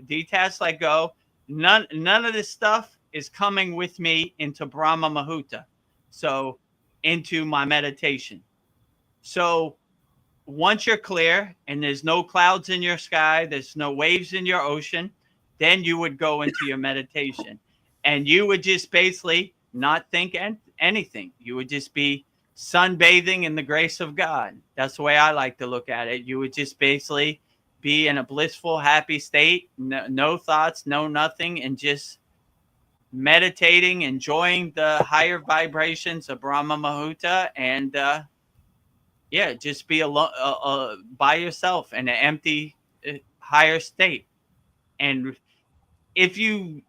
detach, let go. None of this stuff is coming with me into Brahma Muhurta. So into my meditation. So once you're clear and there's no clouds in your sky, there's no waves in your ocean, then you would go into your meditation and you would just basically not think anything. You would just be sunbathing in the grace of God. That's the way I like to look at it. You would just basically be in a blissful, happy state, no thoughts, no nothing, and just meditating, enjoying the higher vibrations of Brahma Muhurta, and yeah, just be alone, by yourself in an empty, higher state. And if you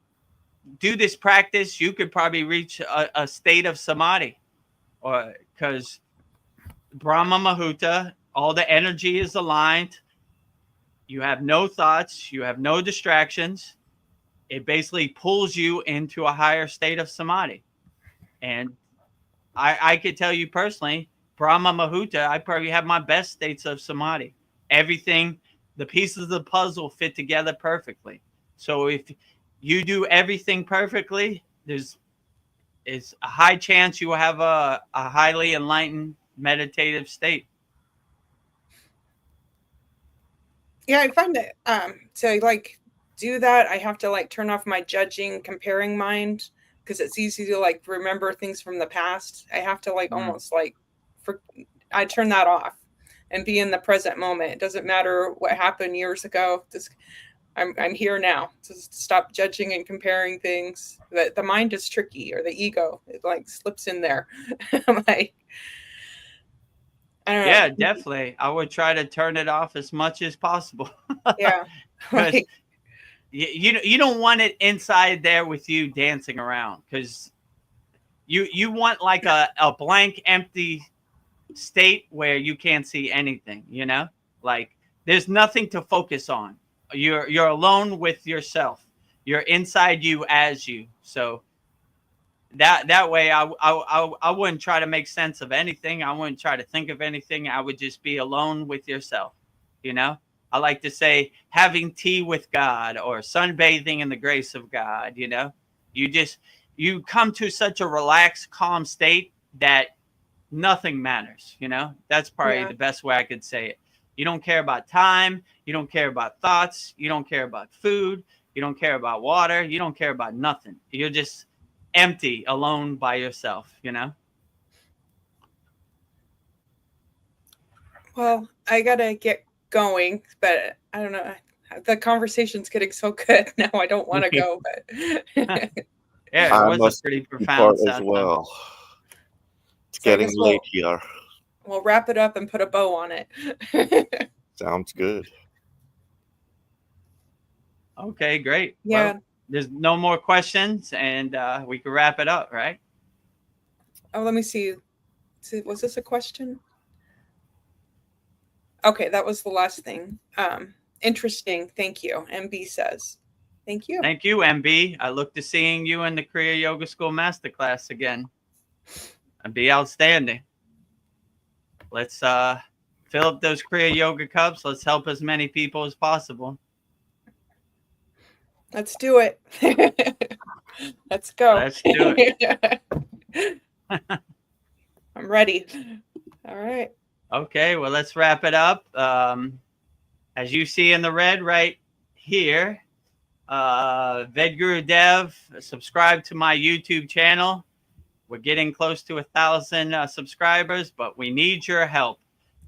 do this practice, you could probably reach a state of samadhi, or because Brahma Muhurta, all the energy is aligned. You have no thoughts. You have no distractions. It basically pulls you into a higher state of samadhi. And I could tell you personally, Brahma Muhurta, I probably have my best states of samadhi. Everything, the pieces of the puzzle fit together perfectly. So if you do everything perfectly, there's a high chance you will have a highly enlightened meditative state. Yeah, I find that to like do that, I have to like turn off my judging, comparing mind, because it's easy to like remember things from the past. I have to like almost like I turn that off and be in the present moment. It doesn't matter what happened years ago. Just I'm here now. Just stop judging and comparing things. That the mind is tricky, or the ego, it like slips in there. I'm like, I don't know. Yeah, definitely. I would try to turn it off as much as possible. Yeah. Because you don't want it inside there with you dancing around, because you want like a blank, empty state where you can't see anything, like there's nothing to focus on. You're alone with yourself. You're inside you as you. So that way I wouldn't try to make sense of anything. I wouldn't try to think of anything. I would just be alone with yourself. I like to say having tea with God, or sunbathing in the grace of God. You come to such a relaxed, calm state that nothing matters. That's probably the best way I could say it. You don't care about time. You don't care about thoughts. You don't care about food. You don't care about water. You don't care about nothing. You're just empty, alone by yourself. Well, I gotta get going, but I don't know. The conversation's getting so good now. I don't want to go, but yeah, it was a pretty profound as well. It's So I getting guess late here. We'll wrap it up and put a bow on it. Sounds good. Okay, great. Yeah. Well, there's no more questions, and we can wrap it up, right? Oh, let me see. Was this a question? Okay, that was the last thing. Interesting. Thank you. MB says. Thank you. Thank you, MB. I look to seeing you in the Kriya Yoga School Masterclass again. And be outstanding. Let's fill up those Kriya Yoga cups. Let's help as many people as possible. Let's do it. Let's go. Let's do it. I'm ready. All right. Okay, well, let's wrap it up. As you see in the red right here, Vedagurudev, subscribe to my YouTube channel. We're getting close to 1,000 subscribers, but we need your help.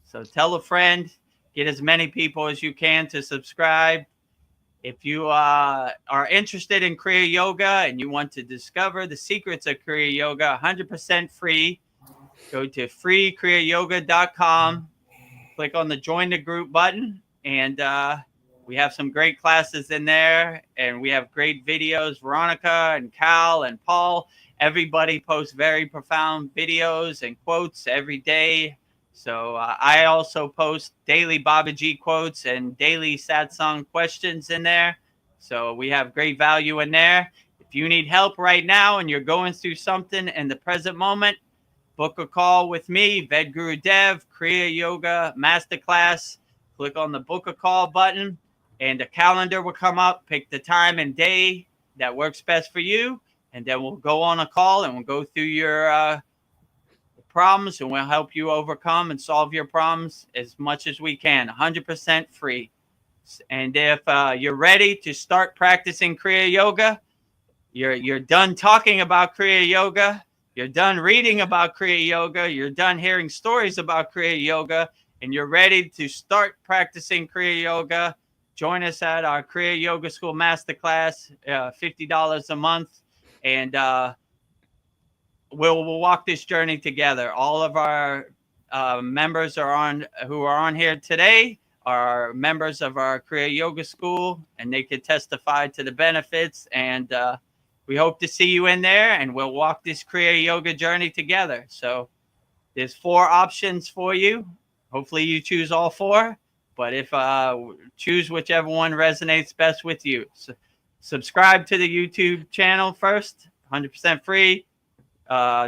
So tell a friend, get as many people as you can to subscribe. If you are interested in Kriya Yoga and you want to discover the secrets of Kriya Yoga, 100% free, go to kriyayogashop.com, click on the join the group button, and we have some great classes in there, and we have great videos. Veronica and Cal and Paul, everybody posts very profound videos and quotes every day. So I also post daily Babaji quotes and daily Satsang questions in there. So we have great value in there. If you need help right now and you're going through something in the present moment, book a call with me, Vedagurudev, Kriya Yoga Masterclass. Click on the book a call button and a calendar will come up. Pick the time and day that works best for you. And then we'll go on a call and we'll go through your problems, and we'll help you overcome and solve your problems as much as we can. 100% free. And if you're ready to start practicing Kriya Yoga, you're done talking about Kriya Yoga, you're done reading about Kriya Yoga, you're done hearing stories about Kriya Yoga, and you're ready to start practicing Kriya Yoga, join us at our Kriya Yoga School Masterclass, $50 a month, and we'll walk this journey together. All of our members who are on here today are members of our Kriya Yoga School, and they could testify to the benefits. And we hope to see you in there, and we'll walk this Kriya Yoga journey together. So there's 4 options for you. Hopefully you choose all 4, but if choose whichever one resonates best with you. So subscribe to the YouTube channel first, 100% free.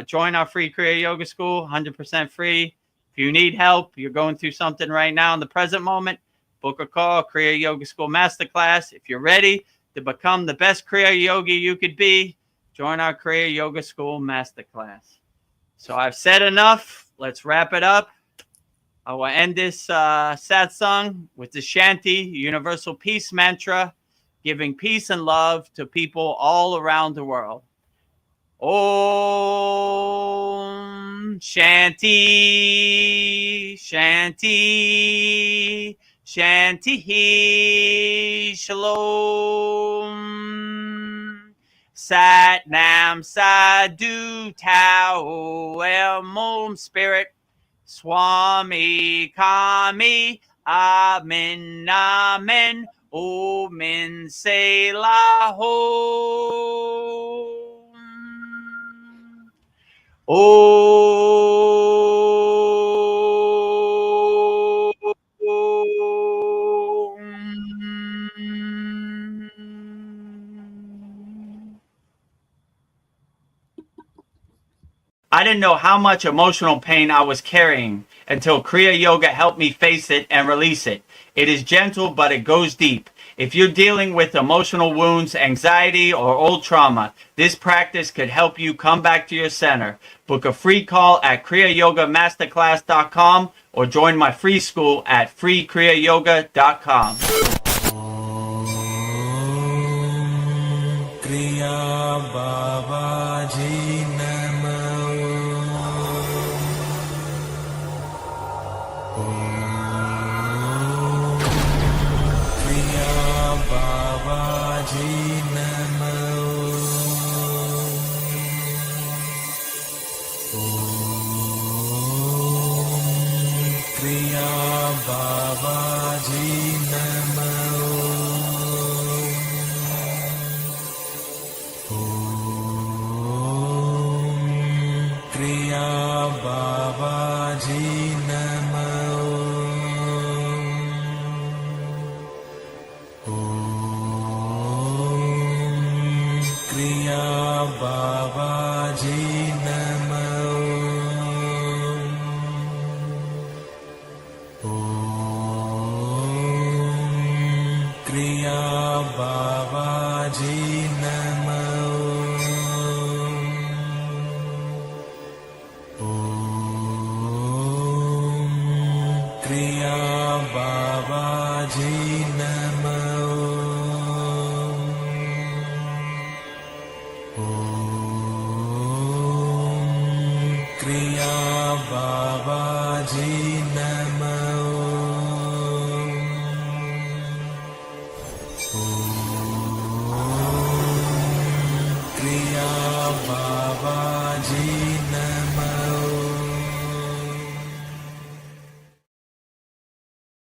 Join our free Kriya Yoga School, 100% free. If you need help, you're going through something right now in the present moment, book a call, Kriya Yoga School Masterclass. If you're ready to become the best Kriya Yogi you could be, join our Kriya Yoga School Masterclass. So I've said enough. Let's wrap it up. I will end this satsang with the Shanti, Universal Peace Mantra, giving peace and love to people all around the world. Om Shanti, Shanti, Shanti, Shalom. Sat Nam Sadhu Tao El Om Spirit, Swami Kami, Amen, Amen, Omen Selah Ho. I didn't know how much emotional pain I was carrying until Kriya Yoga helped me face it and release it. It is gentle, but it goes deep. If you're dealing with emotional wounds, anxiety, or old trauma, this practice could help you come back to your center. Book a free call at kriyayogamasterclass.com or join my free school at freekriyayogashop.com. Kriya Babaji Namo. Kriya Babaji Namo. Kriya Babaji Namo. Kriya Babaji Namo. Kriya Babaji Namo. Babaji Namo. Om Kriya Babaji Namo. Om Kriya Babaji Namo.